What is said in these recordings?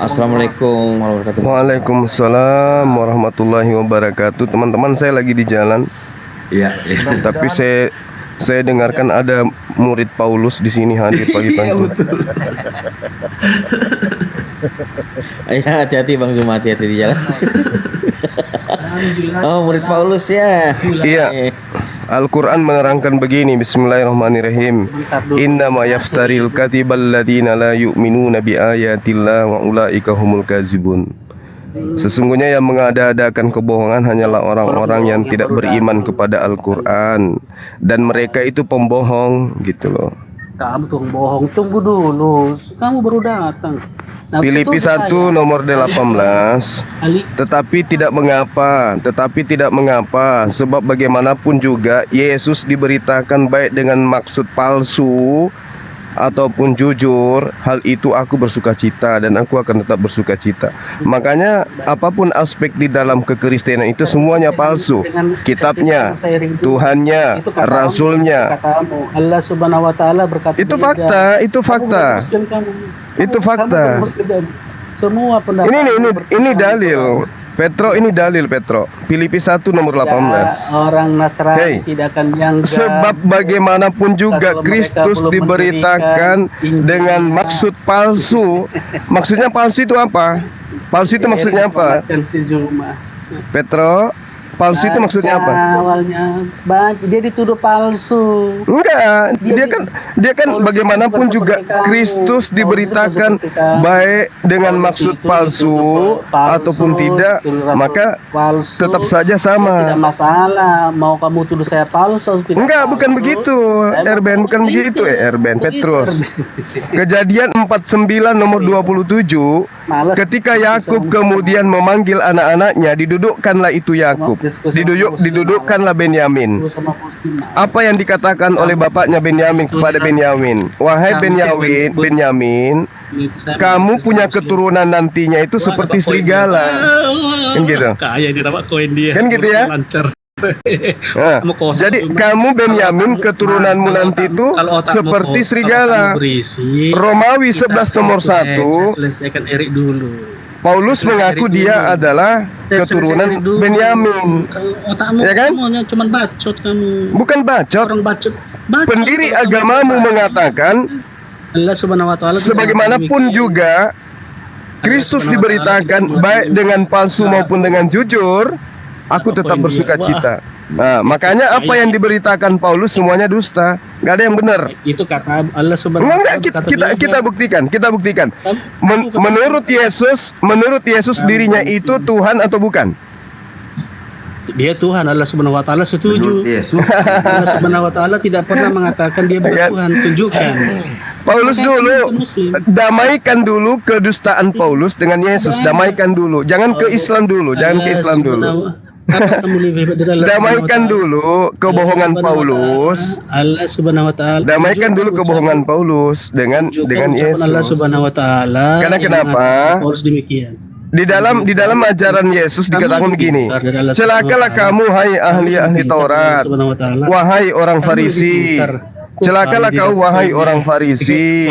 Assalamualaikum warahmatullahi wabarakatuh. Waalaikumsalam warahmatullahi wabarakatuh. Teman-teman, saya lagi di jalan. Iya, iya. Tapi saya dengarkan ada murid Paulus di sini hadir pagi-pagi. Ya, hati-hati Bang Zuma, hati-hati di jalan. Oh, murid Paulus ya. Iya. Al-Quran menerangkan begini, Bismillahirrahmanirrahim. Innama yaftaril kadhibal ladina la yu'minuna bi ayatillah wa ulaika humul kazibun. Sesungguhnya yang mengada-adakan kebohongan hanyalah orang-orang yang tidak beriman kepada Al-Quran, dan mereka itu pembohong, gitu loh. Kamu tuh bohong, tunggu dulu. Kamu baru datang. Nah, Filipi 1 nomor 18. Tetapi tidak mengapa, sebab bagaimanapun juga Yesus diberitakan baik dengan maksud palsu ataupun jujur, hal itu aku bersuka cita dan aku akan tetap bersuka cita. Makanya apapun aspek di dalam kekristenan itu semuanya palsu. Kitabnya, Tuhannya, Rasulnya. Allah Subhanahu wa taala berkata, itu fakta. Itu fakta. Semua pendapat Ini dalil. Petro. Filipi 1 nomor 18. Orang Nasrani tidak akan yang sebab bagaimanapun juga Kristus diberitakan dengan maksud palsu. Maksudnya palsu itu apa? Palsu itu maksudnya apa? Petro, palsu itu maksudnya apa? Awalnya dia dituduh palsu. Enggak, dia kan bagaimanapun juga Kristus diberitakan baik dengan maksud palsu ataupun tidak, maka tetap saja sama. Tidak masalah, mau kamu tuduh saya palsu. Enggak, bukan begitu, Erben, bukan begitu, Erben, Petrus. Kejadian 49 nomor 27, ketika Yakub kemudian memanggil anak-anaknya, didudukkanlah itu Yakub. Didudukkanlah Benyamin. Apa yang dikatakan oleh bapaknya Benyamin kepada Benyamin? Wahai Benyamin, kamu punya keturunan nantinya itu seperti serigala. Kan gitu. Kan gitu ya. Nah, jadi kamu Benyamin, keturunanmu nanti itu seperti serigala. Romawi 11 nomor 1. Selesaikan Erik dulu. Paulus mengaku dia adalah keturunan Benyamin. Ya kan? Cuman bacot kamu. Bukan bacot. Orang bacot. Pendiri agamamu mengatakan Allah Subhanahu wa taala sebagaimanapun juga Kristus diberitakan baik dengan palsu maupun dengan jujur, aku tetap bersuka cita. Nah, makanya apa yang diberitakan Paulus semuanya dusta, nggak ada yang benar. Itu kata Allah Subhanahu wa taala. Kita buktikan. Menurut Yesus dirinya itu Tuhan atau bukan? Dia Tuhan, Allah Subhanahu wa taala setuju. Allah Subhanahu wa taala tidak pernah mengatakan dia bukan Tuhan, tunjukkan. Paulus dulu, damaikan dulu kedustaan Paulus dengan Yesus, damaikan dulu. Jangan ke Islam dulu, Damaikan dulu kebohongan Paulus. Allah Subhanahu wa taala. Damaikan dulu kebohongan Paulus dengan Yesus. Allah Subhanahu wa taala. Karena kenapa? Harus demikian. Di dalam ajaran Yesus dikatakan begini. Celakalah kamu hai ahli Taurat. Wahai orang Farisi. Celakalah kau wahai orang Farisi.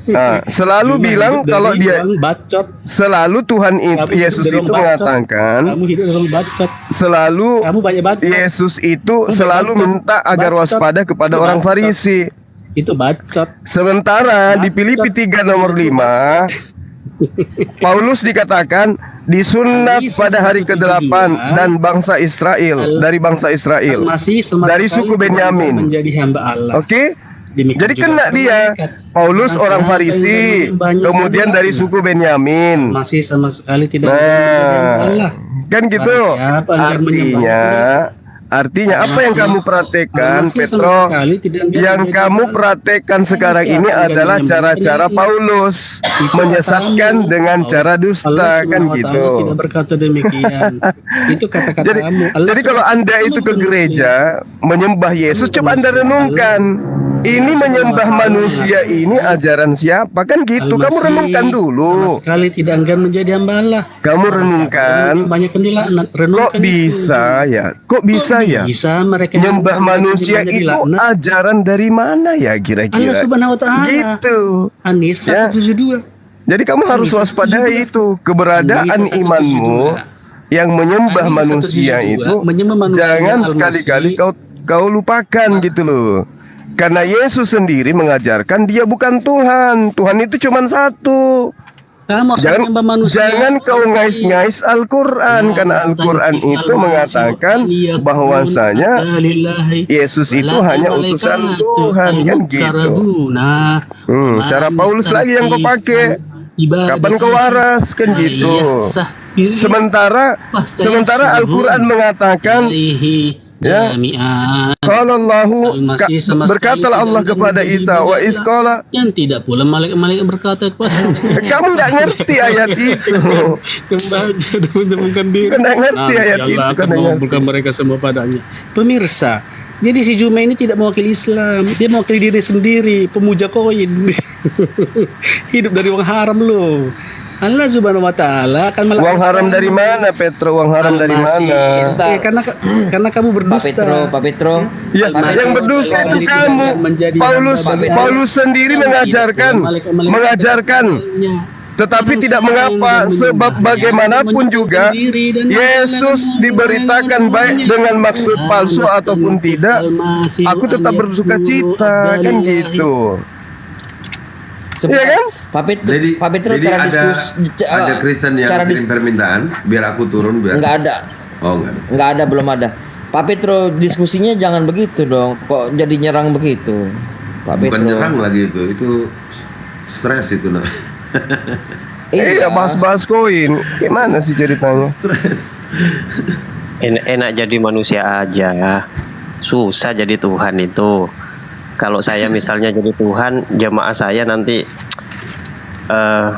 Nah, selalu bilang kalau dia selalu Tuhan itu Yesus itu mengatakan selalu Yesus itu selalu minta agar waspada kepada orang Farisi. Itu bacot. Sementara di Filipi 3 nomor 5 Paulus dikatakan disunat pada hari ke-8 dan bangsa Israel, dari bangsa Israel, dari suku Benyamin. Oke? Jadi kena dia. Paulus orang Farisi, kemudian dari suku Benyamin. Masih sama sekali tidak. Kan gitu. Artinya apa yang kamu praktekkan, Petro? Yang kamu praktekkan sekarang ini adalah cara-cara Paulus menyesatkan dengan cara dusta, kan gitu. Tidak berkata demikian. Itu kata-kata kamu. Jadi kalau Anda itu ke gereja menyembah Yesus, coba Anda renungkan. Ini menyembah manusia ini ajaran siapa? Kan gitu. Kamu renungkan dulu. Sama sekali tidak enggan menjadi hamba Allah. Kamu renungkan. Banyak Kok bisa ya? Kok bisa ya? Bisa mereka nyembah manusia itu ajaran dari mana ya kira-kira? Allah Subhanahu wa taala. Gitu. Anis 172. Jadi kamu harus waspadai itu keberadaan imanmu yang menyembah manusia itu. Jangan sekali-kali kau lupakan gitu loh. Karena Yesus sendiri mengajarkan dia bukan Tuhan. Tuhan itu cuma satu. Jangan kau ngais-ngais Al-Quran, karena Al-Quran itu mengatakan bahwasanya Yesus itu hanya utusan Tuhan, kan gitu. Cara Paulus lagi yang kau pakai. Kapan kau waras, kan gitu. Sementara Al-Quran mengatakan, ya, kalau berkatalah Allah kepada Isa, wa isqala, yang tidak pula malaikat berkata kepada kamu nggak ngerti ayat itu. Membaca dan menemukan diri. Nggak ngerti ayat itu. Allah akan mengabulkan mereka semua padanya. Pemirsa, jadi si Juma ini tidak mewakili Islam, dia mewakili diri sendiri, pemuja koin. Hidup dari uang haram loh. Allah Subhanahu wa taala akan melakukan. Uang haram dari mana, Petro? Uang haram dari mana? Karena kamu berdusta. Pak Petro. Ya, yang berdosa itu kamu. Paulus sendiri mengajarkan, tetapi tidak mengapa, sebab bagaimanapun juga Yesus diberitakan baik dengan maksud palsu ataupun tidak, aku tetap bersuka cita, kan gitu. Iya kan? Pak Petro cara diskusi ada Kristen yang kirim permintaan biar aku turun biar nggak ada. Oh nggak ada, belum ada. Pak Petro, diskusinya jangan begitu dong. Kok jadi nyerang begitu, Pak bukan Petro? nyerang lagi itu stres itu nah. Iya, bahas-bahas koin. Gimana sih ceritanya? Stres. Enak jadi manusia aja, susah jadi Tuhan itu. Kalau saya misalnya jadi Tuhan, jemaah saya nanti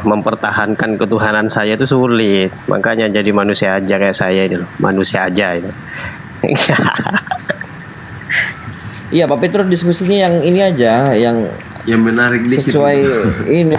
mempertahankan ketuhanan saya itu sulit. Makanya jadi manusia aja kayak saya ini loh, manusia aja itu. Iya, Pak Petro, diskusinya yang ini aja, yang menarik dikit. sesuai ini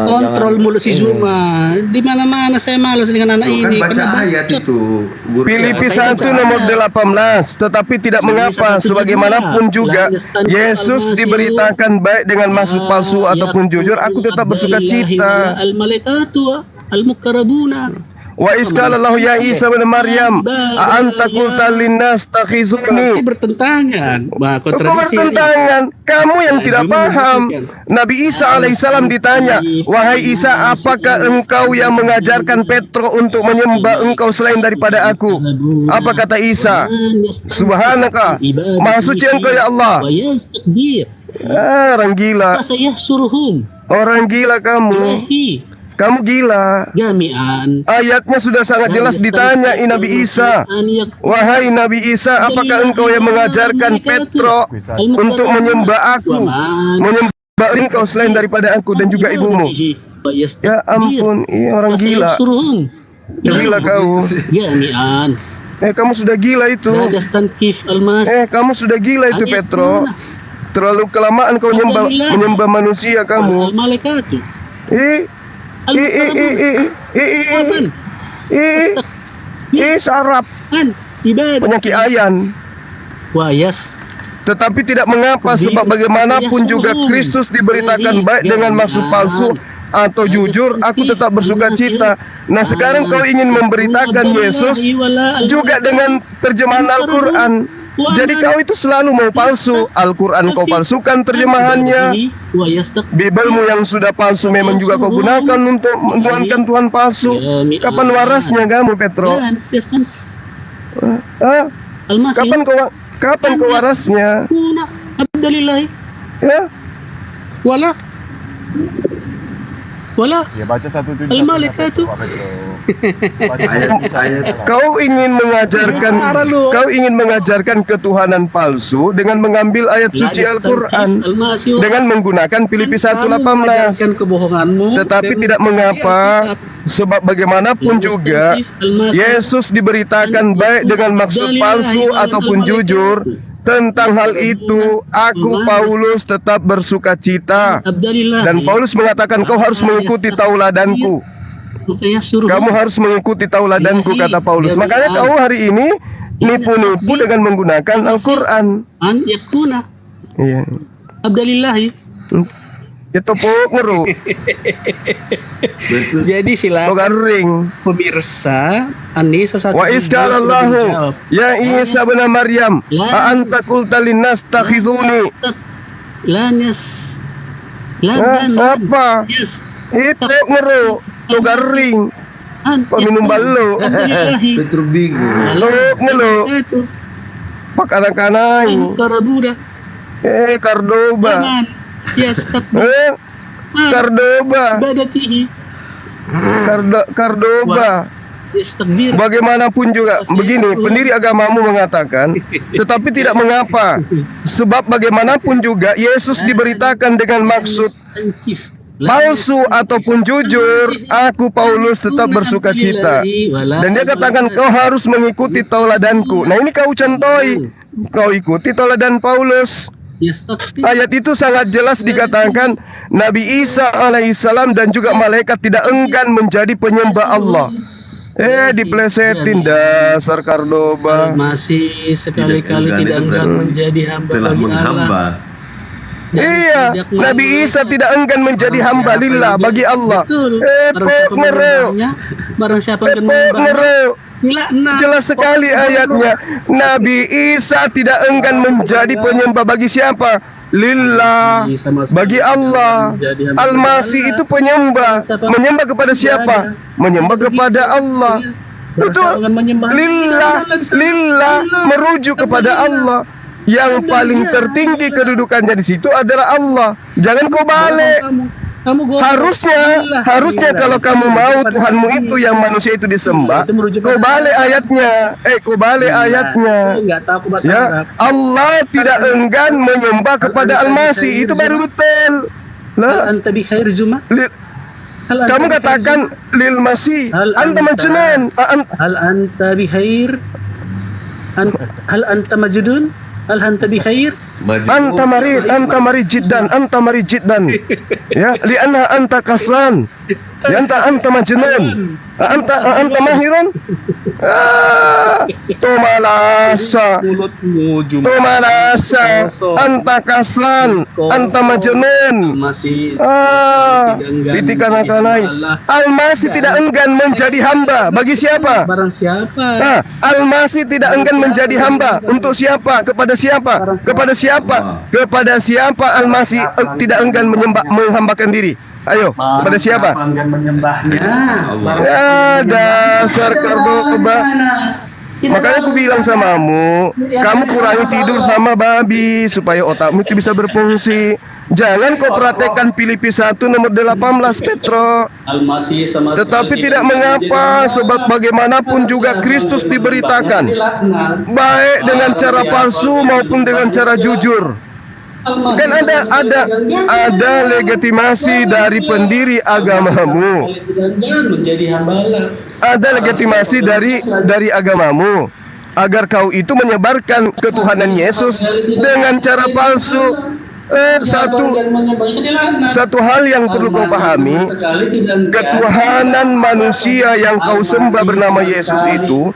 kontrol mulut si Juma. Di mana-mana saya malas dengan anak Kan ini. baca ayat itu. Filipi 1 nomor 18. Tetapi tidak mengapa, sebagaimanapun juga Yesus diberitakan baik dengan maksud palsu ataupun jujur, aku tetap bersuka cita. Al-malaikatu al-mukarrabuna. Wa iskalallahu ya Isa bin Maryam, a anta qulta linnas takhizuni. Bertentangan. Kok bertentangan? Kamu yang tidak paham. Nabi Isa alaihissalam ditanya, wahai Isa, apakah engkau yang mengajarkan Petro untuk menyembah engkau selain daripada aku? Apa kata Isa? Subhanaka, maha suci engkau ya Allah. Orang gila. Orang gila kamu. Kamu gila. Ayatnya sudah sangat jelas ditanya Nabi Isa. Wahai Nabi Isa, apakah engkau yang mengajarkan Petro untuk menyembah aku, menyembah engkau selain daripada aku dan juga ibumu? Ya ampun, ini orang gila. Gila kau. Kamu sudah gila itu. Kamu sudah gila itu, Petro. Terlalu kelamaan kau menyembah manusia kamu. Sarap penyakit ayan. Tetapi tidak mengapa, sebab bagaimanapun juga Kristus diberitakan baik dengan maksud palsu atau jujur, aku tetap bersuka cita. Nah sekarang kau ingin memberitakan Yesus juga dengan terjemahan Al-Quran. Jadi kau itu selalu mau palsu. Al-Quran kau palsukan terjemahannya. Bibelmu yang sudah palsu memang juga kau gunakan untuk menuhankan Tuhan palsu. Kapan warasnya kamu, Petro? Kapan kau warasnya? Ya? Wala. Ya baca 171. Al-malaikatu. Kau ingin mengajarkan ketuhanan palsu dengan mengambil ayat suci Al-Quran dengan menggunakan Filipi 1:18. Tetapi tidak mengapa, sebab bagaimanapun juga Yesus diberitakan baik dengan maksud palsu ataupun jujur. Tentang hal itu, aku Paulus tetap bersuka cita. Dan Paulus mengatakan, kau harus mengikuti tauladanku. Kamu harus mengikuti tauladanku, kata Paulus. Makanya kau hari ini nipu-nipu dengan menggunakan Al-Quran. Iya. Itu pok ngeru. Betul. Jadi silakan Logar ring. pemirsa Anissa satu Wa isqalallahu ya Isa bin Maryam a anta qulta linnas takhizuni. Lanes Apa? yes Itu ngeru. Logar ring. Peminum balo. Petro bingung. Lo ngelo. Itu Pak anak-anak. Karabuda Kardoba. yes tapi Kardoba. badatihi Kardoba. yes takbir Bagaimanapun juga begini, pendiri agamamu mengatakan, tetapi tidak mengapa. Sebab bagaimanapun juga Yesus diberitakan dengan maksud palsu ataupun jujur, aku Paulus tetap bersuka cita. Dan dia katakan kau harus mengikuti tauladanku. Nah ini kau contohi, kau ikuti tauladan Paulus. yes takbir Ayat itu sangat jelas dikatakan Nabi Isa alaihissalam dan juga malaikat tidak enggan menjadi penyembah Allah. Diplesetin dasar Kardoba. masih sekali-kali tidak Tidak enggan itu enggan berarti menjadi hamba Telah bagi menghamba. Allah. Dan Iya, tidak Nabi mau- Isa tidak enggan menjadi hamba lillah bagi Allah. Betul. Pok ngereu. Barang siapa yang Pok menyembahnya, ngereu. dilaknat. Jelas sekali ayatnya. Nabi Isa tidak enggan menjadi penyembah bagi siapa? Lillah, bagi Allah. Al-Masih itu penyembah. Menyembah kepada siapa? Menyembah kepada Allah. Itu lillah merujuk kepada Allah. Yang paling tertinggi kedudukannya di situ adalah Allah. Jangan kau balik. Harusnya kalau kamu mau Tuhanmu itu yang manusia itu disembah, kau balik ayatnya. Kau balik ayatnya. Enggak tahu aku bahasa Ya, Arab. Allah tidak enggan menyembah kepada Al-Masih. Itu baru betul. Hal Lah, anta bi khair zuma? Hal anta kamu bi khair katakan lil Masih, anta majnun. hal anta bi khair? Hal anta majnun? Hal anta bi khair? Anta marid jiddan, ya, lianna anta kasran, ya, anta majnun, anta mahirun, tumalasa, anta kasran, anta majnun, Masih ditikanak-kanai. Al-Masih tidak enggan menjadi hamba bagi siapa? barang siapa? Al-Masih tidak enggan menjadi hamba untuk siapa? Kepada siapa? Kepada siapa? Kepada siapa Al-Masih tidak enggan menghambakan diri? Ayo, kepada siapa? Enggan menyembahnya. Ya, dasar Kardoba. Makanya aku bilang samamu, kamu kurangi tidur sama babi supaya otakmu itu bisa berfungsi. Jangan kau praktekkan Filipi 1 nomor 18 Petro. Al-Masih sama Tetapi tidak mengapa, sebab bagaimanapun juga Kristus diberitakan, baik dengan cara palsu maupun dengan cara jujur. Kan ada legitimasi dari pendiri agamamu. menjadi hamba Allah. Ada legitimasi dari agamamu agar kau itu menyebarkan ketuhanan Yesus dengan cara palsu. Satu hal yang perlu kau pahami, ketuhanan manusia yang kau sembah bernama Yesus itu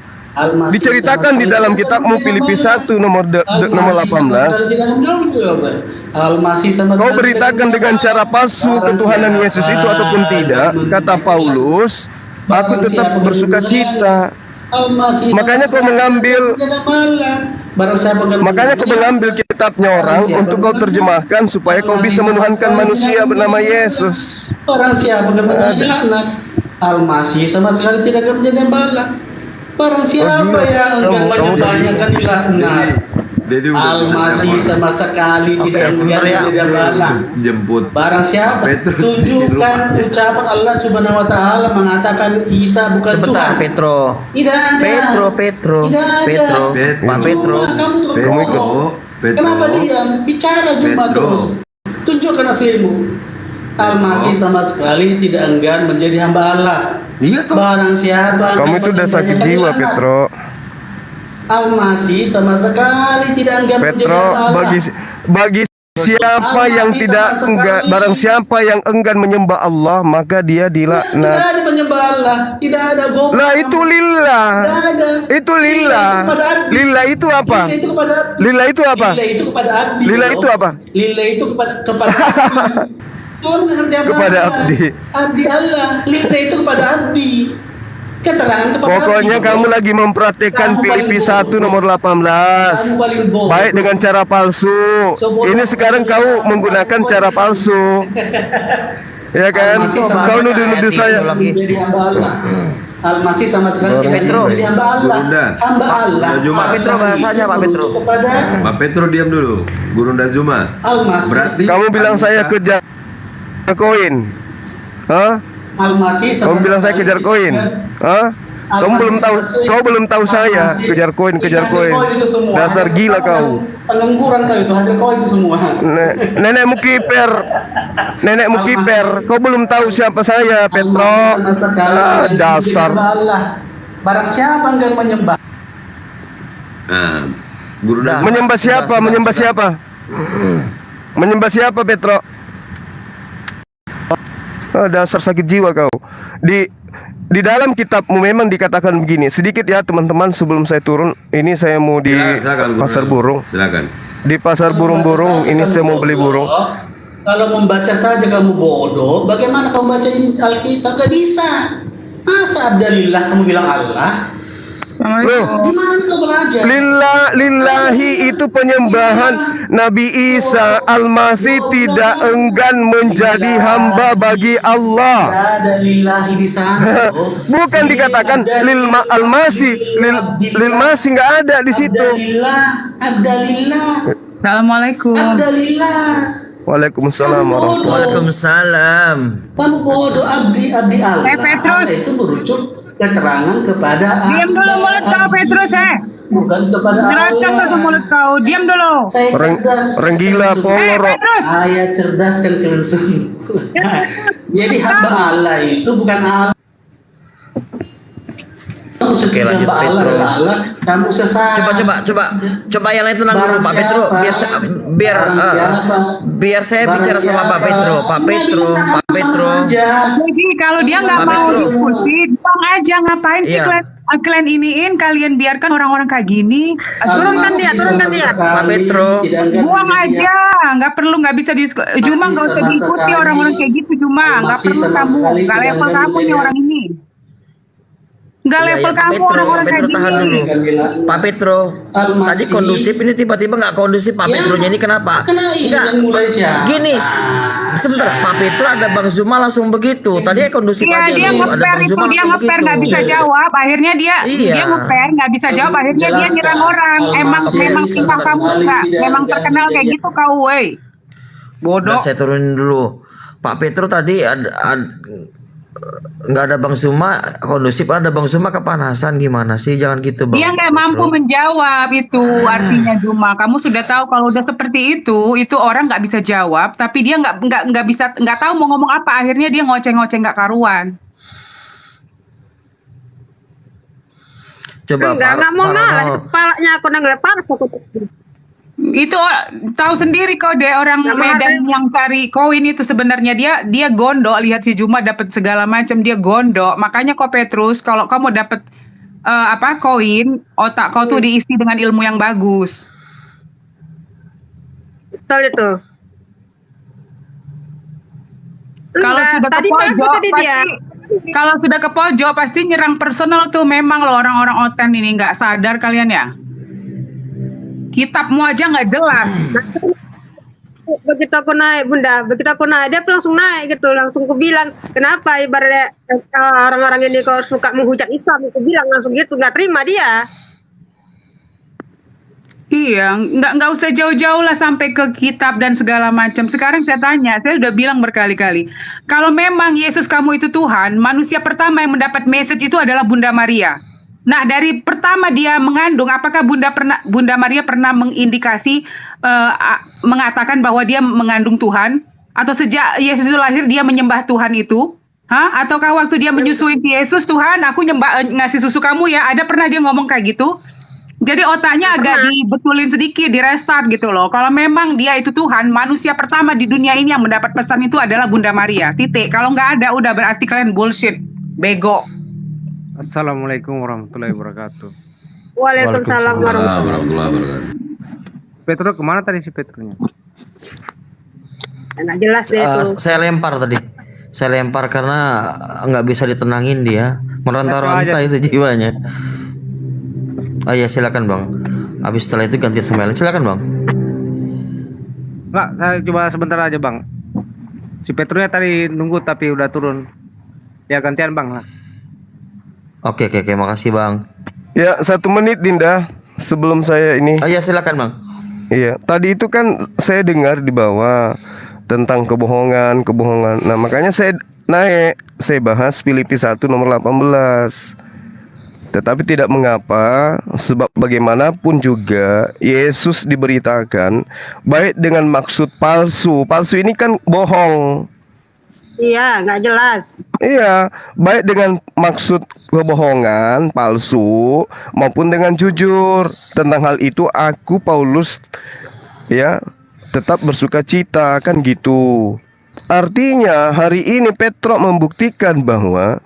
diceritakan di dalam kitabmu Filipi 1 nomor 18. Kau beritakan dengan cara palsu ketuhanan Yesus itu ataupun tidak, kata Paulus, aku tetap bersuka cita. Makanya kau mengambil kitabnya orang untuk kau terjemahkan supaya kau bisa menuhankan manusia bernama Yesus. Orang siapa yang dilaknat? Al-Masih sama sekali tidak akan menjadi hamba Allah. Barang siapa yang enggan menyembahnya akan dilaknat. Jadi Al-Masih sama sekali tidak enggan menjadi hamba Allah. jemput Barang siapa Petrus di tunjukkan rumahnya. ucapan Allah Subhanahu wa taala mengatakan Isa bukan Sebentar, Tuhan. Petro. Tidak ada. Petro. Tidak ada. Petro. Pak Petro. Kamu tuh Petro, bohong. Petro. Kenapa diam? Bicara Jumat Petro. terus. Tunjukkan aslimu. Al-Masih sama sekali tidak enggan menjadi hamba Allah. Iya toh. Barang siapa Kamu itu udah sakit jiwa, Petro. Al-Masih sama sekali tidak enggan menjadi Petro, hamba Allah. bagi siapa yang tidak enggak, barang siapa yang enggan menyembah Allah, maka dia Tidak dilaknat. ada penyembah Allah, tidak ada bohong. Lah itu lillah. Tidak ada. Itu lillah. Lillah itu apa? Lillah itu kepada Lillah itu apa? Lillah itu kepada abdi. Lillah loh. itu apa? Lillah itu kepada abdi. Kamu mengerti apa? Kepada abdi. Abdi Allah. Lillah itu kepada abdi. Keterangan kepada Pokoknya abdi. kamu lagi mempraktekkan Kamu paling Filipi bodoh. 1 nomor 18. Kamu paling bodoh. Baik dengan cara palsu. Ini sekarang kau menggunakan cara palsu. Ya kan? Itu Kau bahasanya nuduh-nuduh ayat saya. itu lagi. Menjadi hamba Allah. Al-Masih sama sekali tidak Petro. menjadi hamba Allah. Gurunda. Hamba Allah. Juma. Pak Petro bahasanya, Pak Petro. Kepada Pak Petro diam dulu. Gurunda Zuma. Al-Masih. Berarti Kamu bilang saya Anissa- kejar koin. Hah? Al-Masih sama Kamu bilang saya sekali kejar koin. tidak- Hah? Kamu belum tahu, kau belum tahu saya kejar koin. Hasil koin itu semua. Dasar Hasil gila koin, kau. Pengangguran kau itu hasil koin itu semua. Nenekmu kiper. Nenekmu kiper. Kau belum tahu siapa saya, Petro. Al-Masih sama sekali Ah, tidak dasar. menjadi hamba Allah. Barang siapa yang menyembah Nah, Gurunda Dah. Zuma. Menyembah siapa? Sudah. Menyembah siapa? Menyembah siapa, Petro? Ah, dasar sakit jiwa kau. Di dalam kitabmu memang dikatakan begini. Sedikit ya teman-teman sebelum saya turun. Ini saya mau di Silakan, Gurunda. pasar burung. Silakan. Di pasar burung-burung ini saya mau beli burung. Kalau membaca saja kamu bodoh, bagaimana kamu baca Alkitab? Gak bisa. Masa abdalillah kamu bilang Allah? Loh, Di mana kau belajar? lillahi itu penyembahan Nabi Isa Al-Masih tidak enggan menjadi hamba bagi Allah. Gak ada lillahi di sana. bro. Bukan Ini dikatakan abdalillah. Al-Masih, lil Masih nggak ada di situ. Abdalillah. Assalamualaikum. Abdalillah. Waalaikumsalam warahmatullahi Waalaikumsalam. Kamu bodoh abdi Allah. Petrus. Allah itu merujuk keterangan kepada Diam dulu mulut kau, Petrus, bukan kepada Jelaskan tuh Allah. mulut kau. Diam dulu. Saya Orang cerdas. orang gila pongoro. Petrus. Saya cerdaskan kalian semua. Jadi hamba Allah itu bukan Allah. Kamu Oke, sebut lanjut, hamba Allah Petro. adalah Allah, kamu sesat. Coba yang lain tenang dulu, Barang Pak Petro. siapa? Biar Barang siapa? biar saya Barang bicara sama Pak siapa? Petro. Pak Nggak Petro, bisa, Pak kamu Petro. sama saja. Jadi kalau dia nggak Pak mau Petro. diskusi, buang aja ngapain sih Iya. kalian iniin, kalian biarkan orang-orang kayak gini. Turunkan dia. Pak Petro. Buang aja, nggak perlu, nggak bisa diskusi. Cuma nggak usah sama diikuti sekali. orang-orang kayak gitu, cuma nggak Masih perlu sama kamu, sekali nggak tidak level akan kamu nih menjadi- orang ini. Nggak Iya, level iya, Pak kamu Petro, orang-orang Pak kayak Petro tahan gini. dulu. Pak Petro, Al-Masih. tadi kondusif ini tiba-tiba nggak kondusif Pak Ya, Petronya ini kenapa? Kenapa ini yang mulai siapa? Gini, sebentar Pak Petro ada Bang Zuma langsung begitu. Tadi kondusif Iya, aja dia dulu, ada ngeper Bang itu, Zuma dia langsung ngeper nggak begitu. bisa jawab. Akhirnya dia Iya. ngeper nggak bisa jawab. Akhirnya dia Jelaskan. nyerang orang. Emang Al-Masih memang sama tingkah kamu sekali nggak, tidak memang akan terkenal kayak menjadi- gitu kau, woi. Bodoh. Udah saya turunin dulu. Pak Petro tadi nggak ada Bang Zuma kondusif, ada Bang Zuma kepanasan gimana sih? Jangan gitu Bang. Dia nggak Petro. mampu menjawab itu artinya Zuma. Kamu sudah tahu kalau udah seperti itu orang nggak bisa jawab. Tapi dia nggak bisa, nggak tahu mau ngomong apa. Akhirnya dia ngoceh-ngoceh nggak karuan. Coba Enggak mau ngalah, Parahol. kepalanya aku nggak panas aku. Itu tahu sendiri kok deh orang Nggak mau Medan ada. yang cari koin itu sebenarnya dia gondok, lihat si Juma dapat segala macam, dia gondok. Makanya kok Petrus kalau kamu dapat koin, otak kau tuh diisi dengan ilmu yang bagus. Betul itu. Kalau Enggak, sudah ke tadi bagus pojok tadi dia. kalau sudah ke pojok pasti nyerang personal tuh. Memang loh orang-orang oten ini nggak sadar kalian ya. Kitabmu aja nggak jelas. Begitu aku naik bunda, begitu aku naik dia langsung naik gitu, langsung ku bilang kenapa ibaratnya orang-orang ini kok suka menghujat Islam, aku bilang langsung gitu, nggak terima dia. Iya, nggak usah jauh-jauh lah sampai ke kitab dan segala macam. Sekarang saya tanya, saya udah bilang berkali-kali, kalau memang Yesus kamu itu Tuhan, manusia pertama yang mendapat message itu adalah Bunda Maria. Nah, dari pertama dia mengandung, apakah Bunda Maria pernah mengindikasi mengatakan bahwa dia mengandung Tuhan? Atau sejak Yesus itu lahir dia menyembah Tuhan itu? Hah? Ataukah waktu dia menyusuin Yesus, Tuhan, aku ngasih susu kamu ya? Ada pernah dia ngomong kayak gitu? Jadi otaknya agak dibetulin sedikit, di restart gitu loh. Kalau memang dia itu Tuhan, manusia pertama di dunia ini yang mendapat pesan itu adalah Bunda Maria. Titik. Kalau nggak ada, udah berarti kalian bullshit, bego. Assalamualaikum warahmatullahi wabarakatuh. Waalaikumsalam warahmatullahi Warahmatullahi wabarakatuh. Petro kemana tadi si Petronya? Nggak jelas deh itu. Saya lempar tadi. Saya lempar karena nggak bisa ditenangin dia. Meronta-ronta itu jiwanya. Oh iya, silakan Bang. Habis setelah itu gantian sama Ellen. Silakan Bang. Enggak, saya coba sebentar aja Bang. Si Petrusnya tadi nunggu tapi udah turun. Ya gantian Bang lah. Oke, makasih Bang. Ya, 1 menit Dinda sebelum saya ini. Oh iya, silakan Bang. Iya, tadi itu kan saya dengar di bawah tentang kebohongan. Nah, makanya saya bahas Filipi 1 nomor 18. Tetapi tidak mengapa, sebab bagaimanapun juga Yesus diberitakan baik dengan maksud palsu. Palsu ini kan bohong. Iya, nggak jelas. Iya, baik dengan maksud kebohongan, palsu, maupun dengan jujur. Tentang hal itu aku Paulus ya tetap bersuka cita, kan gitu. Artinya hari ini Petrus membuktikan bahwa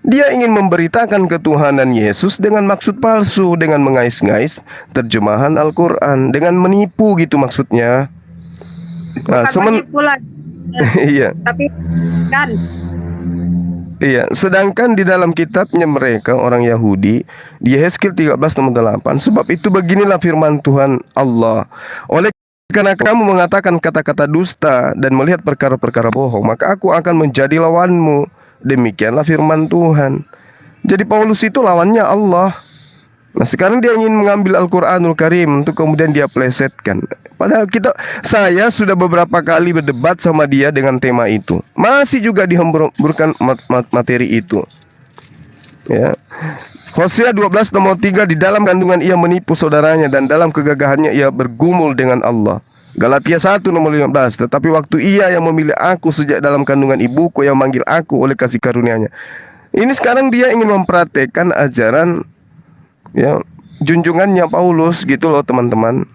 dia ingin memberitakan ketuhanan Yesus dengan maksud palsu, dengan mengais-ngais terjemahan Al-Quran, dengan menipu gitu maksudnya. Nah, Bukan menipu lah. iya. Tapi kan Iya, sedangkan di dalam kitabnya mereka orang Yahudi di Yehezkiel 13 nomor 8, sebab itu beginilah firman Tuhan Allah, oleh karena kamu mengatakan kata-kata dusta dan melihat perkara-perkara bohong, maka aku akan menjadi lawanmu. Demikianlah firman Tuhan. Jadi Paulus itu lawannya Allah. Nah, sekarang dia ingin mengambil Al-Quranul Karim untuk kemudian dia plesetkan. Padahal saya sudah beberapa kali berdebat sama dia dengan tema itu. Masih juga dihemburkan materi itu. Ya. Hosea 12 nomor 3, di dalam kandungan ia menipu saudaranya dan dalam kegagahannya ia bergumul dengan Allah. Galatia 1 nomor 15, tetapi waktu ia yang memilih aku sejak dalam kandungan ibuku, yang manggil aku oleh kasih karunia-Nya. Ini sekarang dia ingin mempraktekkan ajaran ya junjungannya Paulus gitu loh teman-teman.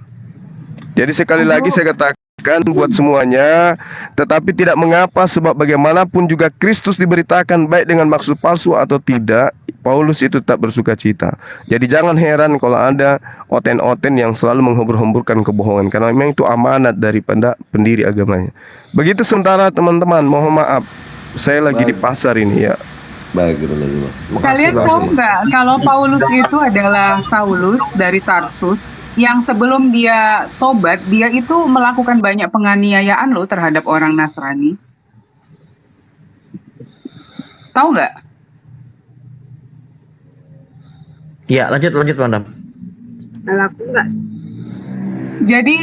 Jadi sekali lagi saya katakan buat semuanya, tetapi tidak mengapa, sebab bagaimanapun juga Kristus diberitakan baik dengan maksud palsu atau tidak, Paulus itu tak bersuka cita. Jadi jangan heran kalau ada oten-oten yang selalu menghembur-hemburkan kebohongan, karena memang itu amanat daripada pendiri agamanya. Begitu sementara teman-teman, mohon maaf, saya lagi di pasar ini ya. Baik, gitu lagi, Bang. Kalian tahu nggak kalau Paulus itu adalah Saulus dari Tarsus yang sebelum dia tobat dia itu melakukan banyak penganiayaan loh terhadap orang Nasrani. Tahu nggak? Ya, lanjut Madam. kalau aku nggak. Jadi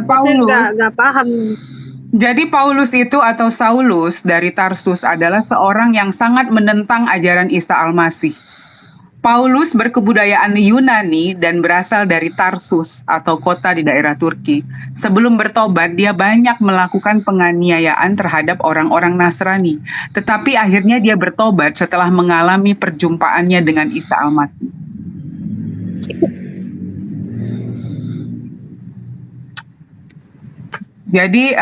Aku sih nggak paham. Jadi Paulus itu atau Saulus dari Tarsus adalah seorang yang sangat menentang ajaran Isa Al-Masih. Paulus berkebudayaan Yunani dan berasal dari Tarsus atau kota di daerah Turki. Sebelum bertobat, dia banyak melakukan penganiayaan terhadap orang-orang Nasrani. Tetapi akhirnya dia bertobat setelah mengalami perjumpaannya dengan Isa Al-Masih. Jadi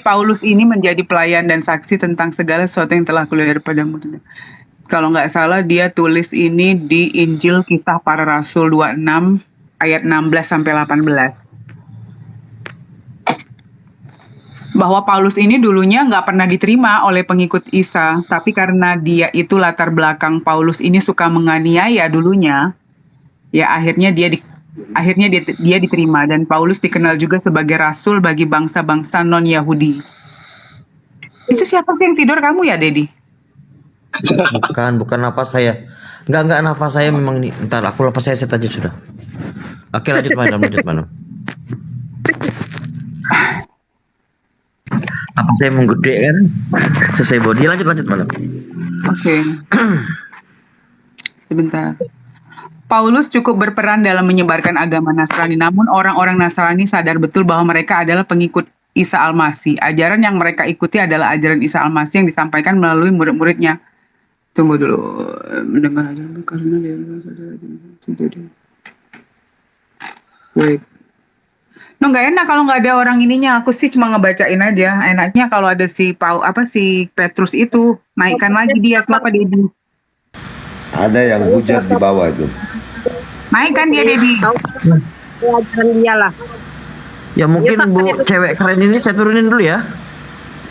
Paulus ini menjadi pelayan dan saksi tentang segala sesuatu yang telah kulihat daripadamu. Kalau nggak salah dia tulis ini di Injil Kisah Para Rasul 26 ayat 16 sampai 18. Bahwa Paulus ini dulunya nggak pernah diterima oleh pengikut Isa, tapi karena dia itu latar belakang Paulus ini suka menganiaya dulunya, ya akhirnya dia diterima, dan Paulus dikenal juga sebagai rasul bagi bangsa-bangsa non-Yahudi. Itu siapa sih yang tidur, kamu ya, Dedi? Bukan nafas saya. Enggak nafas saya memang ini. Ntar aku lepas saya aja sudah. Oke, lanjut Madam. Nafas saya menggede kan? Selesai body, lanjut Madam. Oke. Sebentar. Paulus cukup berperan dalam menyebarkan agama Nasrani, namun orang-orang Nasrani sadar betul bahwa mereka adalah pengikut Isa Al-Masih. Ajaran yang mereka ikuti adalah ajaran Isa Al-Masih yang disampaikan melalui murid-muridnya. Tunggu dulu, mendengar ajaran karena dia jadi. Wait. Nggak enak kalau nggak ada orang ininya. Aku sih cuma ngebacain aja. Enaknya kalau ada si Petrus itu, naikkan lagi dia. Siapa Dedi? Ada yang hujat di bawah itu. Naikkan dia, Dedi. Ajaran dia lah. Ya mungkin Nyesek Bu kan itu. cewek keren ini saya turunin dulu ya.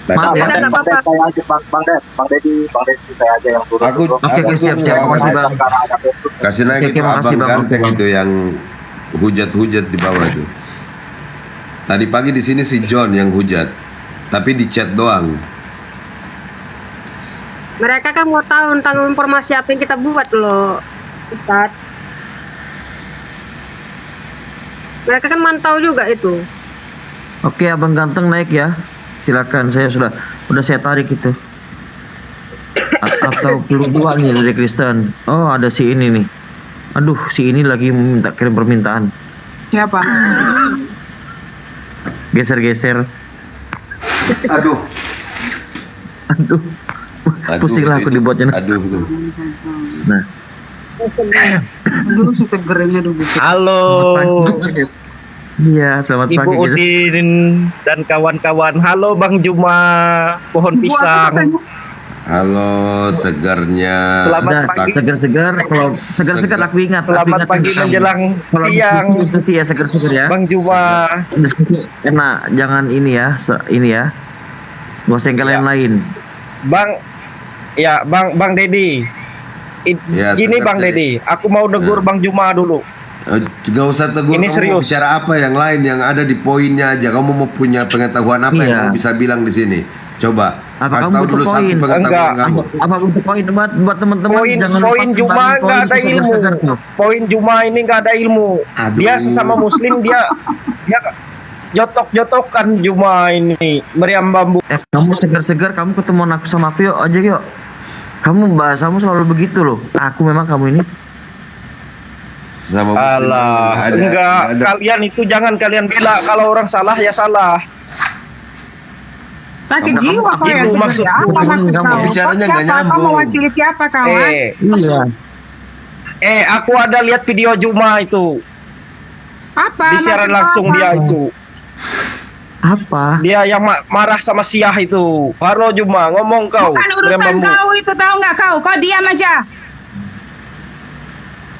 Maaf Ya ya. udah nggak apa-apa. Saya aja Bang Deddy saya aja yang turun. Aku Oke, aku siap, tuh siap. nggak Makasih, apa-apa. Bang. Kasih naik Oke, itu makasih, abang Bang. ganteng itu yang hujat-hujat di bawah itu. Tadi pagi di sini si John yang hujat, tapi di chat doang. Mereka kan mau tahu tentang informasi apa yang kita buat loh, Ustaz. Mereka kan mantau juga itu. Oke, abang ganteng naik ya. Silakan, saya sudah saya tarik itu. Atau keluar nih dari Kristen. Oh, ada si ini nih. Aduh, si ini lagi minta kirim permintaan. Siapa? Geser-geser. Aduh. Aduh. Pusing lah aku itu. dibuatnya. Aduh. Nah, Dulu si tegernya dulu. Halo iya, selamat Ibu pagi. Geser. Udin dan kawan-kawan. Halo Bang Juma, pohon pisang. Halo segarnya. Selamat Udah, pagi. segar-segar. Kalau segar-segar aku ingat. Selamat pagi menjelang Kalau siang, itu sih ya segar-segar ya. Bang Juma. Enak, jangan ini ya, ini ya. Gak usah yang kalian lain. Bang Deddy. Ya, Gini segar Bang jadi. Deddy, aku mau negur Bang Juma dulu. Gak usah tegur, Ini kamu mau serius. bicara apa yang lain yang ada di poinnya aja. Kamu mau punya pengetahuan apa yang Iya. kamu bisa bilang di sini? Coba Apa kasih kamu tahu butuh dulu satu poin? pengetahuan Enggak. kamu. Apa untuk poin buat teman-teman Poin jangan poin lupa Juma kembali nggak ada poin ilmu. segar-segar tuh. Poin Juma ini nggak ada ilmu. Aduh. Dia sesama Muslim dia jotok-jotokan Juma ini meriam bambu. Kamu segar-segar, kamu ketemu aku sama aku yuk aja yuk. Kamu bahasamu selalu begitu loh. Aku memang kamu ini. Sama Muslim Alah, nggak enggak, ada. kalian itu jangan kalian bela kalau orang salah ya salah. Sakit Kamu- jiwa kau itu yang maksud- apa maksud kamu kau? bicaranya Kau nggak siapa? Kau nyambung. mewakili siapa kawan? Iya. Aku ada lihat video Juma itu Apa? di siaran maksud langsung apa? dia itu. Apa? Dia yang marah sama Siah itu. Halo Juma, ngomong kau. Bukan meriam urusan bambu. kau itu, tahu nggak kau? Kau diam aja.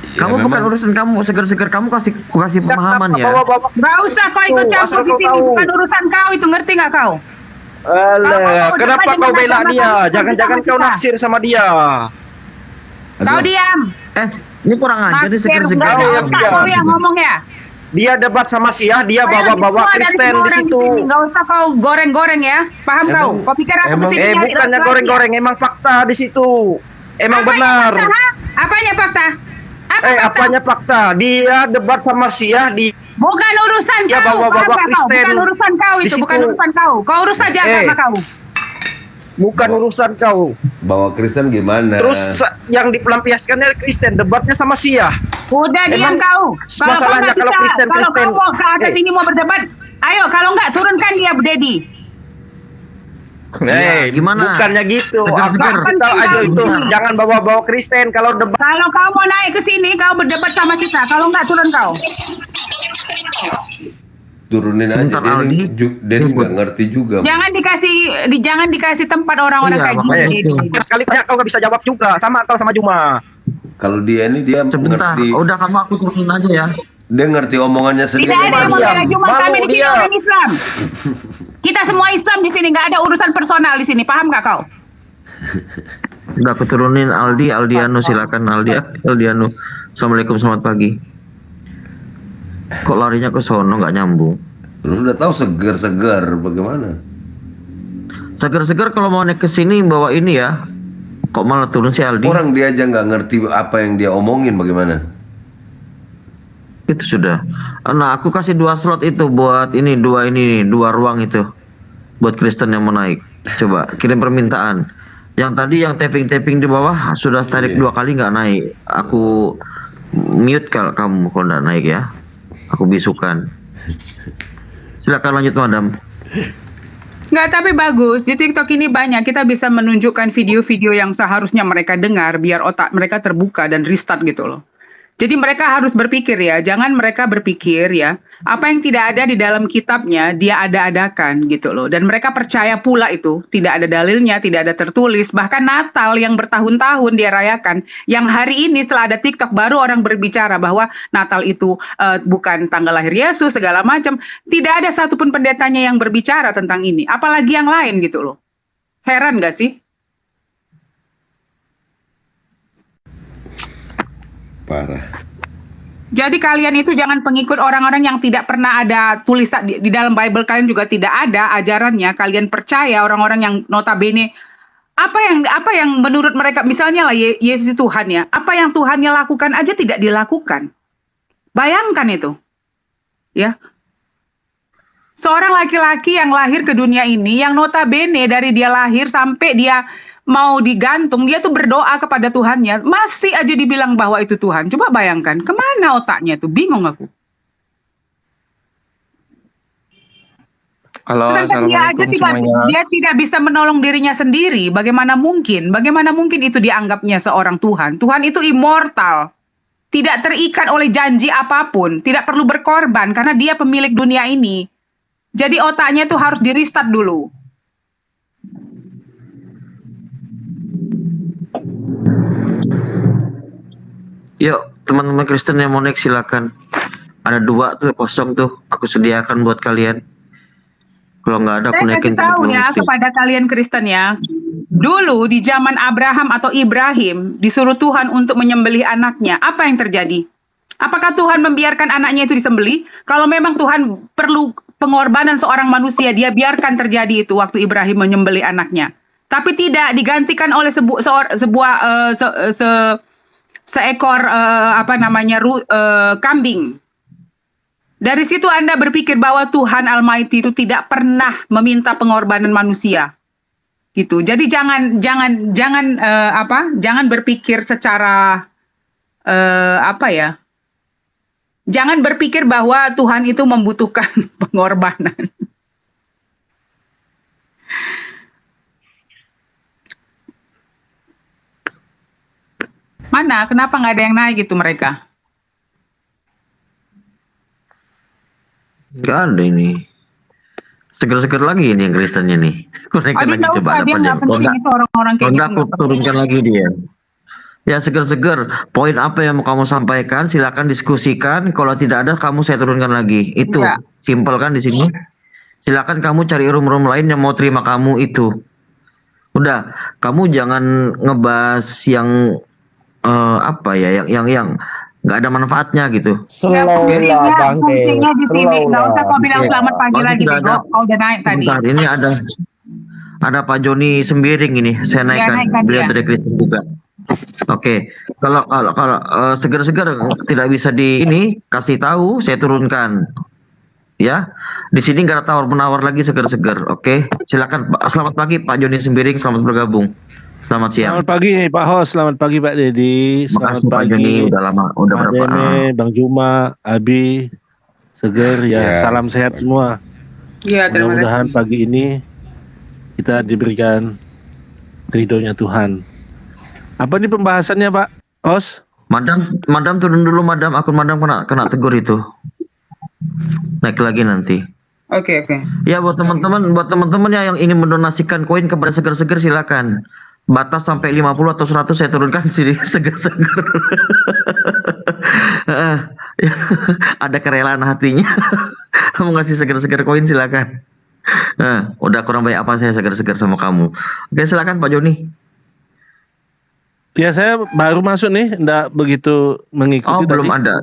Ya, Kamu bukan memang- urusan kamu, segar-segar kamu kasih pemahaman ya. Bawa-bawa Nggak usah kau ikut Tuh, campur asal di kau sini. tahu. Bukan urusan kau itu, ngerti nggak kau? Alah, Kalau kenapa kau kau dengan bela agama dia? kamu, Jangan-jangan sama kau kita. naksir sama dia. Kau diam. Ini kurang ajar nih Maksir, segar-segar. nggak ada Kau otak diam. kau yang ngomong ya. Dia debat sama Siah, dia Kau yang bawa-bawa dibawa dari Kristen semua di orang situ. sini. Nggak usah kau goreng-goreng ya. Paham kau? Kau pikir aku emang- kesini nyari Bukannya laki-laki goreng-goreng, emang fakta di situ. Emang Apanya benar. fakta, ha? Apanya fakta? Apa fakta? Apanya fakta? Dia debat sama Siah di Bukan urusan Ya, kau, bawa-bawa paham nggak kau? Kristen Bukan urusan kau di itu, situ. bukan urusan kau. Kau urus saja agama kau. bukan urusan kau. Bawa Kristen gimana? Terus yang dipelampiaskannya Kristen, debatnya sama Siah. Udah diam Emang kau. Kalau kau masalahnya nggak kalau bisa, Kristen- kalau kau mau ke atas Eh. ini mau berdebat, ayo. Kalau nggak turunkan dia, Bu Dedi. gimana? Bukannya gitu. Segar-segar. Aku tahu aja itu. Jangan bawa-bawa Kristen kalau debat. Kalau kau mau naik ke sini, kau berdebat sama kita. Kalau nggak turun kau. Turunin aja. Bentar, Aldi. Dia nggak ngerti juga. Jangan dikasih tempat orang-orang Iya, kayak makanya gini. itu. Sekali tanya kau nggak bisa jawab juga. Sama kau sama Juma. Kalau dia ini dia Sebentar, ngerti. udah kamu aku turunin aja ya. Dia ngerti omongannya sendiri. Tidak ada yang mau diam. bela cuma Malu kami di sini dia. orang Islam. Kita semua Islam di sini, nggak ada urusan personal di sini. Paham nggak kau? Udah aku turunin Aldiano, silakan Aldiano. Assalamualaikum, selamat pagi. Kok larinya ke sono nggak nyambung? Lu udah tahu segar-segar bagaimana? Segar-segar kalau mau naik ke sini bawa ini ya. Kok malah turun si Aldi? Orang dia aja nggak ngerti apa yang dia omongin bagaimana? Itu sudah. Nah, aku kasih 2 slot itu buat dua ruang itu. Buat Kristen yang mau naik. Coba kirim permintaan. Yang tadi yang tapping di bawah sudah tarik 2 kali nggak naik. Aku mute kalau kamu kalau nggak naik ya. Aku bisukan. Silakan lanjut madam. Nggak, tapi bagus. Di TikTok ini banyak. Kita bisa menunjukkan video-video yang seharusnya mereka dengar biar otak mereka terbuka dan restart gitu loh. Jadi mereka harus berpikir ya, jangan mereka berpikir ya, apa yang tidak ada di dalam kitabnya, dia ada-adakan gitu loh. Dan mereka percaya pula itu, tidak ada dalilnya, tidak ada tertulis. Bahkan Natal yang bertahun-tahun dia rayakan, yang hari ini setelah ada TikTok baru orang berbicara bahwa Natal itu bukan tanggal lahir Yesus, segala macam. Tidak ada satupun pendetanya yang berbicara tentang ini, apalagi yang lain gitu loh. Heran gak sih? Parah. Jadi kalian itu jangan pengikut orang-orang yang tidak pernah ada tulisan di dalam Bible, kalian juga tidak ada ajarannya. Kalian percaya orang-orang yang notabene apa yang menurut mereka, misalnya lah Yesus itu Tuhan ya. Apa yang Tuhannya lakukan aja tidak dilakukan. Bayangkan itu. Ya. Seorang laki-laki yang lahir ke dunia ini, yang notabene dari dia lahir sampai dia mau digantung, dia tuh berdoa kepada Tuhannya, masih aja dibilang bahwa itu Tuhan. Coba bayangkan, kemana otaknya tuh? Bingung aku. Halo, Sedangkan dia aja assalamualaikum tidak, semuanya. dia tidak bisa menolong dirinya sendiri. Bagaimana mungkin? Bagaimana mungkin itu dianggapnya seorang Tuhan? Tuhan itu immortal, tidak terikat oleh janji apapun, tidak perlu berkorban karena dia pemilik dunia ini. Jadi otaknya tuh harus di-restart dulu. Yuk, teman-teman Kristen yang mau naik silakan. Ada 2 tuh kosong tuh, aku sediakan buat kalian. Kalau nggak ada, aku Saya naikin kasih tahu teman-teman ya Muslim. kepada kalian Kristen ya. Dulu di zaman Abraham atau Ibrahim disuruh Tuhan untuk menyembelih anaknya. Apa yang terjadi? Apakah Tuhan membiarkan anaknya itu disembelih? Kalau memang Tuhan perlu pengorbanan seorang manusia, dia biarkan terjadi itu waktu Ibrahim menyembelih anaknya. Tapi tidak digantikan oleh seekor kambing. Dari situ Anda berpikir bahwa Tuhan Almighty itu tidak pernah meminta pengorbanan manusia. Gitu. Jadi jangan berpikir secara jangan berpikir bahwa Tuhan itu membutuhkan pengorbanan. Mana? Kenapa nggak ada yang naik gitu mereka? Nggak ada ini. Seger-seger lagi ini yang Kristennya nih. Aku naikkan lagi, nggak coba usah, ada dia apa nggak dia. penting itu orang-orang kayak gitu. Aku nggak penting. turunkan lagi dia. Ya seger-seger. Poin apa yang mau kamu sampaikan? Silakan diskusikan. Kalau tidak ada, kamu saya turunkan lagi. Itu Enggak. simpel kan di sini. Silakan kamu cari room-room lain yang mau terima kamu itu. Udah, kamu jangan ngebahas yang yang nggak ada manfaatnya gitu. Slow lah Bang De. Fungsinya di sini. Slow Nggak usah lah. kau bilang Oke. selamat pagi Kalau lagi tidak bego. ada- Kau udah naik tadi. Bentar, ini ada Pak Joni Sembiring ini. Saya naikkan. naikkan Beliau dia. dari Kristen juga. Oke, kalau seger-seger tidak bisa kasih tahu, saya turunkan. Ya, di sini nggak ada tawar-menawar lagi, seger-seger. Oke, silakan. Selamat pagi Pak Joni Sembiring, selamat bergabung. Selamat siang. Selamat pagi Pak Hos, selamat pagi Pak Dedi, selamat Makasih Pak Joni, pagi udah lama, udah Pak berapa? Dene, Bang Juma, Abi, Seger, ya Ya, salam sehat semua. Iya, terima kasih. Mudah-mudahan pagi ini kita diberikan ridhonya Tuhan. Apa nih pembahasannya Pak Hos? Madam turun dulu, Madam. Akun Madam kena tegur itu. Naik lagi nanti. Oke. Ya buat teman-teman yang ingin mendonasikan koin kepada seger-seger silakan. Batas sampai 50 atau 100 saya turunkan sini seger-seger. Ada kerelaan hatinya. Kamu ngasih seger-seger koin silakan. Udah kurang baik apa saya seger-seger sama kamu. Oke, silakan Pak Joni. Ya saya baru masuk nih, enggak begitu mengikuti Belum tadi. ada.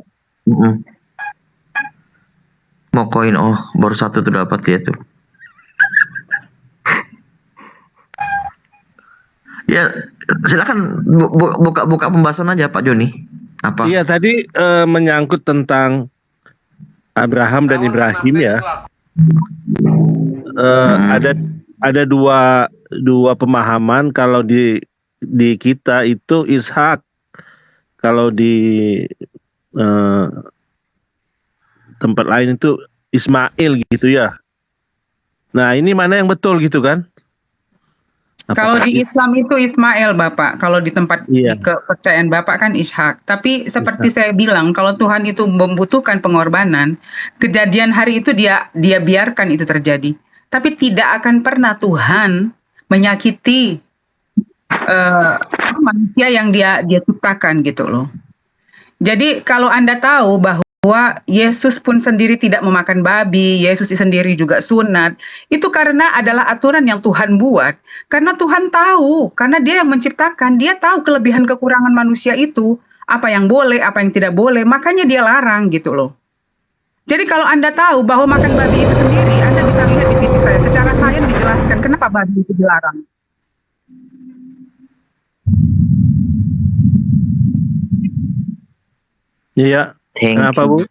Mau koin, baru 1 tuh dapat dia tuh. Ya, silakan buka pembahasan aja Pak Joni. Apa? Iya tadi menyangkut tentang Abraham dan Ibrahim ya. Ada dua pemahaman. Kalau di kita itu Ishak, kalau di tempat lain itu Ismail gitu ya. Nah ini mana yang betul gitu kan? Kalau di Islam itu Ismail, Bapak. Kalau di tempat Iya. di kepercayaan Bapak kan Ishak. Tapi seperti saya bilang, kalau Tuhan itu membutuhkan pengorbanan, kejadian hari itu dia biarkan itu terjadi. Tapi tidak akan pernah Tuhan menyakiti manusia yang dia ciptakan gitu loh. Jadi kalau Anda tahu bahwa Yesus pun sendiri tidak memakan babi, Yesus sendiri juga sunat, itu karena adalah aturan yang Tuhan buat. Karena Tuhan tahu, karena Dia yang menciptakan, Dia tahu kelebihan kekurangan manusia itu, apa yang boleh, apa yang tidak boleh, makanya Dia larang gitu loh. Jadi kalau Anda tahu bahwa makan babi itu sendiri, Anda bisa lihat di TV saya, secara sains dijelaskan kenapa babi itu dilarang. Iya. Kenapa, Bu?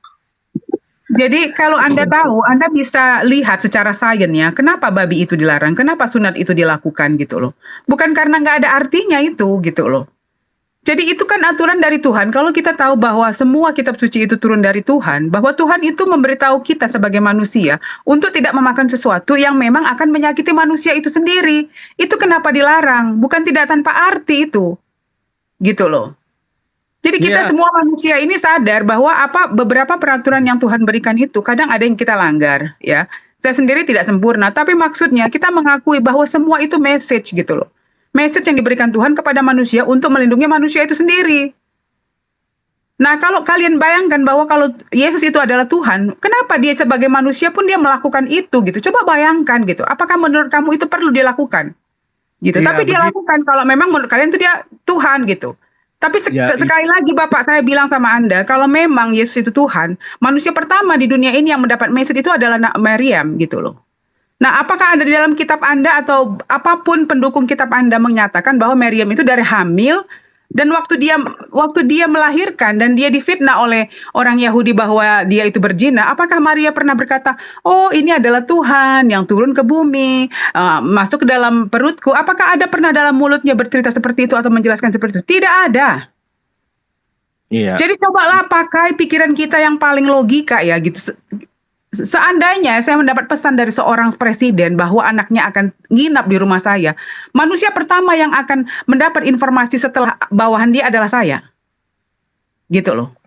Jadi kalau Anda tahu, Anda bisa lihat secara sainsnya kenapa babi itu dilarang, kenapa sunat itu dilakukan gitu loh. Bukan karena nggak ada artinya itu gitu loh. Jadi itu kan aturan dari Tuhan. Kalau kita tahu bahwa semua kitab suci itu turun dari Tuhan, bahwa Tuhan itu memberitahu kita sebagai manusia untuk tidak memakan sesuatu yang memang akan menyakiti manusia itu sendiri. Itu kenapa dilarang, bukan tidak tanpa arti itu. Gitu loh. Jadi kita semua manusia ini sadar bahwa beberapa peraturan yang Tuhan berikan itu kadang ada yang kita langgar, ya. Saya sendiri tidak sempurna, tapi maksudnya kita mengakui bahwa semua itu message gitu loh. Message yang diberikan Tuhan kepada manusia untuk melindungi manusia itu sendiri. Nah, kalau kalian bayangkan bahwa kalau Yesus itu adalah Tuhan, kenapa dia sebagai manusia pun dia melakukan itu gitu. Coba bayangkan gitu. Apakah menurut kamu itu perlu dilakukan? Gitu. Tapi dia lakukan kalau memang menurut kalian itu dia Tuhan gitu. Tapi sekali lagi Bapak, saya bilang sama Anda, kalau memang Yesus itu Tuhan, manusia pertama di dunia ini yang mendapat message itu adalah Maryam gitu loh. Nah, apakah ada di dalam kitab Anda atau apapun pendukung kitab Anda menyatakan bahwa Maryam itu dari hamil dan waktu dia melahirkan dan dia difitnah oleh orang Yahudi bahwa dia itu berzina, apakah Maria pernah berkata, "Oh, ini adalah Tuhan yang turun ke bumi, masuk ke dalam perutku"? Apakah ada pernah dalam mulutnya bercerita seperti itu atau menjelaskan seperti itu? Tidak ada. Iya. Jadi cobalah pakai pikiran kita yang paling logika ya gitu. Seandainya saya mendapat pesan dari seorang presiden bahwa anaknya akan nginap di rumah saya, manusia pertama yang akan mendapat informasi setelah bawahan dia adalah saya. Gitu loh.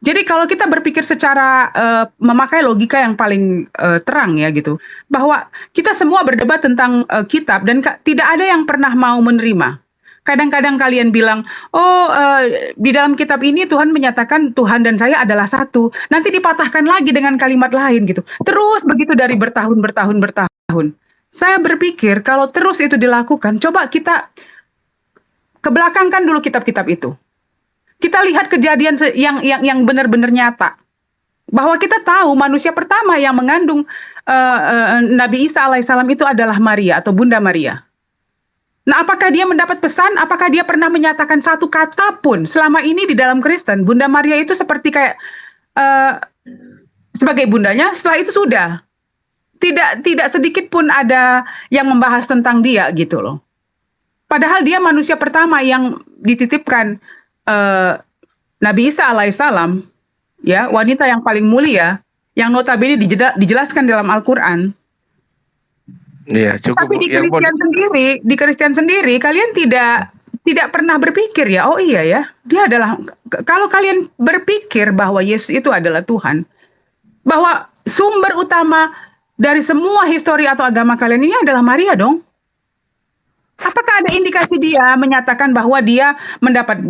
Jadi kalau kita berpikir secara memakai logika yang paling terang ya gitu, bahwa kita semua berdebat tentang kitab dan tidak ada yang pernah mau menerima. Kadang-kadang kalian bilang, di dalam kitab ini Tuhan menyatakan Tuhan dan saya adalah satu. Nanti dipatahkan lagi dengan kalimat lain gitu. Terus begitu dari bertahun. Saya berpikir kalau terus itu dilakukan, coba kita kebelakangkan dulu kitab-kitab itu. Kita lihat kejadian yang benar-benar nyata. Bahwa kita tahu manusia pertama yang mengandung Nabi Isa alaihissalam itu adalah Maria atau Bunda Maria. Nah, apakah dia mendapat pesan? Apakah dia pernah menyatakan satu kata pun selama ini di dalam Kristen? Bunda Maria itu seperti kayak sebagai bundanya. Setelah itu sudah tidak sedikit pun ada yang membahas tentang dia gitu loh. Padahal dia manusia pertama yang dititipkan Nabi Isa alaihissalam, ya, wanita yang paling mulia, yang notabene dijelaskan dalam Al-Quran. Iya, cukup. Tapi di Kristen sendiri kalian tidak pernah berpikir ya, oh iya ya, dia adalah, kalau kalian berpikir bahwa Yesus itu adalah Tuhan, bahwa sumber utama dari semua histori atau agama kalian ini adalah Maria dong. Apakah ada indikasi dia menyatakan bahwa dia mendapat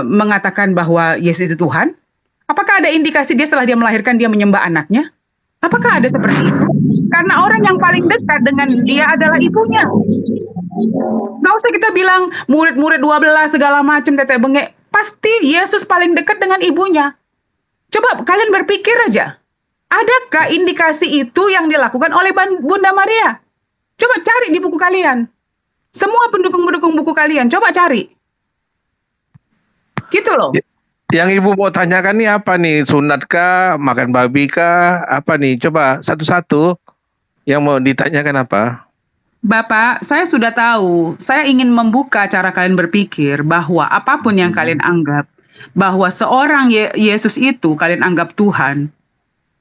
mengatakan bahwa Yesus itu Tuhan? Apakah ada indikasi dia setelah dia melahirkan dia menyembah anaknya? Apakah ada seperti itu? Karena orang yang paling dekat dengan dia adalah ibunya. Nggak usah kita bilang murid-murid 12 segala macam tetek bengek. Pasti Yesus paling dekat dengan ibunya. Coba kalian berpikir aja. Adakah indikasi itu yang dilakukan oleh Bunda Maria? Coba cari di buku kalian. Semua pendukung-pendukung buku kalian, coba cari. Gitu loh. Yang Ibu mau tanyakan nih apa nih? Sunat kah? Makan babi kah? Apa nih? Coba satu-satu yang mau ditanyakan apa? Bapak, saya sudah tahu. Saya ingin membuka cara kalian berpikir bahwa apapun yang kalian anggap, bahwa seorang Yesus itu kalian anggap Tuhan.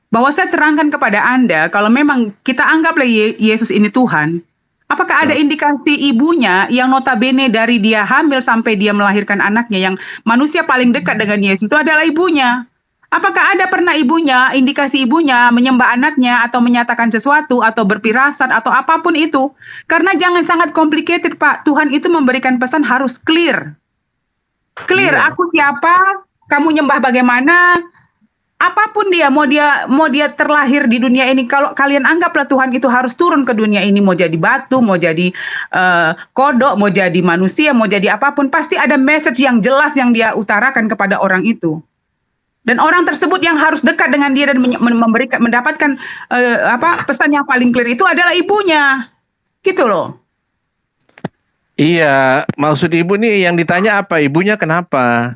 Bahwa saya terangkan kepada Anda, kalau memang kita anggaplah Yesus ini Tuhan, Apakah ada indikasi ibunya yang notabene dari dia hamil sampai dia melahirkan anaknya, yang manusia paling dekat dengan Yesus itu adalah ibunya? Apakah ada pernah ibunya, indikasi ibunya menyembah anaknya atau menyatakan sesuatu atau berpirasat atau apapun itu? Karena jangan sangat complicated, Pak. Tuhan itu memberikan pesan harus clear. Clear, aku siapa, kamu nyembah bagaimana, apapun dia, mau dia terlahir di dunia ini, kalau kalian anggaplah Tuhan itu harus turun ke dunia ini, mau jadi batu, mau jadi kodok, mau jadi manusia, mau jadi apapun, pasti ada message yang jelas yang dia utarakan kepada orang itu. Dan orang tersebut yang harus dekat dengan dia dan mendapatkan pesan yang paling clear itu adalah ibunya. Gitu loh. Iya, maksud ibu nih yang ditanya apa? Ibunya kenapa?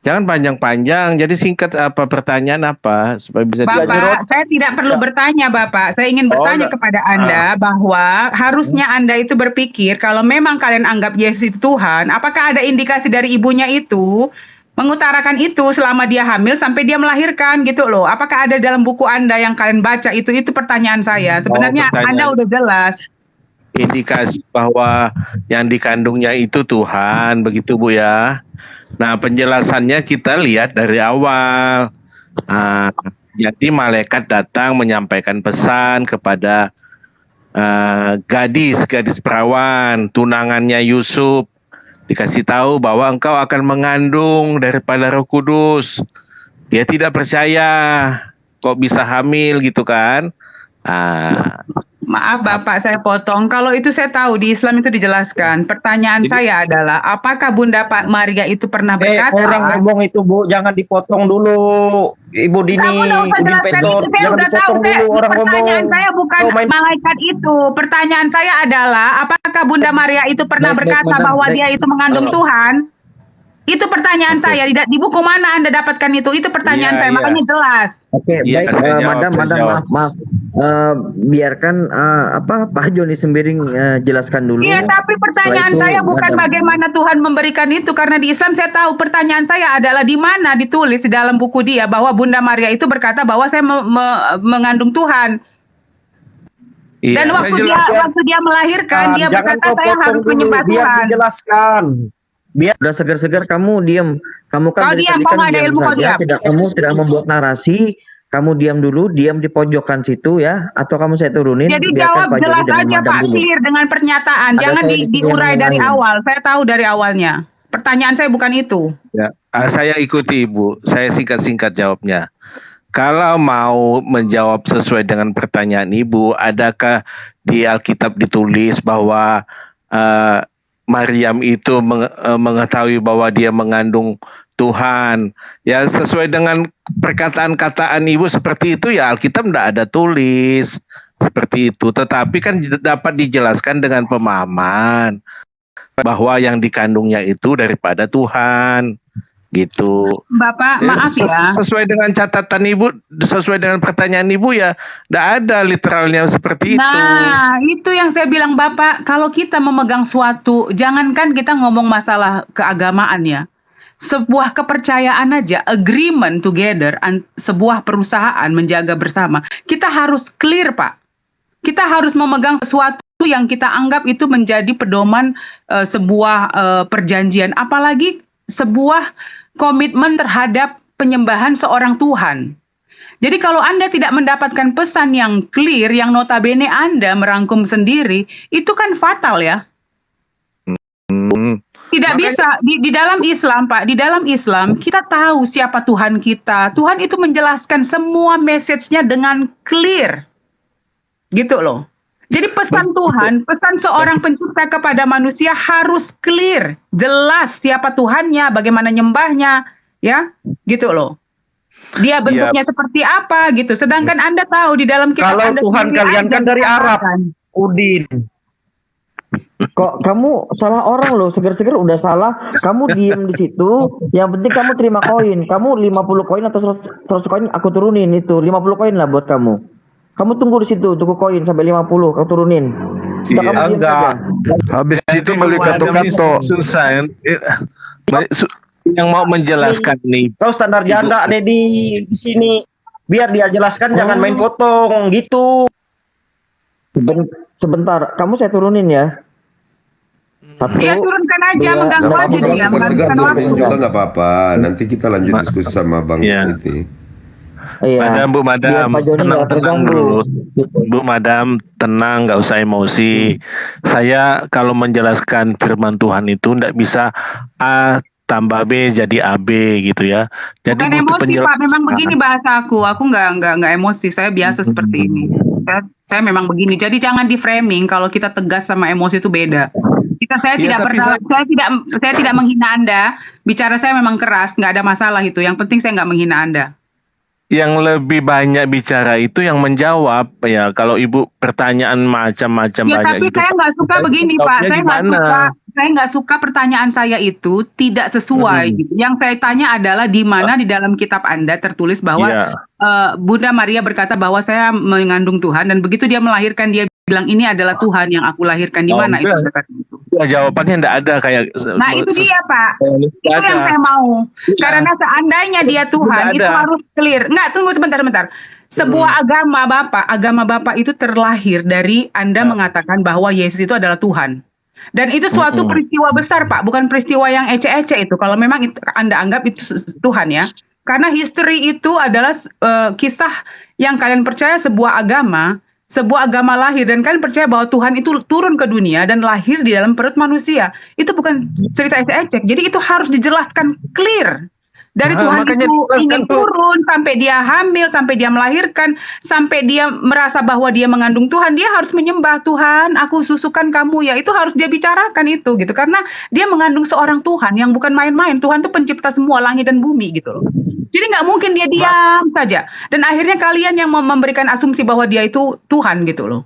Jangan panjang-panjang, jadi singkat apa pertanyaan apa supaya bisa Bapak, saya tidak perlu bertanya, Bapak. Saya ingin bertanya kepada Anda bahwa harusnya Anda itu berpikir kalau memang kalian anggap Yesus itu Tuhan, apakah ada indikasi dari ibunya itu mengutarakan itu selama dia hamil sampai dia melahirkan gitu loh. Apakah ada dalam buku Anda yang kalian baca itu? Itu pertanyaan saya. Sebenarnya Anda udah jelas. indikasi bahwa yang dikandungnya itu Tuhan, begitu Bu ya. Nah, penjelasannya kita lihat dari awal. Jadi malaikat datang menyampaikan pesan kepada gadis perawan, tunangannya Yusuf. Dikasih tahu bahwa engkau akan mengandung daripada Roh Kudus. Dia tidak percaya, kok bisa hamil gitu kan. Maaf Bapak, saya potong. Kalau itu saya tahu di Islam itu dijelaskan. Pertanyaan saya adalah, apakah Bunda Pak Maria itu pernah berkata? Orang ngomong itu Bu, jangan dipotong dulu. Ibu Dini, Udin Petor, jangan dipotong dulu orang ngomong. Pertanyaan saya bukan malaikat itu. Pertanyaan saya adalah, apakah Bunda Maria itu pernah berkata bahwa dia itu mengandung Tuhan? Itu pertanyaan saya. Di buku mana Anda dapatkan itu? Itu pertanyaan saya, makanya jelas. Oke, baik, Madam, maaf. Biarkan Pak Joni Sembiring jelaskan dulu. Iya, tapi pertanyaan saya bukan bagaimana Tuhan memberikan itu, karena di Islam saya tahu. Pertanyaan saya adalah di mana ditulis di dalam buku dia bahwa Bunda Maria itu berkata bahwa saya mengandung Tuhan. Dan waktu dia melahirkan, dia berkata saya harus menyembah Tuhan. Biar dijelaskan. Udah segar-segar kamu diam. Kamu kan dari tadi kamu kan ada diam ilmu, saja. Kamu tidak membuat narasi. Kamu diam dulu, diam di pojokan situ ya. Atau kamu saya turunin. Jadi jawab jelas aja Pak, clear dengan pernyataan. Jangan diurai dari awal. Saya tahu dari awalnya. Pertanyaan saya bukan itu. Ya, saya ikuti Ibu. Saya singkat-singkat jawabnya. Kalau mau menjawab sesuai dengan pertanyaan Ibu, adakah di Alkitab ditulis bahwa Maryam itu mengetahui bahwa dia mengandung Tuhan? Ya, sesuai dengan perkataan-kataan Ibu seperti itu ya, Alkitab tidak ada tulis seperti itu. Tetapi kan dapat dijelaskan dengan pemahaman bahwa yang dikandungnya itu daripada Tuhan. Gitu. Bapak, maaf ya. Sesuai dengan catatan Ibu, sesuai dengan pertanyaan Ibu ya, tidak ada literalnya seperti itu. Nah, itu yang saya bilang Bapak, kalau kita memegang suatu, jangankan kita ngomong masalah keagamaan ya. Sebuah kepercayaan aja, agreement together, sebuah perusahaan menjaga bersama. Kita harus clear, Pak. Kita harus memegang sesuatu yang kita anggap itu menjadi pedoman sebuah perjanjian. Apalagi sebuah komitmen terhadap penyembahan seorang Tuhan. Jadi kalau Anda tidak mendapatkan pesan yang clear, yang notabene Anda merangkum sendiri, itu kan fatal ya. Tidak bisa, di dalam Islam Pak, di dalam Islam kita tahu siapa Tuhan kita. Tuhan itu menjelaskan semua message-nya dengan clear. Gitu loh. Jadi pesan Tuhan, pesan seorang pencipta kepada manusia harus clear, jelas siapa Tuhannya, bagaimana nyembahnya, ya, gitu loh. Dia bentuknya seperti apa, gitu. Sedangkan Anda tahu di dalam kitab kalau Anda Tuhan kalian kan dari Arab, Udin. Kok kamu salah orang loh, seger-seger udah salah. Kamu diem di situ. Yang penting kamu terima koin. Kamu 50 koin atau 100 koin aku turunin itu. 50 koin lah buat kamu. Kamu tunggu di situ, tunggu koin sampai 50, kau turunin. Iya, enggak. Habis itu beli kartu-kartu. Susah. Yang mau menjelaskan nih. Kau standar janda nih di sini. Biar dia jelaskan, jangan main potong gitu. sebentar, kamu saya turunin ya. Satu, Iya, turunkan aja, dua, mengganggu Nggak aja apa-apa kalau dia, segan-segan menghabiskan waktu. turunin juga nggak apa-apa. Nanti kita lanjut diskusi sama Bang Iya. ini. iya. Bu Biar Madam, Pak Joni tenang nggak terganggu. dulu. Gitu. Bu Madam, tenang, nggak usah emosi. Saya kalau menjelaskan firman Tuhan itu nggak bisa A tambah B jadi AB gitu ya. Jadi Bukan butuh emosi Pak, memang begini penjelasan. bahasa aku. Aku nggak emosi, saya biasa seperti ini. Saya memang begini. Jadi jangan di framing kalau kita tegas sama emosi itu beda. Saya Ya, tidak tapi pernah, saya tidak menghina Anda. Bicara saya memang keras, nggak ada masalah itu. Yang penting saya nggak menghina Anda. Yang lebih banyak bicara itu yang menjawab ya. Kalau Ibu pertanyaan macam-macam Ya, banyak tapi gitu. saya nggak suka Saya begini Pak. jawabnya Saya nggak suka pertanyaan saya itu tidak sesuai. Gitu. Yang saya tanya adalah di mana di dalam kitab Anda tertulis bahwa Iya. Bunda Maria berkata bahwa saya mengandung Tuhan dan begitu dia melahirkan dia bilang ini adalah Tuhan yang aku lahirkan. Di mana itu? enggak. Ya, jawabannya enggak ada kayak. Nah itu dia Pak. Itu Nggak yang ada. saya mau. Iya. Karena seandainya dia Tuhan Nggak itu ada. harus clear. Enggak, tunggu sebentar. Sebuah agama Bapak itu terlahir dari Anda mengatakan bahwa Yesus itu adalah Tuhan. Dan itu suatu peristiwa besar Pak, bukan peristiwa yang ece-ece itu. Kalau memang itu, Anda anggap itu Tuhan ya. Karena history itu adalah kisah yang kalian percaya sebuah agama lahir dan kalian percaya bahwa Tuhan itu turun ke dunia dan lahir di dalam perut manusia. Itu bukan cerita ecek-ecek. Jadi itu harus dijelaskan clear. Dari Nah, Tuhan makanya itu dijelaskan ingin tuh. turun sampai dia hamil, sampai dia melahirkan, sampai dia merasa bahwa dia mengandung Tuhan, dia harus menyembah Tuhan, aku susukan kamu ya. Itu harus dia bicarakan itu gitu. Karena dia mengandung seorang Tuhan yang bukan main-main. Tuhan itu pencipta semua langit dan bumi gitu loh. Jadi nggak mungkin dia diam saja. Dan akhirnya kalian yang memberikan asumsi bahwa dia itu Tuhan gitu loh.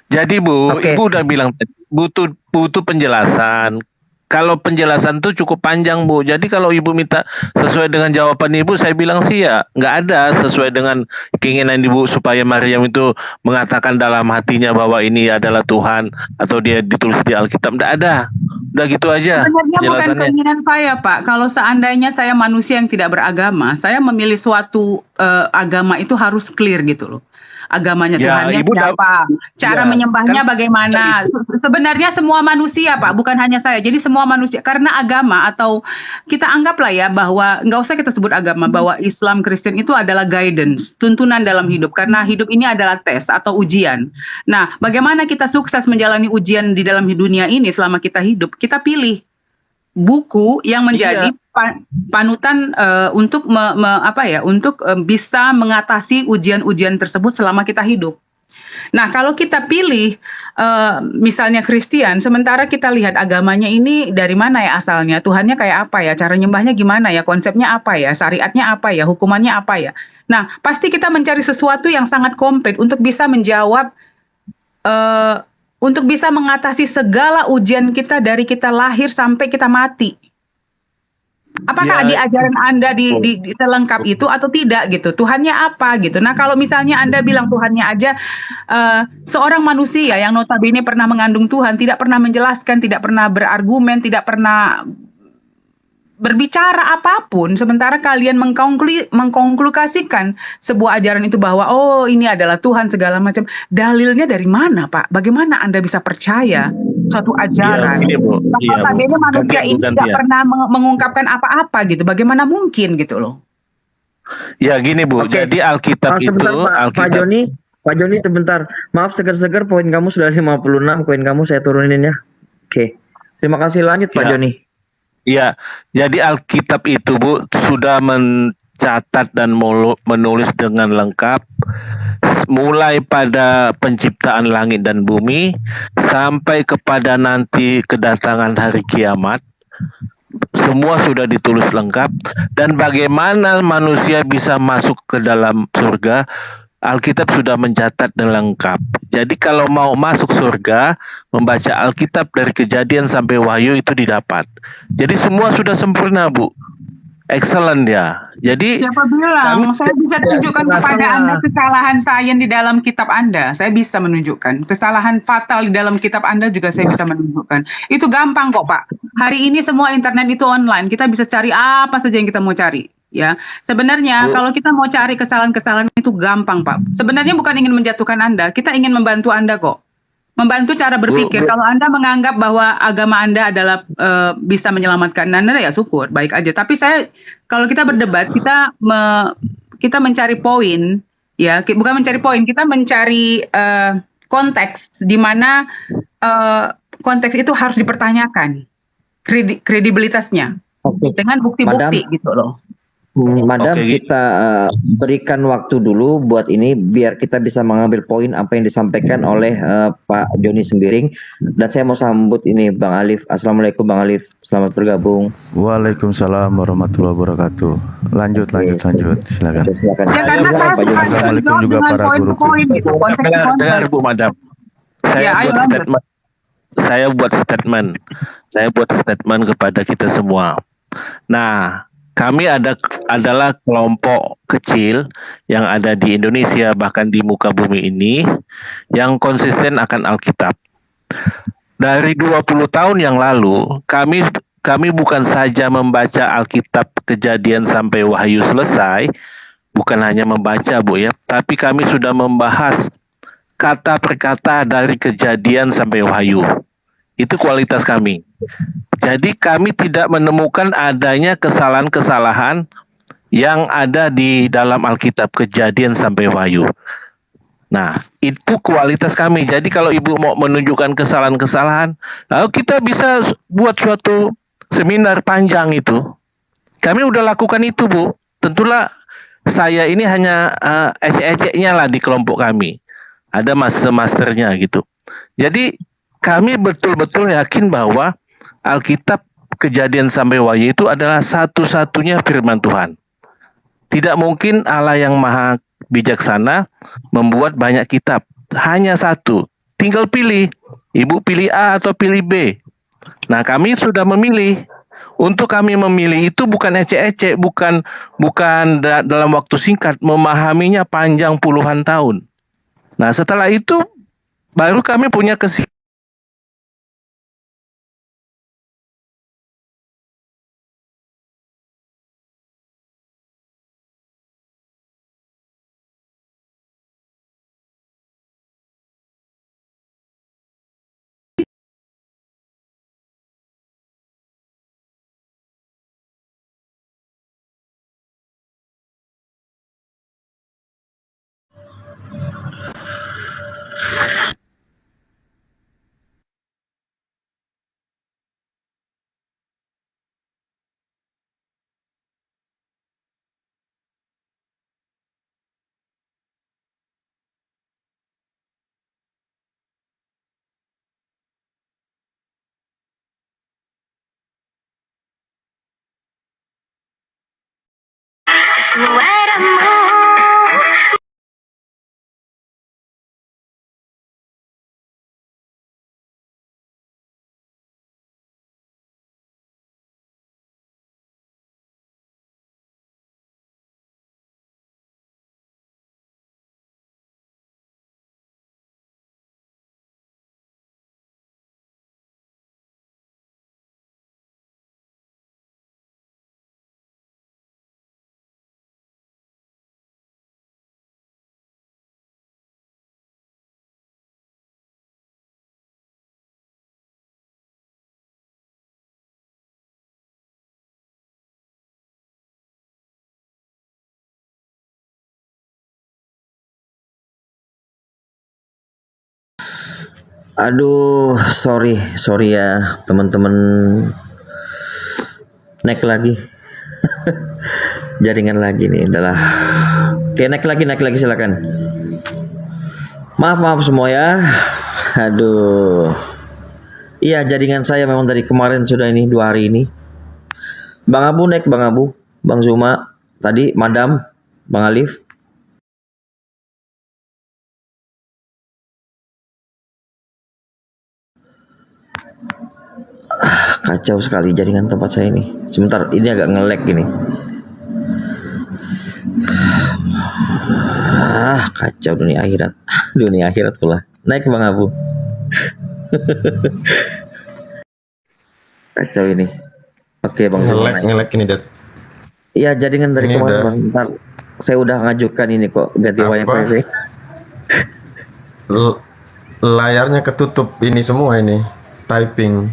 Jadi Bu, Oke. Ibu udah bilang butuh penjelasan. Kalau penjelasan itu cukup panjang Bu. Jadi kalau Ibu minta sesuai dengan jawaban Ibu, saya bilang sih ya nggak ada sesuai dengan keinginan Ibu supaya Maryam itu mengatakan dalam hatinya bahwa ini adalah Tuhan atau dia ditulis di Alkitab. Nggak ada. Udah gitu aja Sebenarnya bukan penjelasannya. keinginan saya, Pak. Kalau seandainya saya manusia yang tidak beragama, saya memilih suatu agama itu harus clear gitu loh. Agamanya Ya, Tuhannya Ibu siapa, cara ya, menyembahnya kan bagaimana. Sebenarnya semua manusia, Pak, bukan hanya saya. Jadi semua manusia, karena agama atau kita anggaplah ya bahwa nggak usah kita sebut agama, bahwa Islam, Kristen itu adalah guidance, tuntunan dalam hidup. Karena hidup ini adalah tes atau ujian. Nah, bagaimana kita sukses menjalani ujian di dalam dunia ini selama kita hidup? Kita pilih buku yang menjadi panutan untuk bisa mengatasi ujian-ujian tersebut selama kita hidup. Nah, kalau kita pilih misalnya Kristen, sementara kita lihat agamanya ini dari mana ya asalnya, Tuhannya kayak apa ya, cara nyembahnya gimana ya, konsepnya apa ya, syariatnya apa ya, hukumannya apa ya. Nah, pasti kita mencari sesuatu yang sangat komplit untuk bisa menjawab untuk bisa mengatasi segala ujian kita dari kita lahir sampai kita mati. Apakah Ya, di ajaran Anda di selengkap itu atau tidak gitu? Tuhannya apa gitu? Nah, kalau misalnya Anda bilang Tuhannya aja seorang manusia yang notabene pernah mengandung Tuhan, tidak pernah menjelaskan, tidak pernah berargumen, tidak pernah berbicara apapun, sementara kalian mengkonklusikan sebuah ajaran itu bahwa oh ini adalah Tuhan segala macam. Dalilnya dari mana, Pak? Bagaimana Anda bisa percaya suatu ajaran? Iya, Bu. Iya, Bu. Notabene manusia Gantian, ini Bu, tidak gantian. pernah mengungkapkan apa-apa gitu. Bagaimana mungkin gitu loh? Ya gini Bu, Oke. jadi Alkitab itu Sebentar, Pak Joni sebentar. Maaf seger-seger, poin kamu sudah 56, poin kamu saya turunin ya. Oke. Terima kasih, lanjut Pak Ya. Joni. Ya, jadi Alkitab itu Bu sudah mencatat dan menulis dengan lengkap mulai pada penciptaan langit dan bumi sampai kepada nanti kedatangan hari kiamat. Semua sudah ditulis lengkap dan bagaimana manusia bisa masuk ke dalam surga, Alkitab sudah mencatat dan lengkap. Jadi kalau mau masuk surga, membaca Alkitab dari Kejadian sampai Wahyu itu didapat. Jadi semua sudah sempurna, Bu. Excellent ya. Jadi Siapa bilang? Saya bisa tunjukkan kepada Anda kesalahan saya di dalam kitab Anda. Saya bisa menunjukkan. Kesalahan fatal di dalam kitab Anda juga saya bisa menunjukkan. Itu gampang kok, Pak. Hari ini semua internet itu online. Kita bisa cari apa saja yang kita mau cari. ya. Sebenarnya kalau kita mau cari kesalahan-kesalahan itu gampang, Pak. Sebenarnya bukan ingin menjatuhkan Anda, kita ingin membantu Anda kok. Membantu cara berpikir. Kalau Anda menganggap bahwa agama Anda adalah bisa menyelamatkan Anda, ya syukur, baik aja. Tapi kalau kita berdebat, kita mencari poin, ya, bukan mencari poin, kita mencari konteks di mana konteks itu harus dipertanyakan kredibilitasnya dengan bukti-bukti gitu loh. Madam, Oke. kita berikan waktu dulu buat ini biar kita bisa mengambil poin apa yang disampaikan oleh Pak Joni Sembiring, dan saya mau sambut ini Bang Alif. Assalamualaikum Bang Alif, selamat bergabung. Waalaikumsalam warahmatullahi wabarakatuh. Lanjut, silakan. Silakan. Ya, karena saya Pak Joni. Assalamualaikum juga dengan para guru. poin-poin gitu, konteks-konteks. Dengar Bu Madam. Ya, ayo lanjut. Saya buat statement kepada kita semua. Nah, kami adalah kelompok kecil yang ada di Indonesia, bahkan di muka bumi ini, yang konsisten akan Alkitab. Dari 20 tahun yang lalu, kami bukan saja membaca Alkitab Kejadian sampai Wahyu selesai, bukan hanya membaca, Bu, ya, tapi kami sudah membahas kata per kata dari Kejadian sampai Wahyu. Itu kualitas kami. Jadi kami tidak menemukan adanya kesalahan-kesalahan yang ada di dalam Alkitab Kejadian sampai Wahyu. Nah, itu kualitas kami. Jadi kalau Ibu mau menunjukkan kesalahan-kesalahan, lalu kita bisa buat suatu seminar panjang itu. Kami udah lakukan itu, Bu. Tentulah saya ini hanya ecek-eceknya lah di kelompok kami. Ada master-masternya gitu. Jadi kami betul-betul yakin bahwa Alkitab Kejadian sampai Wahyu itu adalah satu-satunya firman Tuhan. Tidak mungkin Allah yang maha bijaksana membuat banyak kitab. Hanya satu. Tinggal pilih. Ibu pilih A atau pilih B. Nah, kami sudah memilih. Untuk kami memilih itu bukan ecek-ecek, bukan dalam waktu singkat, memahaminya panjang puluhan tahun. Nah, setelah itu baru kami punya kesimpulan. Aduh, sorry ya teman-teman. Naik lagi. Jaringan lagi nih, udahlah. Oke, naik lagi silakan. Maaf semua ya. Aduh. Iya, jaringan saya memang dari kemarin sudah ini 2 hari ini. Bang Abu naik, Bang Abu, Bang Zuma, tadi Madam, Bang Alif. Kacau sekali jaringan tempat saya ini. Sebentar, ini agak nge-lag gini. Kacau dunia akhirat. Dunia akhirat pula. Naik Bang Abu. Kacau ini. Oke, Bang Zuma. Nge-lag ini, Dad. Iya, jaringan dari Ini kemarin udah. Bang. Ntar saya udah ngajukan ini kok ganti Apa? wifi. Layarnya ketutup ini semua ini typing.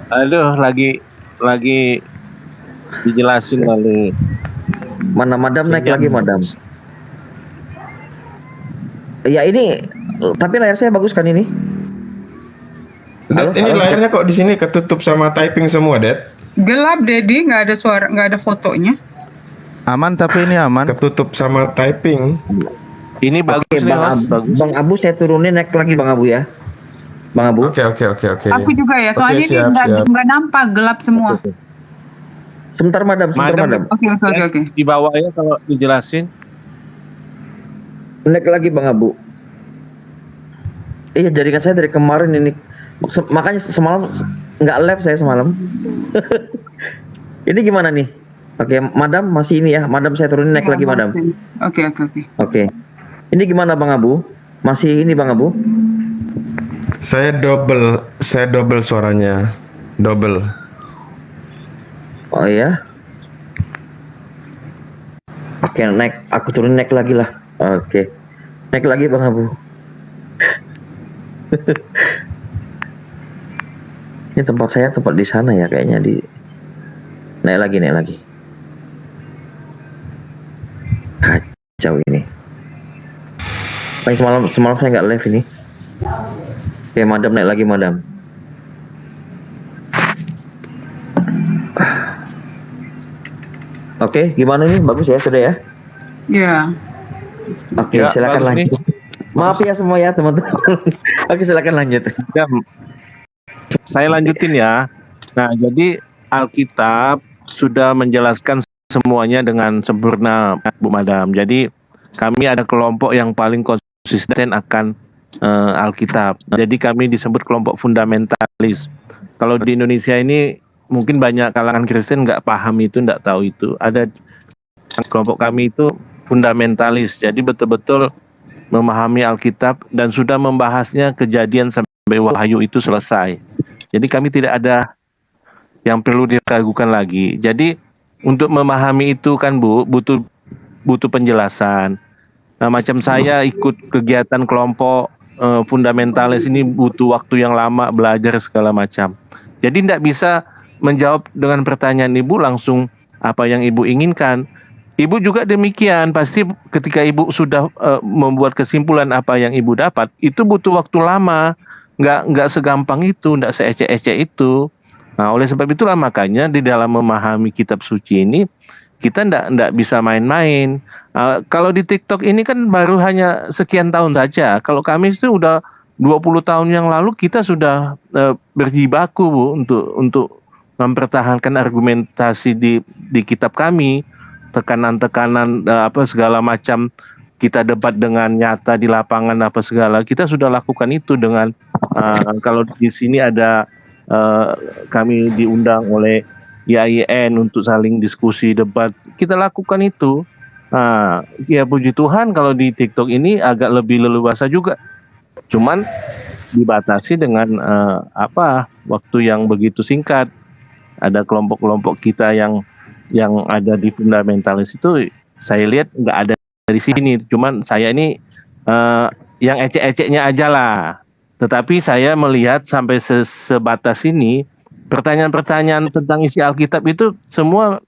Aduh, lagi dijelasin kali. Mana madam naik Sinyal. lagi madam. Ya ini tapi layar saya bagus kan ini? Dad, ini layarnya kok di sini ketutup sama typing semua, Dad? Gelap, Dedi, nggak ada suara, nggak ada fotonya. Aman tapi ini aman. Ketutup sama typing. Ini bagus Oke, nih, Bang, Mas. Bagus. Bang Abu saya turunin naik lagi Bang Abu ya. Bang Abu. Oke. Aku juga ya, soalnya Oke, ini siap. nggak nampak, gelap semua. Sebentar madam, madam. Oke. Di bawah ya kalau dijelasin. Naik lagi Bang Abu. Iya, jaringan saya dari kemarin ini. Makanya semalam nggak live saya semalam. Ini gimana nih? Oke, madam masih ini ya. Madam saya turunin naik lagi madam. Oke. Oke. Ini gimana Bang Abu? Masih ini Bang Abu? Saya double suaranya. Double. Oh ya. Oke, naik. Aku turunin naik lagi lah. Oke. Naik lagi Bang Abu. Ini tempat saya tempat di sana ya kayaknya di. Naik lagi. Kacau ini. Paling semalam saya nggak live ini. Oke, madam naik lagi madam. Oke, gimana nih? Bagus ya sudah ya? Ya. Oke, Ya, silakan bagus lanjut. Maaf ya semua ya teman-teman. Oke, silakan lanjut. Ya, saya lanjutin ya. Nah, jadi Alkitab sudah menjelaskan semuanya dengan sempurna, Bu Madam. Jadi kami ada kelompok yang paling konsisten akan Alkitab. Jadi kami disebut kelompok fundamentalis. Kalau di Indonesia ini mungkin banyak kalangan Kristen nggak paham itu, nggak tahu itu. Ada kelompok kami itu fundamentalis. Jadi betul-betul memahami Alkitab dan sudah membahasnya Kejadian sampai Wahyu itu selesai. Jadi kami tidak ada yang perlu diragukan lagi. Jadi untuk memahami itu kan Bu, butuh penjelasan. Nah, macam saya ikut kegiatan kelompok fundamentalis ini butuh waktu yang lama, belajar segala macam. Jadi tidak bisa menjawab dengan pertanyaan Ibu langsung apa yang Ibu inginkan. Ibu juga demikian, pasti ketika Ibu sudah membuat kesimpulan apa yang Ibu dapat, itu butuh waktu lama, nggak segampang itu, nggak seecek-ecek itu. Nah, oleh sebab itulah makanya di dalam memahami kitab suci ini kita ndak bisa main-main. Kalau di TikTok ini kan baru hanya sekian tahun saja. Kalau kami itu udah 20 tahun yang lalu kita sudah berjibaku Bu untuk mempertahankan argumentasi di kitab kami. Tekanan-tekanan segala macam kita debat dengan nyata di lapangan apa segala. Kita sudah lakukan itu dengan kalau di sini ada kami diundang oleh IAIN untuk saling diskusi, debat. Kita lakukan itu. Nah, ya puji Tuhan kalau di TikTok ini agak lebih leluasa juga. Cuman dibatasi dengan waktu yang begitu singkat. Ada kelompok-kelompok kita yang ada di fundamentalis itu saya lihat nggak ada di sini. Cuman saya ini yang ecek-eceknya aja lah. Tetapi saya melihat sampai sebatas ini pertanyaan-pertanyaan tentang isi Alkitab itu semua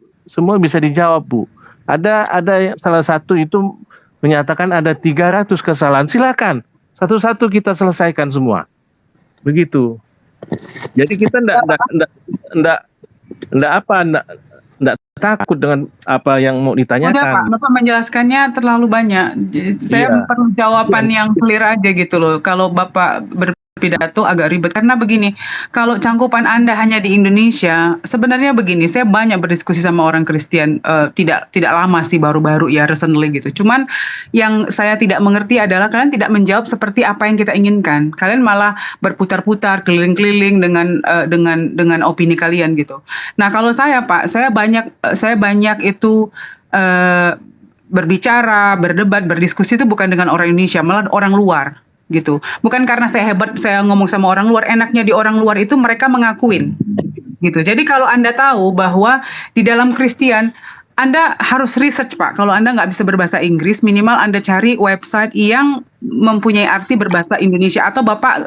bisa dijawab Bu. Ada salah satu itu menyatakan ada 300 kesalahan. Silakan satu-satu kita selesaikan semua. Begitu. Jadi kita enggak takut dengan apa yang mau ditanyakan. Udah Pak, Bapak menjelaskannya terlalu banyak. Saya perlu jawaban yang clear aja gitu loh. Kalau Bapak berpidato agak ribet karena begini, kalau cangkupan Anda hanya di Indonesia, sebenarnya begini, saya banyak berdiskusi sama orang Kristen, tidak lama sih, baru-baru ya recently gitu. Cuman yang saya tidak mengerti adalah kalian tidak menjawab seperti apa yang kita inginkan. Kalian malah berputar-putar, keliling-keliling dengan opini kalian gitu. Nah, kalau saya Pak, saya banyak itu berbicara, berdebat, berdiskusi itu bukan dengan orang Indonesia, malah orang luar. Gitu. Bukan karena saya hebat, saya ngomong sama orang luar, enaknya di orang luar itu mereka mengakuin. gitu. Jadi kalau Anda tahu bahwa di dalam Kristen Anda harus research Pak. Kalau Anda nggak bisa berbahasa Inggris, minimal Anda cari website yang mempunyai arti berbahasa Indonesia atau Bapak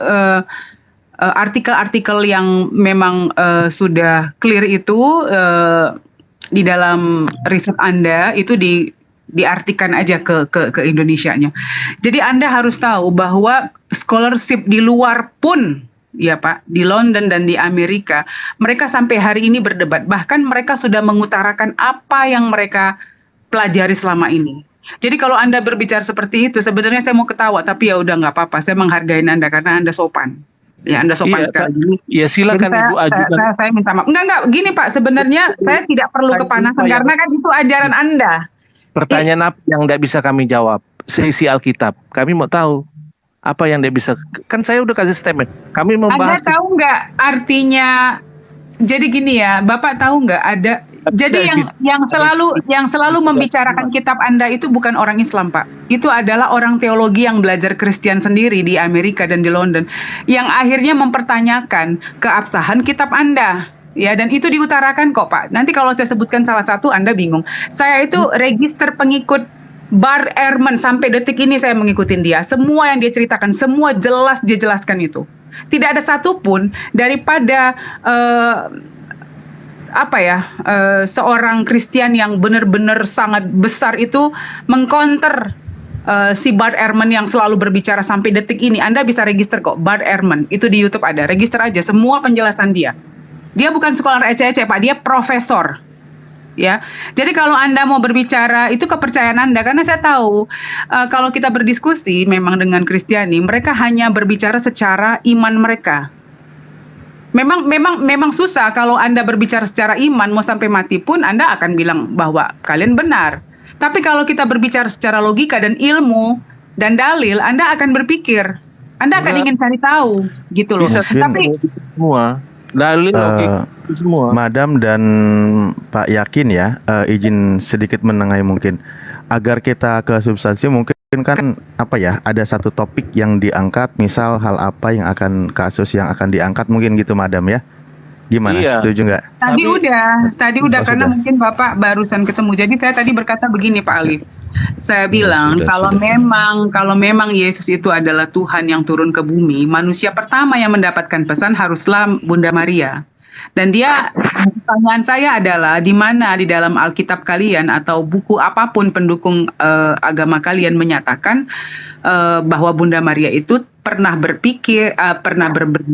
artikel-artikel yang memang sudah clear itu di dalam riset Anda itu diartikan aja ke Indonesianya. Jadi Anda harus tahu bahwa scholarship di luar pun ya Pak, di London dan di Amerika, mereka sampai hari ini berdebat. Bahkan mereka sudah mengutarakan apa yang mereka pelajari selama ini. Jadi kalau Anda berbicara seperti itu, sebenarnya saya mau ketawa, tapi ya udah nggak apa-apa. Saya menghargai Anda karena Anda sopan. Ya, Anda sopan sekali. Ya silakan Jadi Ibu ajukan. saya minta maaf. Enggak, gini Pak, sebenarnya saya tidak perlu kepanasan karena kan itu ajaran Anda. Pertanyaan apa yang tidak bisa kami jawab? Seisi Alkitab. Kami mau tahu apa yang tidak bisa. Kan saya udah kasih statement. Kami membahas. Anda tahu nggak artinya? Jadi gini ya, Bapak tahu nggak ada? Jadi yang selalu membicarakan kitab Anda itu bukan orang Islam Pak. Itu adalah orang teologi yang belajar Kristen sendiri di Amerika dan di London, yang akhirnya mempertanyakan keabsahan kitab Anda. Ya, dan itu diutarakan kok Pak. Nanti kalau saya sebutkan salah satu Anda bingung. Saya itu register pengikut Bart Ehrman sampai detik ini saya mengikutin dia. Semua yang dia ceritakan, semua jelas dia jelaskan itu. Tidak ada satupun daripada seorang Kristen yang benar-benar sangat besar itu mengcounter si Bart Ehrman yang selalu berbicara sampai detik ini. Anda bisa register kok Bart Ehrman, itu di YouTube ada. Register aja semua penjelasan dia. Dia bukan scholar ece-ece Pak, dia profesor. Ya, jadi kalau Anda mau berbicara itu kepercayaan Anda, karena saya tahu kalau kita berdiskusi memang dengan Kristiani, mereka hanya berbicara secara iman mereka. Memang susah kalau Anda berbicara secara iman, mau sampai mati pun Anda akan bilang bahwa kalian benar. Tapi kalau kita berbicara secara logika dan ilmu dan dalil, Anda akan berpikir, Anda akan ingin cari tahu, gitu loh. Bisa Tapi semua dalil semua. Madam dan Pak Yakin ya, izin sedikit menengahi mungkin agar kita ke substansi, mungkin kan ada satu topik yang diangkat, misal hal apa yang akan kasus yang akan diangkat mungkin gitu Madam ya. Gimana? Iya. Setuju nggak? Tadi udah karena mungkin Bapak barusan ketemu. Jadi saya tadi berkata begini Pak Alif. Saya bilang kalau memang Yesus itu adalah Tuhan yang turun ke bumi, manusia pertama yang mendapatkan pesan haruslah Bunda Maria. Dan pertanyaan saya adalah di mana di dalam Alkitab kalian atau buku apapun pendukung agama kalian menyatakan bahwa Bunda Maria itu pernah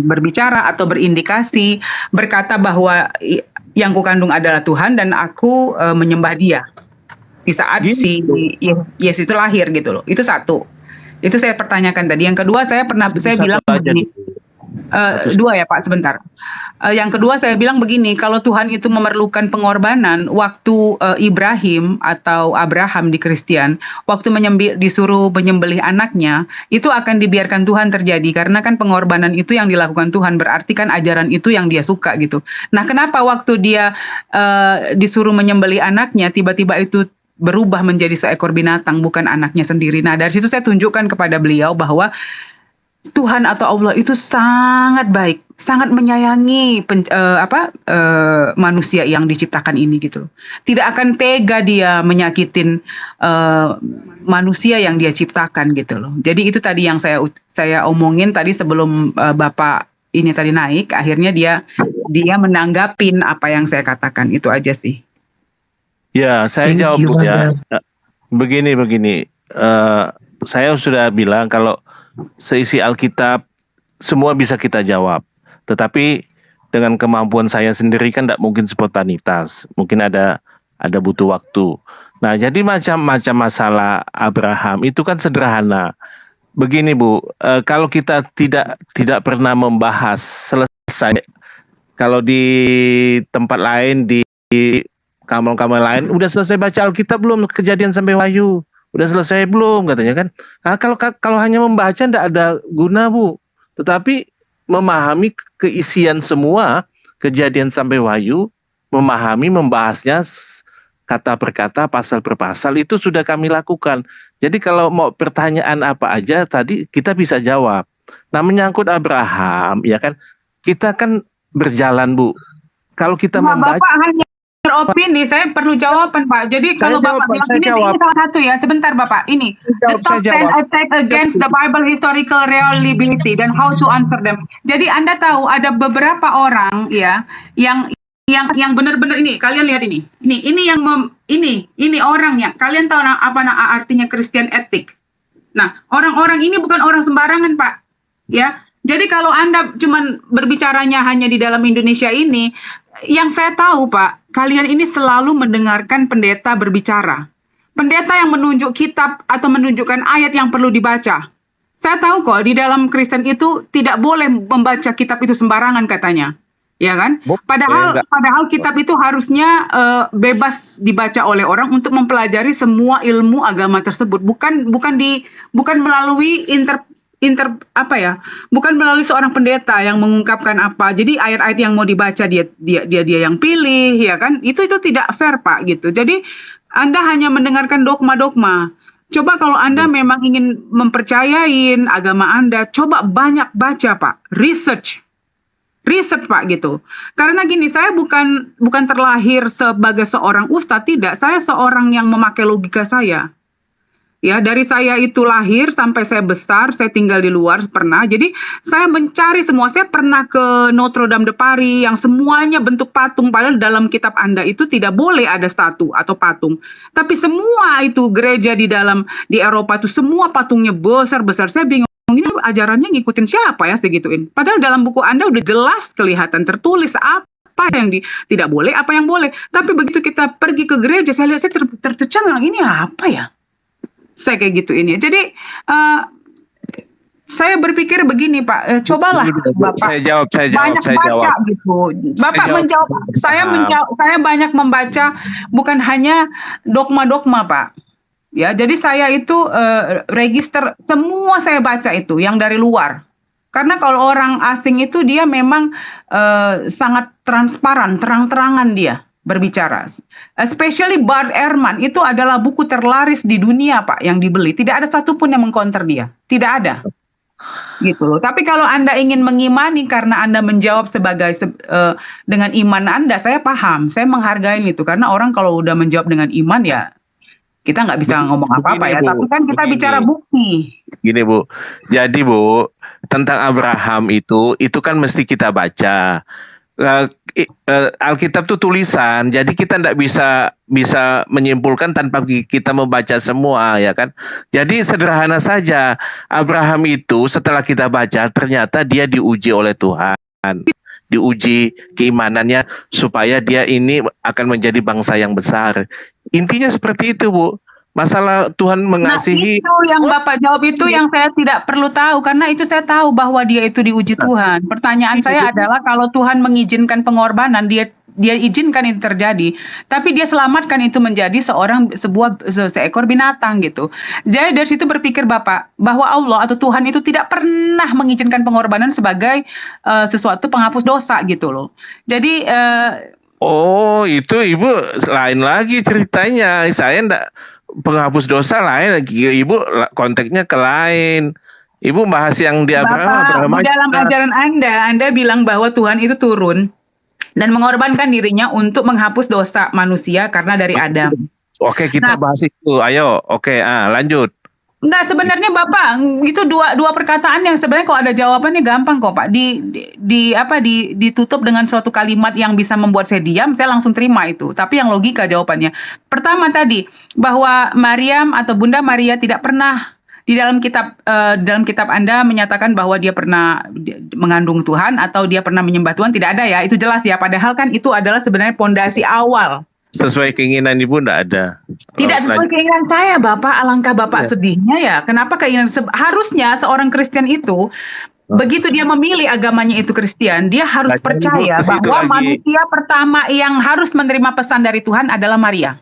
berbicara atau berindikasi berkata bahwa yang kukandung adalah Tuhan dan aku menyembah Dia di saat si Yesus itu lahir gitu loh. Itu satu. Itu saya pertanyakan tadi. Yang kedua saya bilang begini. Dua ya Pak, sebentar. Yang kedua saya bilang begini, kalau Tuhan itu memerlukan pengorbanan, waktu Ibrahim atau Abraham di Kristen, waktu disuruh menyembelih anaknya, itu akan dibiarkan Tuhan terjadi, karena kan pengorbanan itu yang dilakukan Tuhan, berarti kan ajaran itu yang dia suka gitu. Nah kenapa waktu dia disuruh menyembelih anaknya, tiba-tiba itu berubah menjadi seekor binatang, bukan anaknya sendiri. Nah dari situ saya tunjukkan kepada beliau bahwa Tuhan atau Allah itu sangat baik, sangat menyayangi manusia yang diciptakan ini gitu. Tidak akan tega dia menyakitin manusia yang dia ciptakan gitu loh. Jadi itu tadi yang saya omongin tadi sebelum Bapak ini tadi naik, akhirnya dia menanggapin apa yang saya katakan. Itu aja sih. Ya, saya jawab Bu ya. Begini. Saya sudah bilang kalau seisi Alkitab semua bisa kita jawab, tetapi dengan kemampuan saya sendiri kan tidak mungkin spontanitas, mungkin ada butuh waktu. Nah jadi macam-macam masalah Abraham itu kan sederhana. Begini Bu, kalau kita tidak pernah membahas selesai, kalau di tempat lain di kamar-kamar lain udah selesai baca Alkitab belum, Kejadian sampai Wahyu udah selesai belum katanya kan. Nah, kalau hanya membaca tidak ada guna Bu. Tetapi memahami keisian semua Kejadian sampai Wahyu, membahasnya kata per kata, pasal per pasal, itu sudah kami lakukan. Jadi kalau mau pertanyaan apa aja tadi kita bisa jawab. Nah menyangkut Abraham ya kan, kita kan berjalan Bu. Kalau kita Nah, membaca, Bapak hanya beropini, saya perlu jawaban, Pak. Jadi Saya kalau Bapak jawab, Pak, bilang saya ini jawab. salah satu ya, sebentar Bapak. Ini the Jawab, top saya 10 jawab. attack against the Bible historical reliability dan how to answer them. Jadi Anda tahu ada beberapa orang ya yang benar-benar ini. Kalian lihat ini. Ini yang ini orang yang kalian tahu apa artinya Christian ethic. Nah, orang-orang ini bukan orang sembarangan, Pak. Ya. Jadi kalau Anda cuman berbicaranya hanya di dalam Indonesia ini, yang saya tahu, Pak, kalian ini selalu mendengarkan pendeta berbicara. Pendeta yang menunjuk kitab atau menunjukkan ayat yang perlu dibaca. Saya tahu kok di dalam Kristen itu tidak boleh membaca kitab itu sembarangan katanya. Ya kan? Padahal kitab itu harusnya bebas dibaca oleh orang untuk mempelajari semua ilmu agama tersebut, bukan melalui bukan melalui seorang pendeta yang mengungkapkan apa. Jadi ayat-ayat yang mau dibaca dia yang pilih, ya kan? Itu tidak fair, Pak, gitu. Jadi Anda hanya mendengarkan dogma-dogma. Coba kalau Anda memang ingin mempercayain agama Anda, coba banyak baca, Pak. Research, Pak, gitu. Karena gini, saya bukan terlahir sebagai seorang ustadz, tidak. Saya seorang yang memakai logika saya. Ya, dari saya itu lahir sampai saya besar, saya tinggal di luar pernah. Jadi saya mencari semua. Saya pernah ke Notre Dame de Paris yang semuanya bentuk patung. Padahal dalam kitab Anda itu tidak boleh ada statu atau patung. Tapi semua itu gereja di Eropa itu semua patungnya besar-besar. Saya bingung ini ajarannya ngikutin siapa ya segituin. Padahal dalam buku Anda udah jelas kelihatan tertulis apa yang tidak boleh, apa yang boleh. Tapi begitu kita pergi ke gereja, saya lihat saya tercengang, ini apa ya? Saya kayak gitu ini. Jadi saya berpikir begini, Pak. Cobalah Bapak. Saya jawab. Baca gitu. Bapak menjawab. Saya banyak membaca, bukan hanya dogma-dogma, Pak. Ya, jadi saya itu register semua saya baca itu yang dari luar. Karena kalau orang asing itu dia memang sangat transparan, terang-terangan dia berbicara. Especially Bart Ehrman itu adalah buku terlaris di dunia, Pak, yang dibeli. Tidak ada satupun yang mengcounter dia. Tidak ada. Gitu loh. Tapi kalau Anda ingin mengimani karena Anda menjawab dengan iman Anda, saya paham. Saya menghargai itu. Karena orang kalau udah menjawab dengan iman ya kita nggak bisa ngomong apa-apa ya. Bu, tapi kan kita bicara bukti. Gini, Bu. Jadi, Bu, tentang Abraham itu kan mesti kita baca. Alkitab itu tulisan, jadi kita tidak bisa menyimpulkan tanpa kita membaca semua, ya kan? Jadi sederhana saja, Abraham itu setelah kita baca ternyata dia diuji oleh Tuhan, diuji keimanannya supaya dia ini akan menjadi bangsa yang besar. Intinya seperti itu, Bu. Masalah Tuhan mengasihi. Nah, itu yang Bapak jawab itu yang saya tidak perlu tahu, karena itu saya tahu bahwa dia itu diuji Tuhan. Pertanyaan saya adalah kalau Tuhan mengizinkan pengorbanan, dia izinkan itu terjadi, tapi dia selamatkan itu menjadi seekor binatang gitu. Jadi dari situ berpikir Bapak bahwa Allah atau Tuhan itu tidak pernah mengizinkan pengorbanan sebagai sesuatu penghapus dosa gitu loh. Jadi oh, itu Ibu lain lagi ceritanya. Saya enggak penghapus dosa lain lagi. Ibu konteksnya ke lain. Ibu bahas yang di Abraham. Bapak, dalam ajaran Anda bilang bahwa Tuhan itu turun dan mengorbankan dirinya untuk menghapus dosa manusia karena dari Adam. Oke, kita bahas itu. Ayo, oke, lanjut. Enggak, sebenarnya Bapak itu dua perkataan yang sebenarnya kalau ada jawabannya gampang kok, Pak. Ditutup dengan suatu kalimat yang bisa membuat saya diam, saya langsung terima itu. Tapi yang logika jawabannya. Pertama tadi bahwa Maryam atau Bunda Maria tidak pernah di dalam kitab Anda menyatakan bahwa dia pernah mengandung Tuhan atau dia pernah menyembah Tuhan, tidak ada ya. Itu jelas ya. Padahal kan itu adalah sebenarnya pondasi awal. Sesuai keinginan Ibu enggak ada. Tidak sesuai keinginan saya, Bapak. Alangkah Bapak sedihnya ya. Kenapa keinginan harusnya seorang Kristen itu begitu dia memilih agamanya itu Kristen, dia harus percaya bahwa manusia pertama yang harus menerima pesan dari Tuhan adalah Maria.